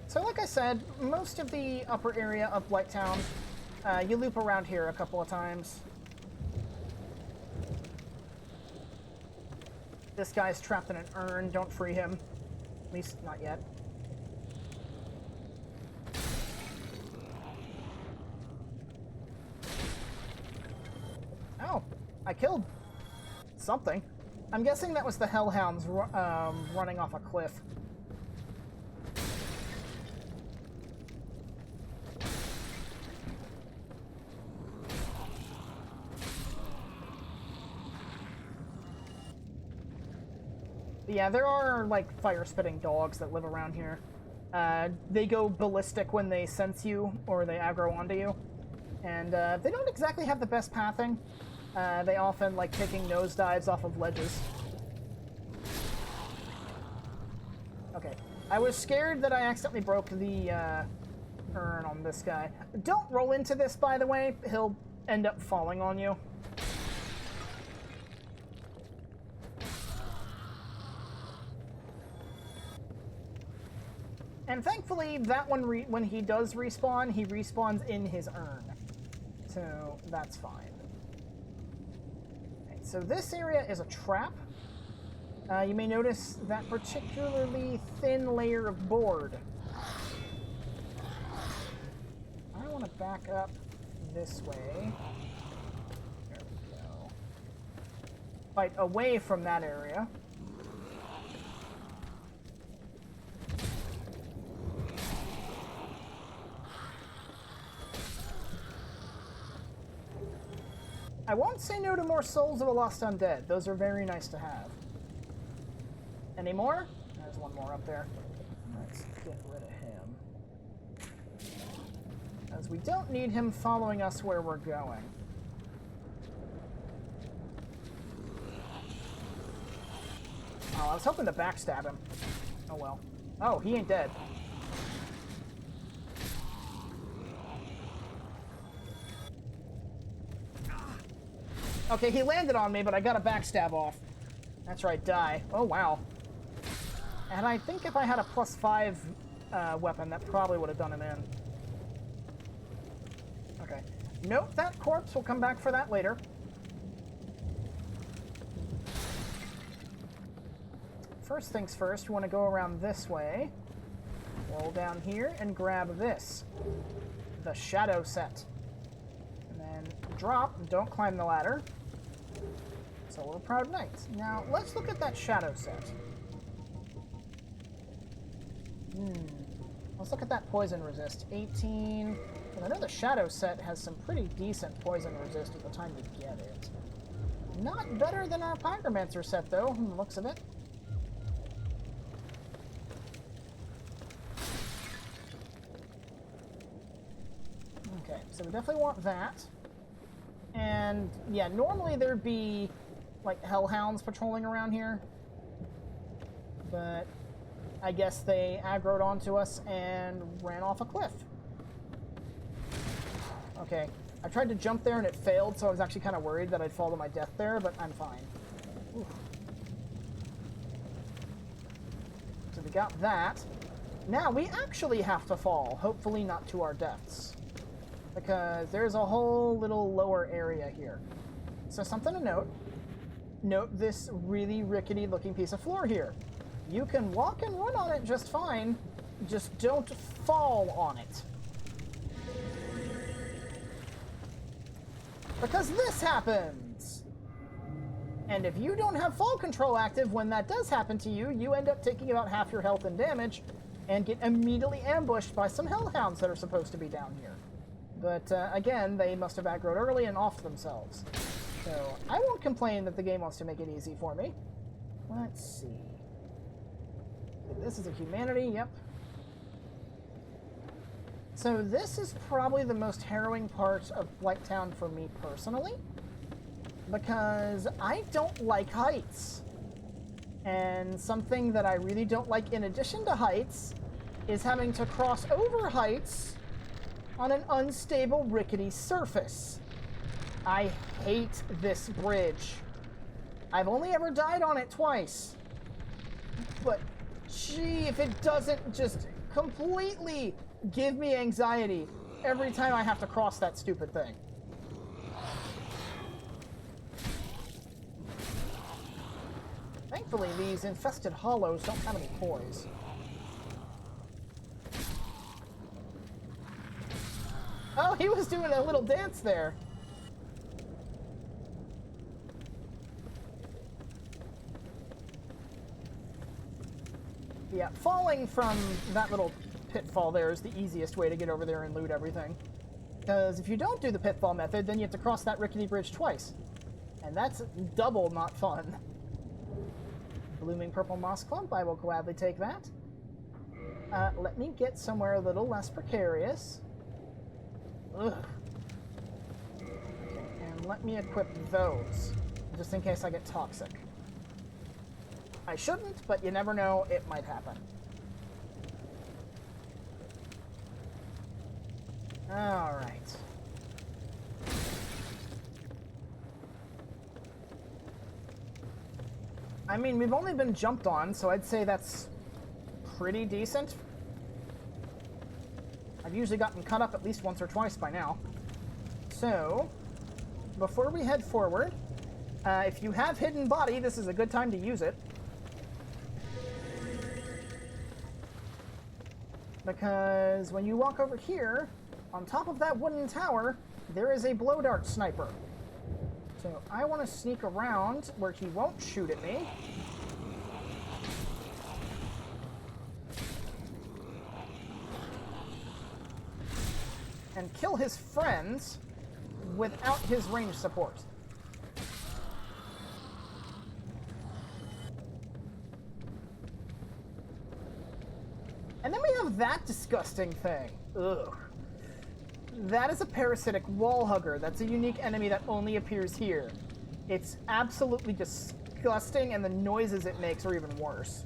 S1: So like I said, most of the upper area of Blighttown, you loop around here a couple of times. This guy's trapped in an urn. Don't free him. At least, not yet. Oh, I killed something. I'm guessing that was the Hellhounds running off a cliff. Yeah, there are, like, fire-spitting dogs that live around here. They go ballistic when they sense you, or they aggro onto you. And they don't exactly have the best pathing. They often like taking nosedives off of ledges. Okay, I was scared that I accidentally broke the urn on this guy. Don't roll into this, by the way. He'll end up falling on you. And thankfully, that one, when he does respawn, he respawns in his urn. So, that's fine. Okay, so this area is a trap. You may notice that particularly thin layer of board. I want to back up this way. There we go. Fight away from that area. I won't say no to more Souls of the Lost Undead. Those are very nice to have. Any more? There's one more up there. Let's get rid of him. As we don't need him following us where we're going. Oh, I was hoping to backstab him. Oh well. Oh, he ain't dead. Okay, he landed on me, but I got a backstab off. That's right, die. Oh, wow. And I think if I had a +5 weapon, that probably would have done him in. Okay. Nope, that corpse. We'll come back for that later. First things first, we want to go around this way. Roll down here and grab this. The shadow set. And then drop, and don't climb the ladder. So we're proud knights. Now, let's look at that shadow set. Let's look at that poison resist. 18. And I know the shadow set has some pretty decent poison resist at the time you get it. Not better than our pyromancer set, though, from the looks of it. Okay, so we definitely want that. And, yeah, normally there'd be, like, hellhounds patrolling around here. But I guess they aggroed onto us and ran off a cliff. Okay, I tried to jump there and it failed, so I was actually kind of worried that I'd fall to my death there, but I'm fine. Oof. So we got that. Now we actually have to fall, hopefully not to our deaths. Because there's a whole little lower area here. So something to note. Note this really rickety looking piece of floor here. You can walk and run on it just fine, just don't fall on it. Because this happens! And if you don't have fall control active when that does happen to you, you end up taking about half your health and damage and get immediately ambushed by some hellhounds that are supposed to be down here. But again, they must have aggroed early and offed themselves. So I won't complain that the game wants to make it easy for me. Let's see. This is a humanity, yep. So this is probably the most harrowing part of Blighttown for me personally, because I don't like heights. And something that I really don't like in addition to heights is having to cross over heights on an unstable, rickety surface. I hate this bridge. I've only ever died on it twice. But gee, if it doesn't just completely give me anxiety every time I have to cross that stupid thing. Thankfully, these infested hollows don't have any poise. Oh, he was doing a little dance there. Yeah, falling from that little pitfall there is the easiest way to get over there and loot everything. Because if you don't do the pitfall method, then you have to cross that rickety bridge twice. And that's double not fun. Blooming purple moss clump, I will gladly take that. Let me get somewhere a little less precarious. Ugh. Okay, and let me equip those, just in case I get toxic. I shouldn't, but you never know, it might happen. Alright. I mean, we've only been jumped on, so I'd say that's pretty decent. I've usually gotten cut up at least once or twice by now. So, before we head forward, if you have hidden body, this is a good time to use it. Because when you walk over here, on top of that wooden tower, there is a blow dart sniper. So I want to sneak around where he won't shoot at me. And kill his friends without his range support. And then we have that disgusting thing. Ugh. That is a parasitic wall hugger. That's a unique enemy that only appears here. It's absolutely disgusting, and the noises it makes are even worse.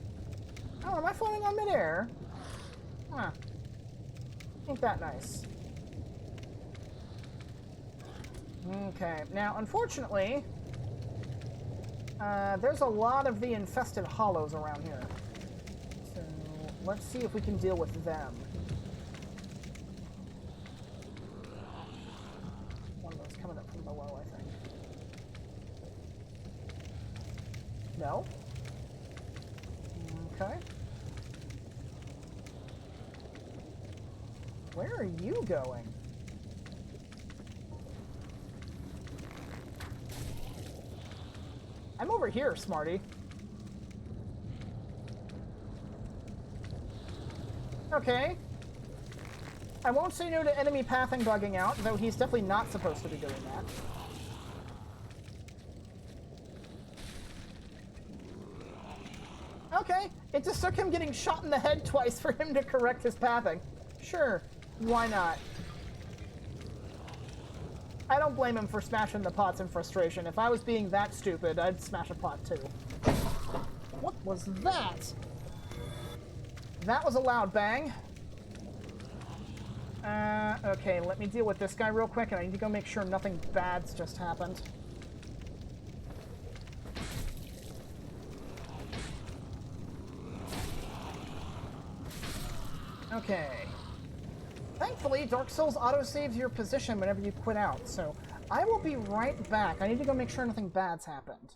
S1: Oh, am I floating on midair? Huh. Ain't that nice. Okay, now, unfortunately, there's a lot of the infested hollows around here. So, let's see if we can deal with them. No? Okay. Where are you going? I'm over here, Smarty. Okay. I won't say no to enemy pathing bugging out, though he's definitely not supposed to be doing that. Okay, it just took him getting shot in the head twice for him to correct his pathing. Sure, why not? I don't blame him for smashing the pots in frustration. If I was being that stupid, I'd smash a pot too. What was that? That was a loud bang. Okay, let me deal with this guy real quick, and I need to go make sure nothing bad's just happened. Okay. Thankfully, Dark Souls auto-saves your position whenever you quit out, so I will be right back. I need to go make sure nothing bad's happened.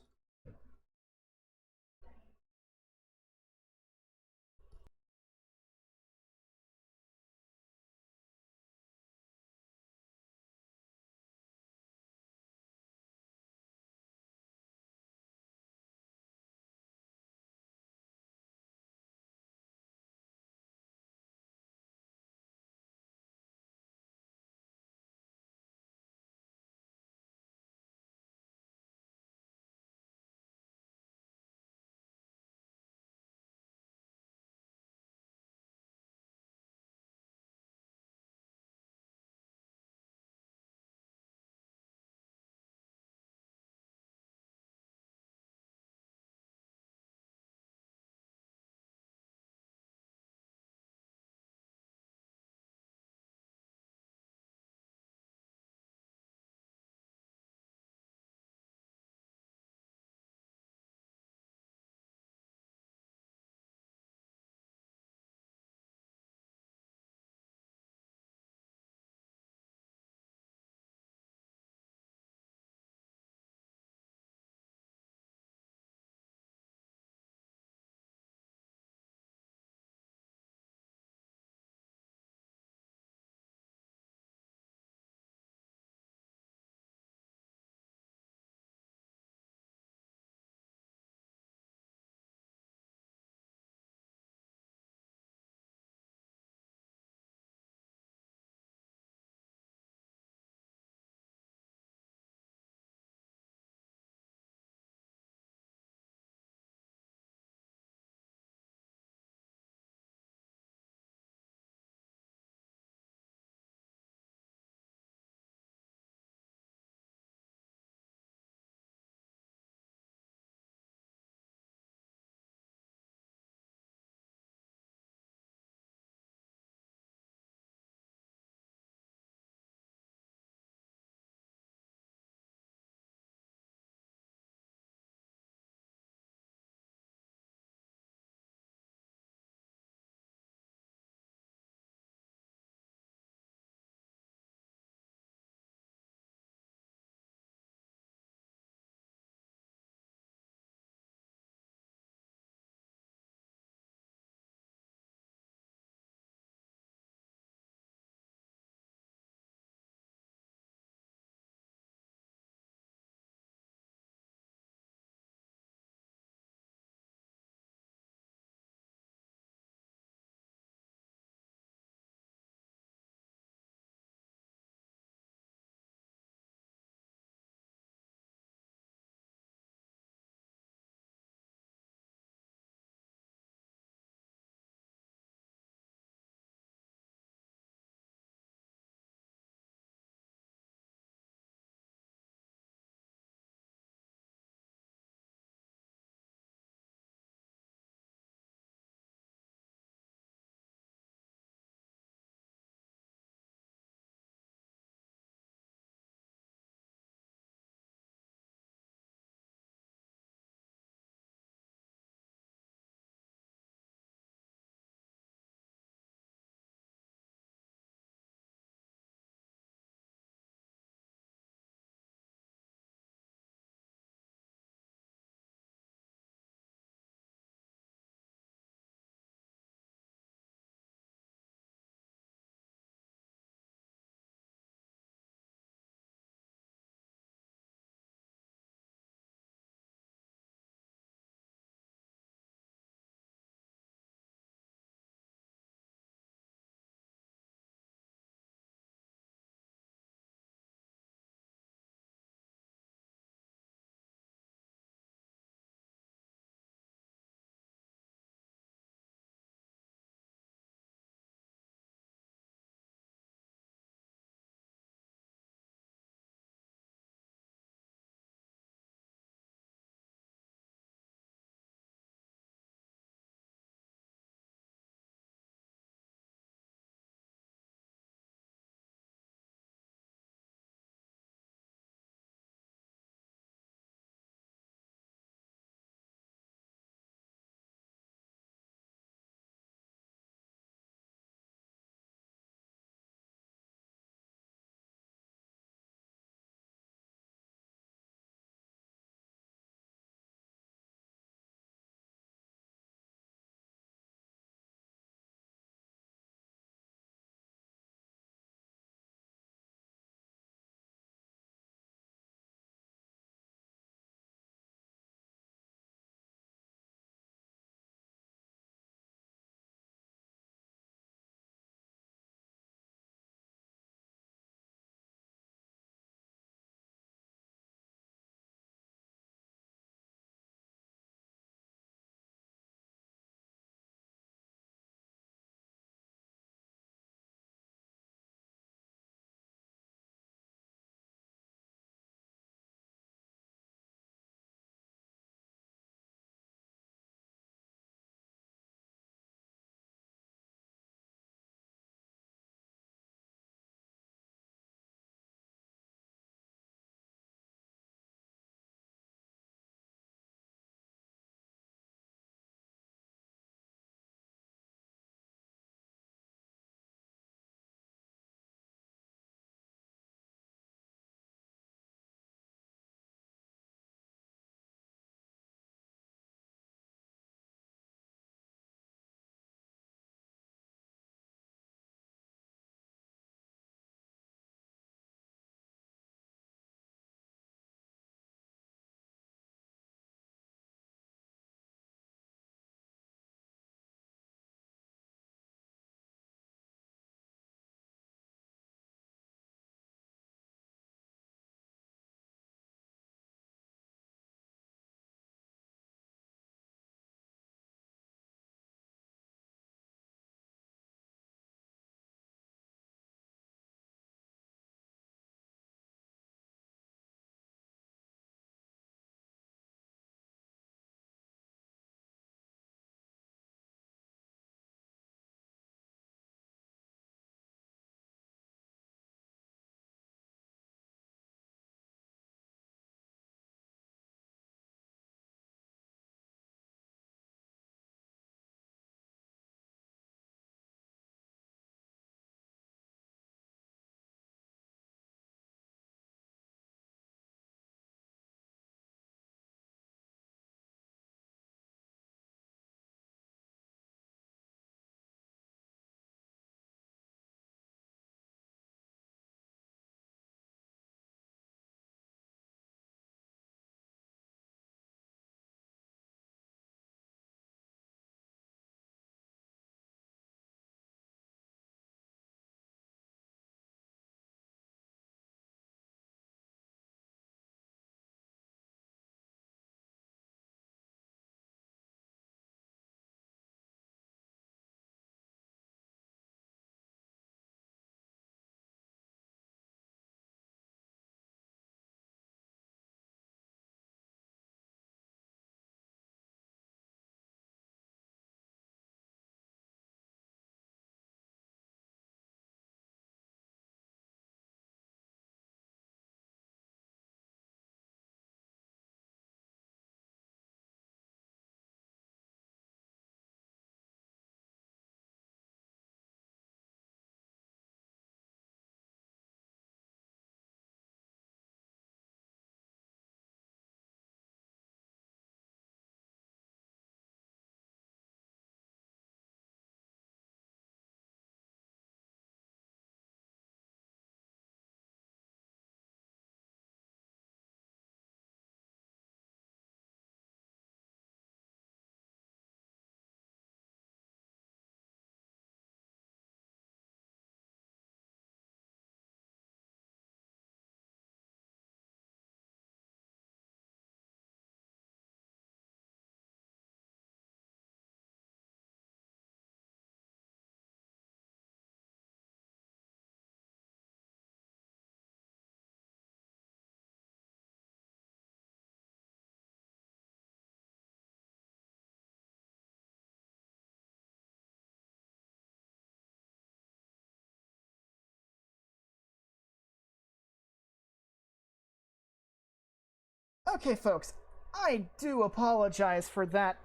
S1: Okay, folks, I do apologize for that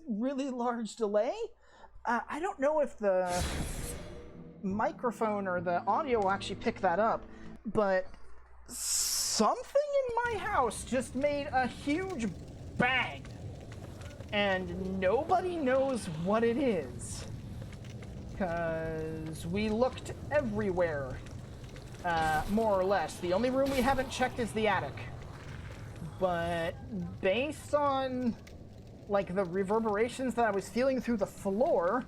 S1: really large delay. I don't know if the microphone or the audio will actually pick that up, but something in my house just made a huge bang, and nobody knows what it is, because we looked everywhere, more or less. The only room we haven't checked is the attic, but based on like the reverberations that I was feeling through the floor,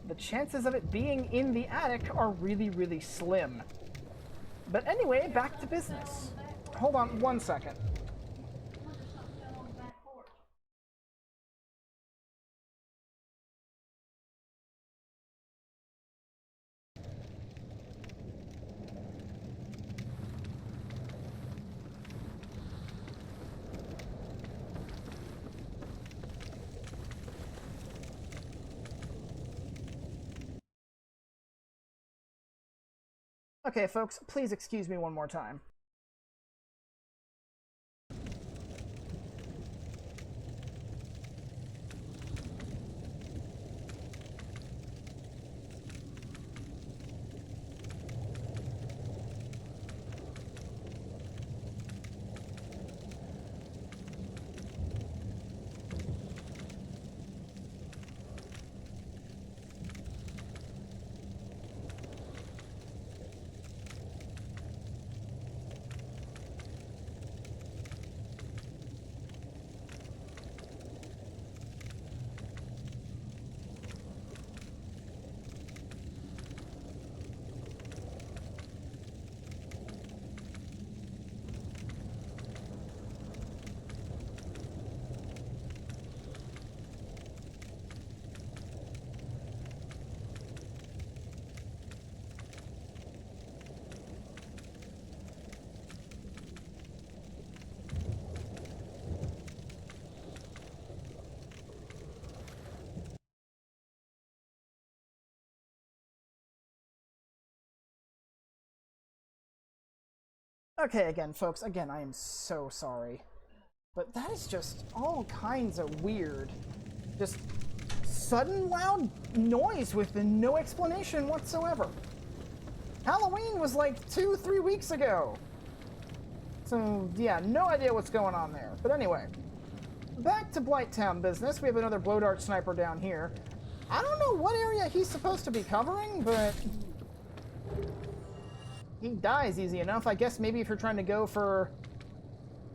S1: the chances of it being in the attic are really, really slim. But anyway, back to business. Hold on 1 second. Okay, folks, please excuse me one more time. Okay, again, folks, again, I am so sorry. But that is just all kinds of weird. Just sudden loud noise with no explanation whatsoever. Halloween was like 2-3 weeks ago. So, yeah, no idea what's going on there. But anyway, back to Blighttown business. We have another blow dart sniper down here. I don't know what area he's supposed to be covering, but he dies easy enough. I guess maybe if you're trying to go for,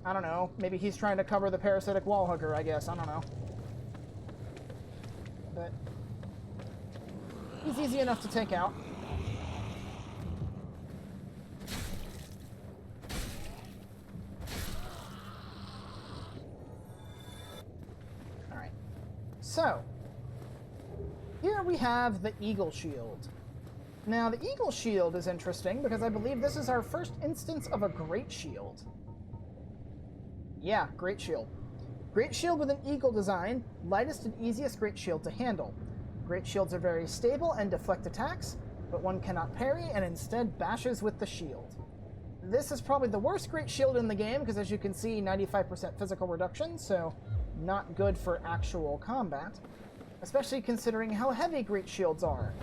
S1: I don't know, maybe he's trying to cover the parasitic wall hugger, I guess. I don't know. But he's easy enough to take out. Alright. So, here we have the Eagle Shield. Now, the Eagle Shield is interesting because I believe this is our first instance of a Great Shield. Yeah, Great Shield. Great Shield with an eagle design, lightest and easiest Great Shield to handle. Great Shields are very stable and deflect attacks, but one cannot parry and instead bashes with the shield. This is probably the worst Great Shield in the game because, as you can see, 95% physical reduction, so not good for actual combat, especially considering how heavy Great Shields are.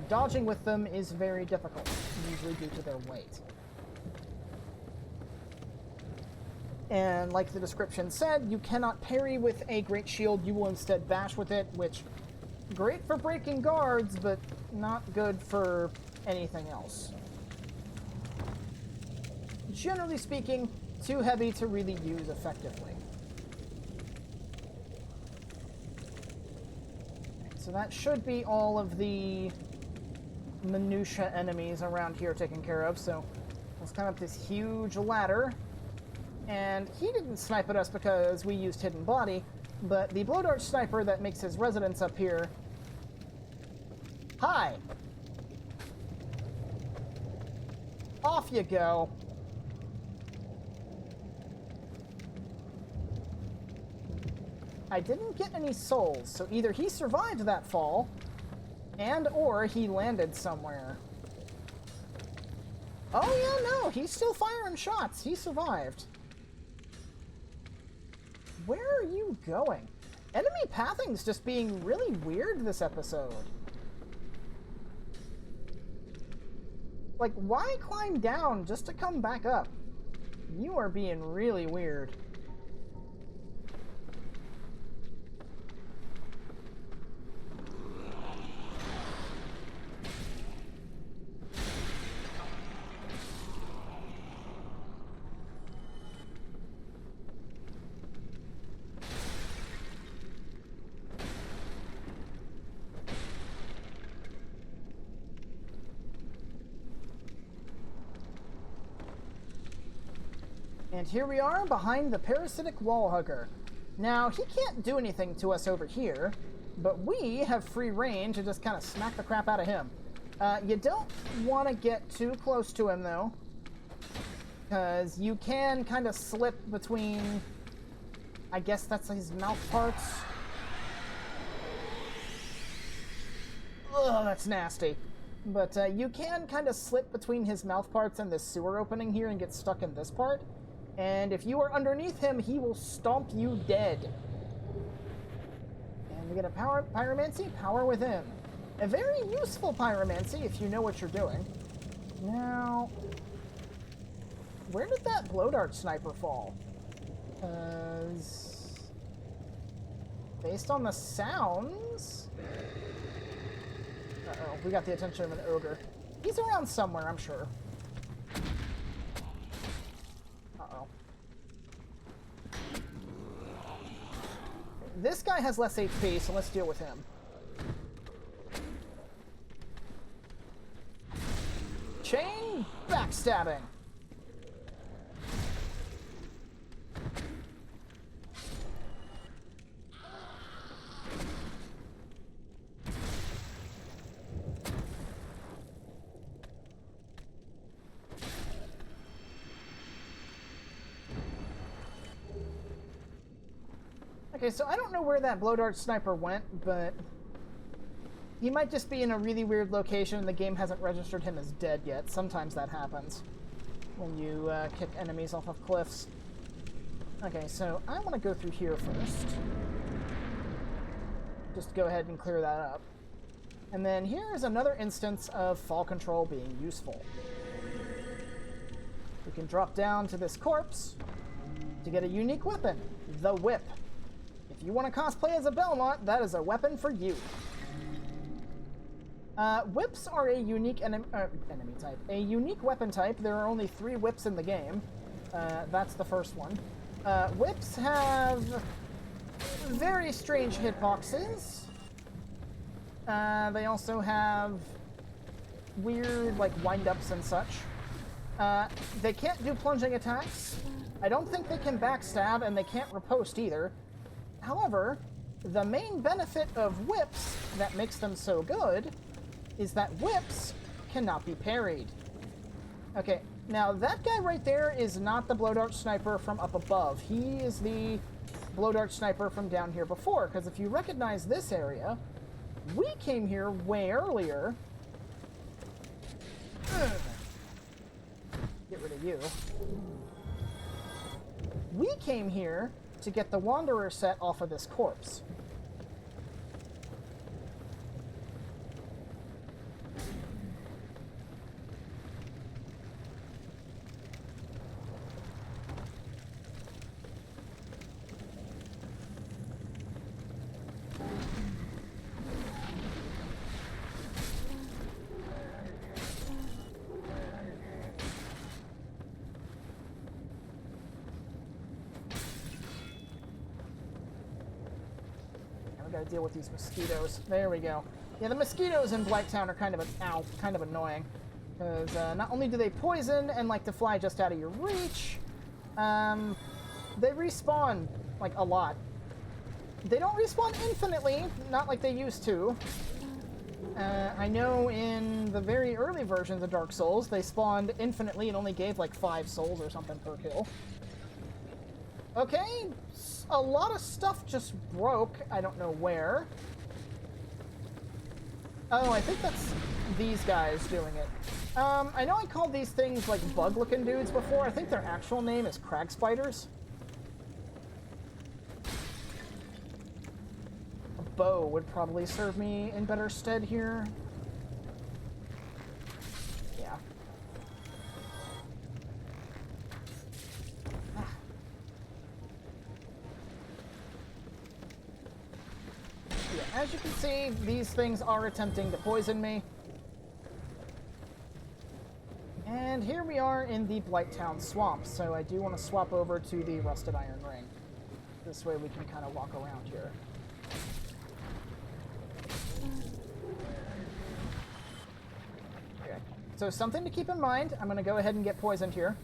S1: Dodging with them is very difficult, usually due to their weight. And like the description said, you cannot parry with a Great Shield, you will instead bash with it, which, great for breaking guards, but not good for anything else. Generally speaking, too heavy to really use effectively. So that should be all of the minutia enemies around here taken care of. So let's climb up this huge ladder. And he didn't snipe at us because we used Hidden Body, but the blow dart sniper that makes his residence up here... Hi! Off you go. I didn't get any souls, so either he survived that fall, and or he landed somewhere. Oh yeah, no, he's still firing shots. He survived. where are you going? Enemy pathing's just being really weird this episode. Like, why climb down just to come back up? You are being really weird. And here we are behind the parasitic wall hugger. Now, he can't do anything to us over here, but we have free reign to just kind of smack the crap out of him. You don't want to get too close to him, though, because you can kind of slip between, I guess that's his mouth parts. Ugh, that's nasty. But you can kind of slip between his mouth parts and this sewer opening here and get stuck in this part. And if you are underneath him, he will stomp you dead. And we get a pyromancy, power within. A very useful pyromancy if you know what you're doing. Now, where did that blow dart sniper fall? Based on the sounds... Uh-oh, we got the attention of an ogre. He's around somewhere, I'm sure. This guy has less HP, so let's deal with him. Chain backstabbing. Okay, so I don't know where that blow dart sniper went, but he might just be in a really weird location and the game hasn't registered him as dead yet. Sometimes that happens when you kick enemies off of cliffs. Okay, so I want to go through here first. Just go ahead and clear that up. And then here is another instance of fall control being useful. We can drop down to this corpse to get a unique weapon, the whip. If you want to cosplay as a Belmont, that is a weapon for you. Whips are a unique enemy type. A unique weapon type. There are only 3 whips in the game. That's the first one. Whips have very strange hitboxes. They also have weird, like, wind-ups and such. They can't do plunging attacks. I don't think they can backstab, and they can't riposte either. However, the main benefit of whips that makes them so good is that whips cannot be parried. Okay, now that guy right there is not the blow dart sniper from up above. He is the blow dart sniper from down here before, because if you recognize this area, we came here way earlier. Get rid of you. We came here to get the Wanderer set off of this corpse. Gotta deal with these mosquitoes. There we go. Yeah, the mosquitoes in Blighttown are kind of annoying. Because not only do they poison and like to fly just out of your reach, they respawn, like, a lot. They don't respawn infinitely, not like they used to. I know in the very early versions of Dark Souls, they spawned infinitely and only gave like 5 souls or something per kill. Okay, a lot of stuff just broke. I don't know where. Oh, I think that's these guys doing it. I know I called these things like bug-looking dudes before. I think their actual name is crag spiders. bow would probably serve me in better stead here. Yeah. Yeah, as you can see, these things are attempting to poison me. And here we are in the Blighttown Swamp, so I do want to swap over to the Rusted Iron Ring. This way we can kind of walk around here. Okay. So something to keep in mind, I'm going to go ahead and get poisoned here.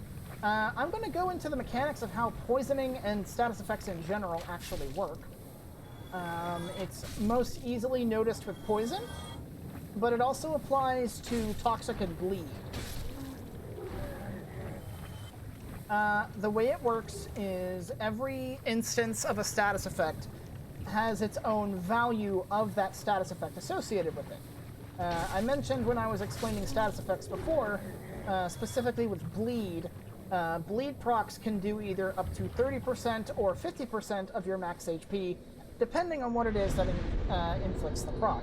S1: I'm going to go into the mechanics of how poisoning and status effects in general actually work. It's most easily noticed with poison, but it also applies to toxic and bleed. The way it works is every instance of a status effect has its own value of that status effect associated with it. I mentioned when I was explaining status effects before, specifically with bleed, bleed procs can do either up to 30% or 50% of your max HP, depending on what it is that inflicts the proc.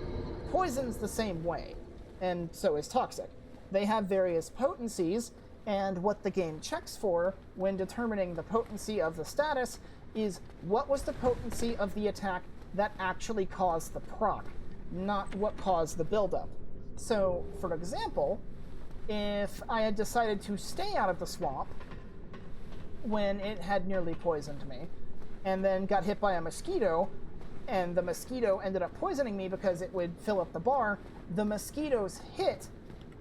S1: Poison's the same way, and so is toxic. They have various potencies, and what the game checks for when determining the potency of the status is what was the potency of the attack that actually caused the proc, not what caused the buildup. So, for example, if I had decided to stay out of the swamp when it had nearly poisoned me, and then got hit by a mosquito, and the mosquito ended up poisoning me because it would fill up the bar, the mosquito's hit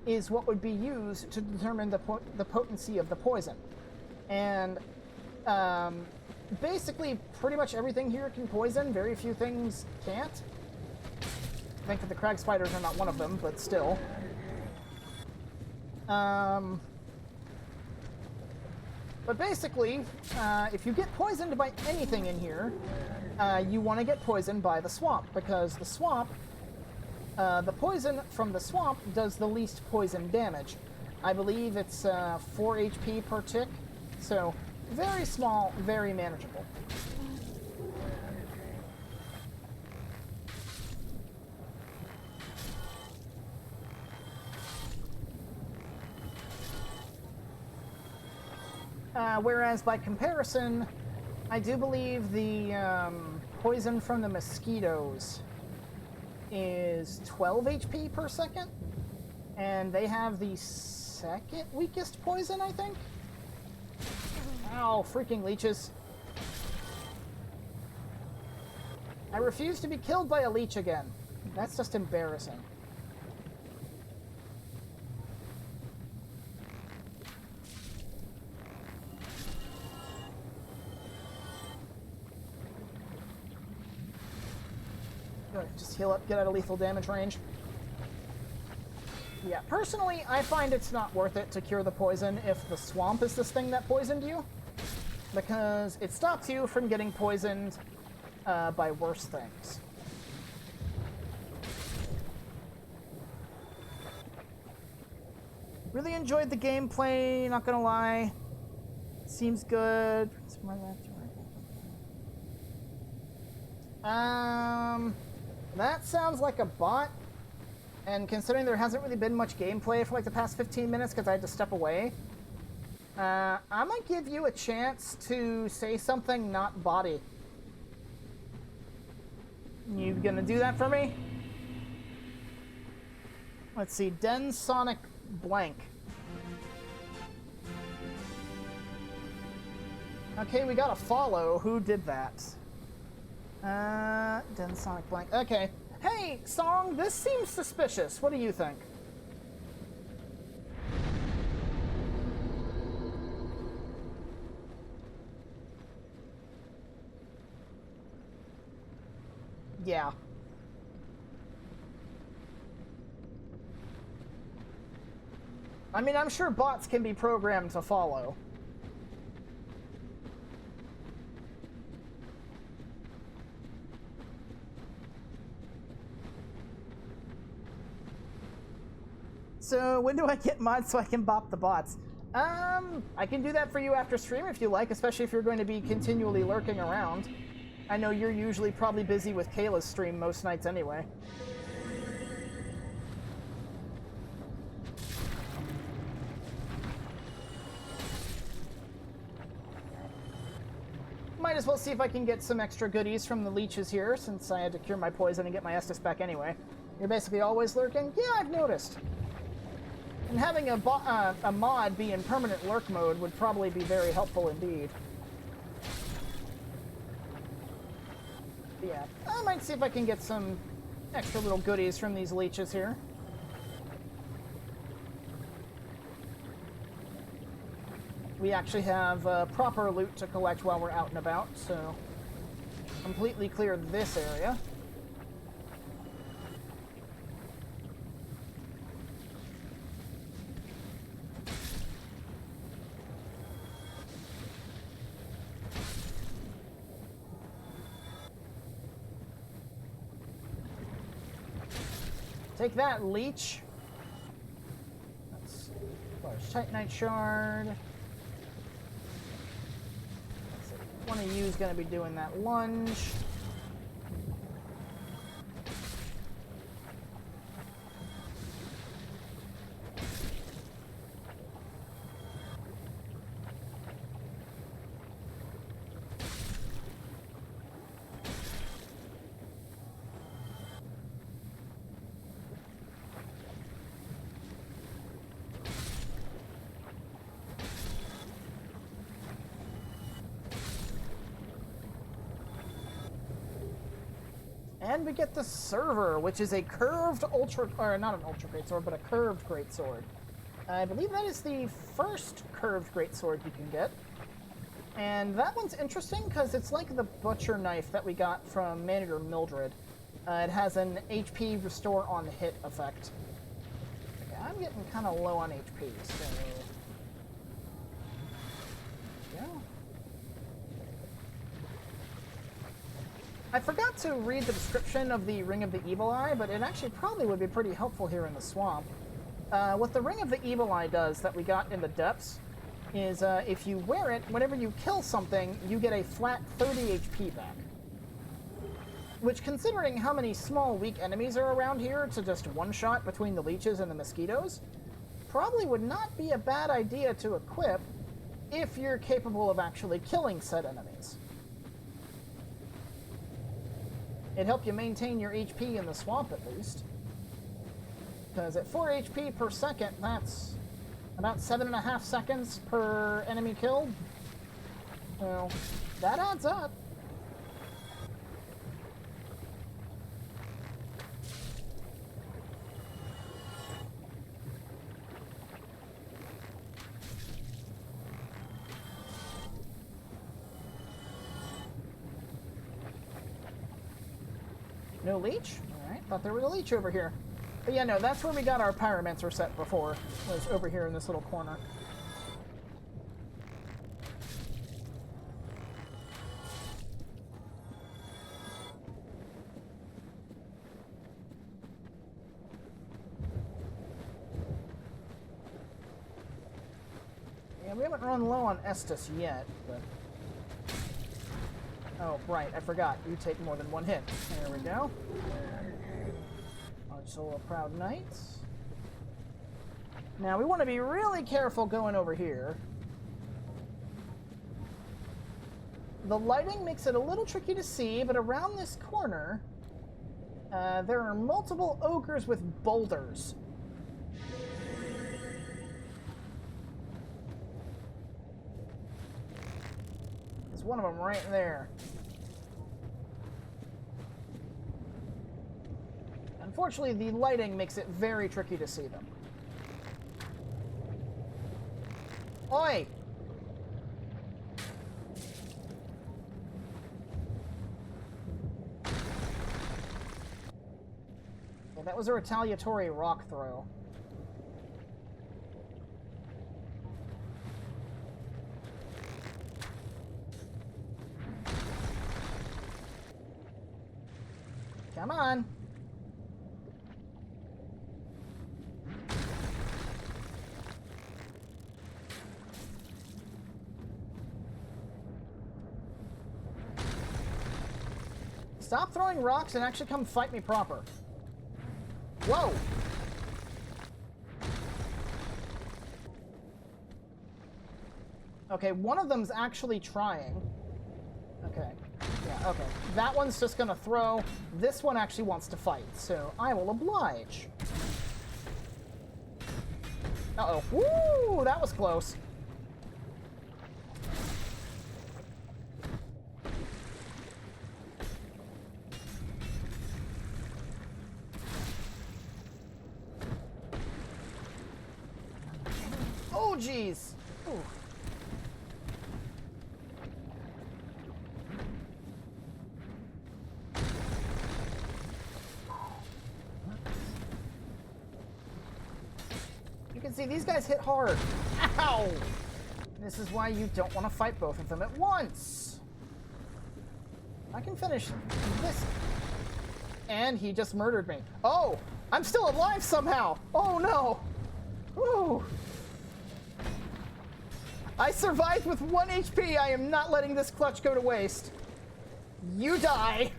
S1: is what would be used to determine the potency of the poison. And basically, pretty much everything here can poison. Very few things can't. I think that the crag spiders are not one of them, but still. But basically, if you get poisoned by anything in here, you want to get poisoned by the swamp, because the swamp, the poison from the swamp does the least poison damage. I believe it's 4 HP per tick, so very small, very manageable. Whereas by comparison, I do believe the poison from the mosquitoes is 12 HP per second, and they have the second weakest poison, I think? Ow, freaking leeches. I refuse to be killed by a leech again. That's just embarrassing. Just heal up, get out of lethal damage range. Yeah, personally, I find it's not worth it to cure the poison if the swamp is this thing that poisoned you, because it stops you from getting poisoned by worse things. Really enjoyed the gameplay, not gonna lie. Seems good. That sounds like a bot, and considering there hasn't really been much gameplay for like the past 15 minutes because I had to step away, I'm gonna give you a chance to say something not body. You gonna do that for me? Let's see, Den Sonic blank. Okay, we got a follow. Who did that? Den Sonic blank. Okay. Hey, Song, this seems suspicious. What do you think? Yeah. I mean, I'm sure bots can be programmed to follow. So when do I get mods so I can bop the bots? I can do that for you after stream if you like, especially if you're going to be continually lurking around. I know you're usually probably busy with Kayla's stream most nights anyway. Might as well see if I can get some extra goodies from the leeches here, since I had to cure my poison and get my Estus back anyway. You're basically always lurking? Yeah, I've noticed. And having a mod be in permanent lurk mode would probably be very helpful indeed. But yeah, I might see if I can get some extra little goodies from these leeches here. We actually have proper loot to collect while we're out and about, so completely clear this area. Take that, leech. That's large titanite shard. One of you is going to be doing that lunge. And we get the server, which is a curved or not an ultra greatsword, but a curved greatsword. I believe that is the first curved greatsword you can get. And that one's interesting because it's like the butcher knife that we got from Manager Mildred. It has an HP restore on hit effect. Okay, I'm getting kind of low on HP, so... yeah. I forgot to read the description of the Ring of the Evil Eye, but it actually probably would be pretty helpful here in the swamp. What the Ring of the Evil Eye does that we got in the depths is if you wear it, whenever you kill something, you get a flat 30 HP back. Which, considering how many small, weak enemies are around here to just one-shot between the leeches and the mosquitoes, probably would not be a bad idea to equip if you're capable of actually killing said enemies. It'd help you maintain your HP in the swamp, at least. Because at 4 HP per second, that's about 7.5 seconds per enemy killed. Well, that adds up. No leech? Alright, thought there was a leech over here. But yeah, no, that's where we got our pyromancer set before. Was over here in this little corner. Yeah, we haven't run low on Estus yet, but... oh, right, I forgot. You take more than one hit. There we go. Large Soul of Proud Knights. Now, we want to be really careful going over here. The lighting makes it a little tricky to see, but around this corner, there are multiple ogres with boulders. There's one of them right there. Unfortunately, the lighting makes it very tricky to see them. Oi! Yeah, that was a retaliatory rock throw. Come on! Stop throwing rocks and actually come fight me proper. Whoa! Okay, one of them's actually trying. Okay. Yeah, okay. That one's just gonna throw. This one actually wants to fight, so I will oblige. Uh-oh. Woo! That was close. Oh, jeez. Ooh. You can see these guys hit hard. Ow! This is why you don't want to fight both of them at once. I can finish this. And he just murdered me. Oh! I'm still alive somehow! Oh no! Ooh! I survived with 1 HP. I am not letting this clutch go to waste. You die!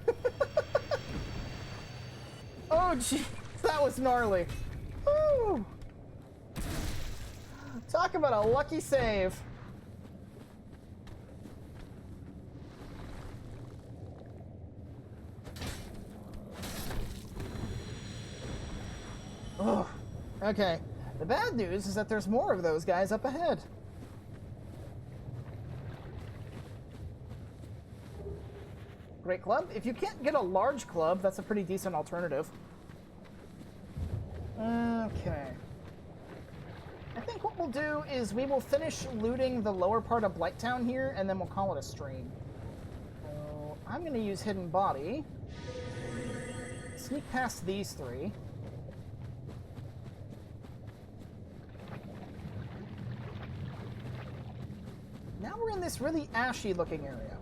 S1: Oh, gee. That was gnarly. Woo! Talk about a lucky save. Ugh. Okay. The bad news is that there's more of those guys up ahead. Great club. If you can't get a large club, that's a pretty decent alternative. Okay. I think what we'll do is we will finish looting the lower part of Blighttown here, and then we'll call it a stream. So I'm going to use Hidden Body. Sneak past these three. Now we're in this really ashy-looking area.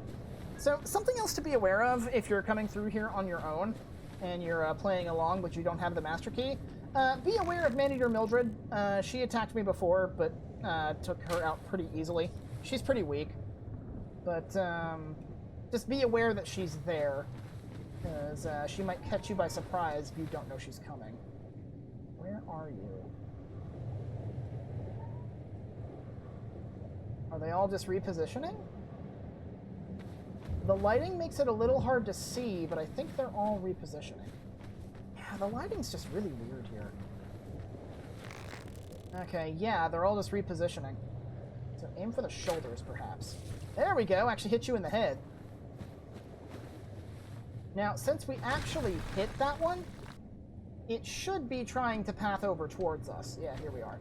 S1: So something else to be aware of if you're coming through here on your own and you're playing along but you don't have the Master Key, be aware of Maneater Mildred. She attacked me before, but took her out pretty easily. She's pretty weak. But just be aware that she's there, because she might catch you by surprise if you don't know she's coming. Where are you? Are they all just repositioning? The lighting makes it a little hard to see, but I think they're all repositioning. Yeah, the lighting's just really weird here. Okay, yeah, they're all just repositioning. So aim for the shoulders, perhaps. There we go, actually hit you in the head. Now, since we actually hit that one, it should be trying to path over towards us. Yeah, here we are.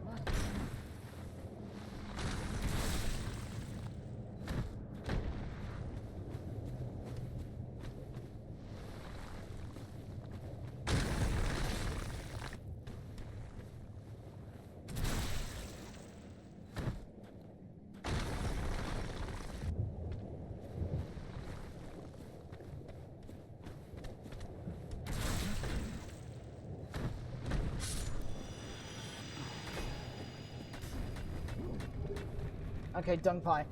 S1: Okay, Dung Pie.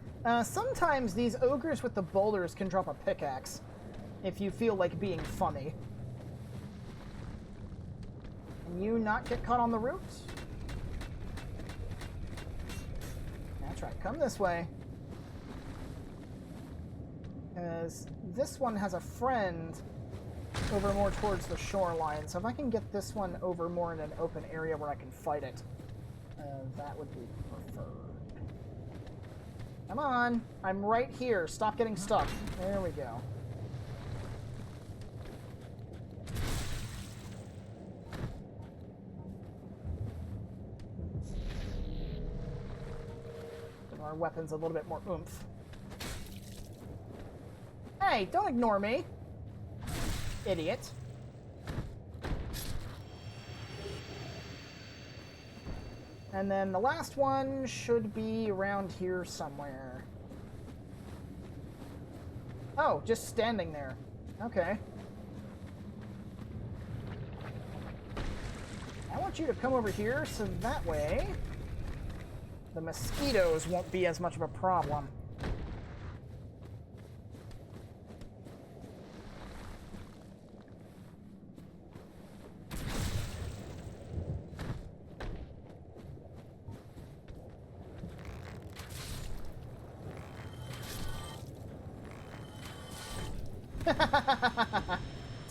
S1: Sometimes these ogres with the boulders can drop a pickaxe, if you feel like being funny. Can you not get caught on the route? That's right, come this way. Because this one has a friend over more towards the shoreline, so if I can get this one over more in an open area where I can fight it, that would be preferred. Come on, I'm right here. Stop getting stuck. There we go. Give our weapons a little bit more oomph. Hey, don't ignore me. Idiot. And then the last one should be around here somewhere. Oh, just standing there. Okay. I want you to come over here so that way the mosquitoes won't be as much of a problem.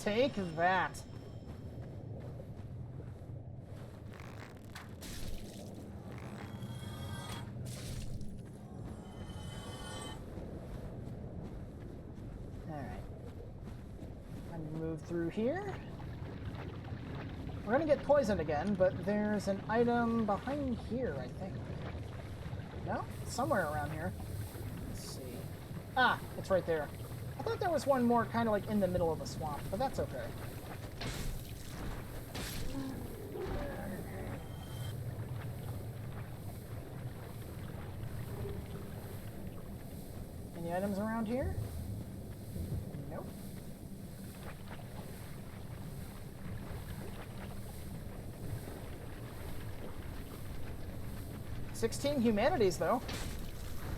S1: Take that. Alright. I'm move through here. We're gonna get poisoned again, but there's an item behind here, I think. No? Somewhere around here. Let's see. Ah, it's right there. I thought there was one more kind of like in the middle of the swamp, but that's okay. Any items around here? Nope. $16 humanities, though.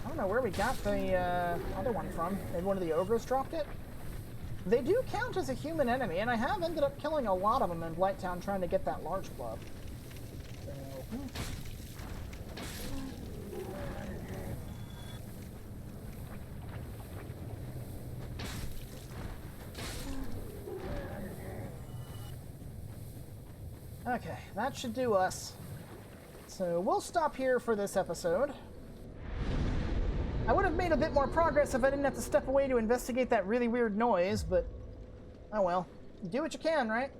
S1: I don't know where we got the other one from. Maybe one of the ogres dropped it? They do count as a human enemy, and I have ended up killing a lot of them in Blighttown trying to get that large club. So, okay, that should do us. So we'll stop here for this episode. I would have made a bit more progress if I didn't have to step away to investigate that really weird noise, but oh well. Do what you can, right?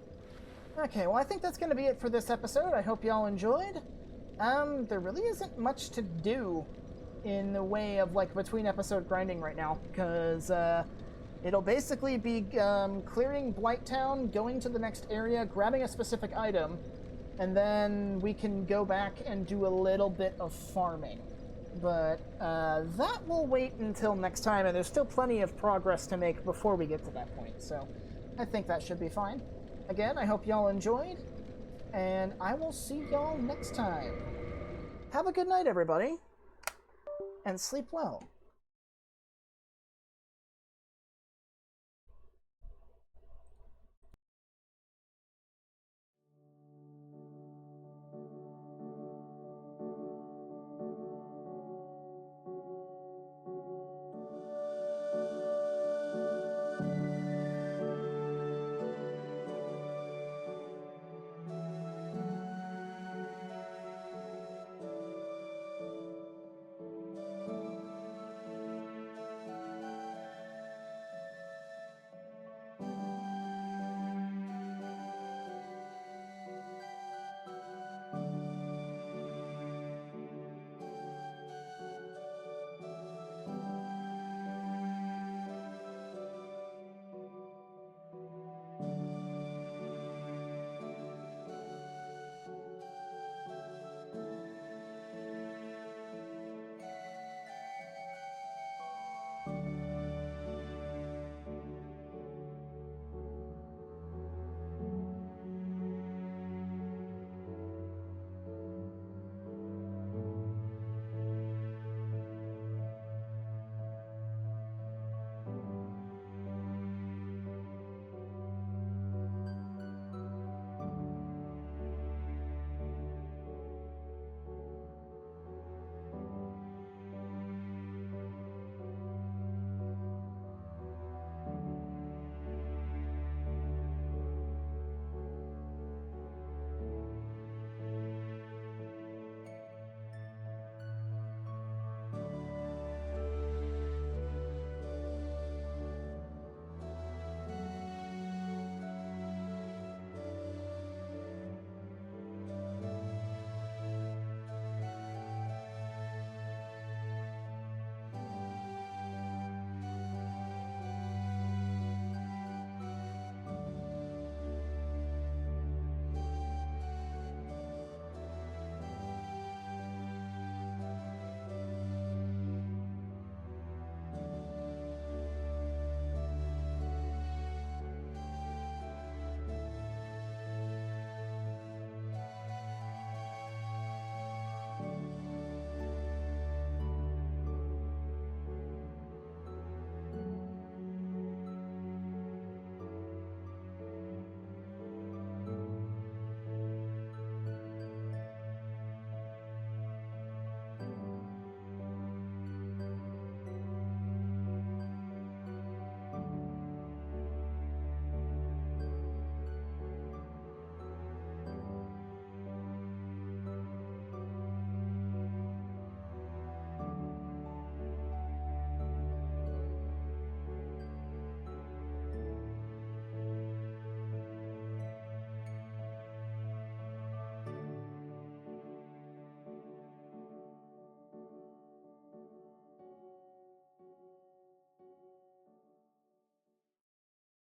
S1: Okay, well I think that's going to be it for this episode. I hope y'all enjoyed. There really isn't much to do in the way of like between episode grinding right now, because it'll basically be clearing Blighttown, going to the next area, grabbing a specific item, and then we can go back and do a little bit of farming. But that will wait until next time, and there's still plenty of progress to make before we get to that point, so I think that should be fine. Again, I hope y'all enjoyed, and I will see y'all next time. Have a good night, everybody, and sleep well.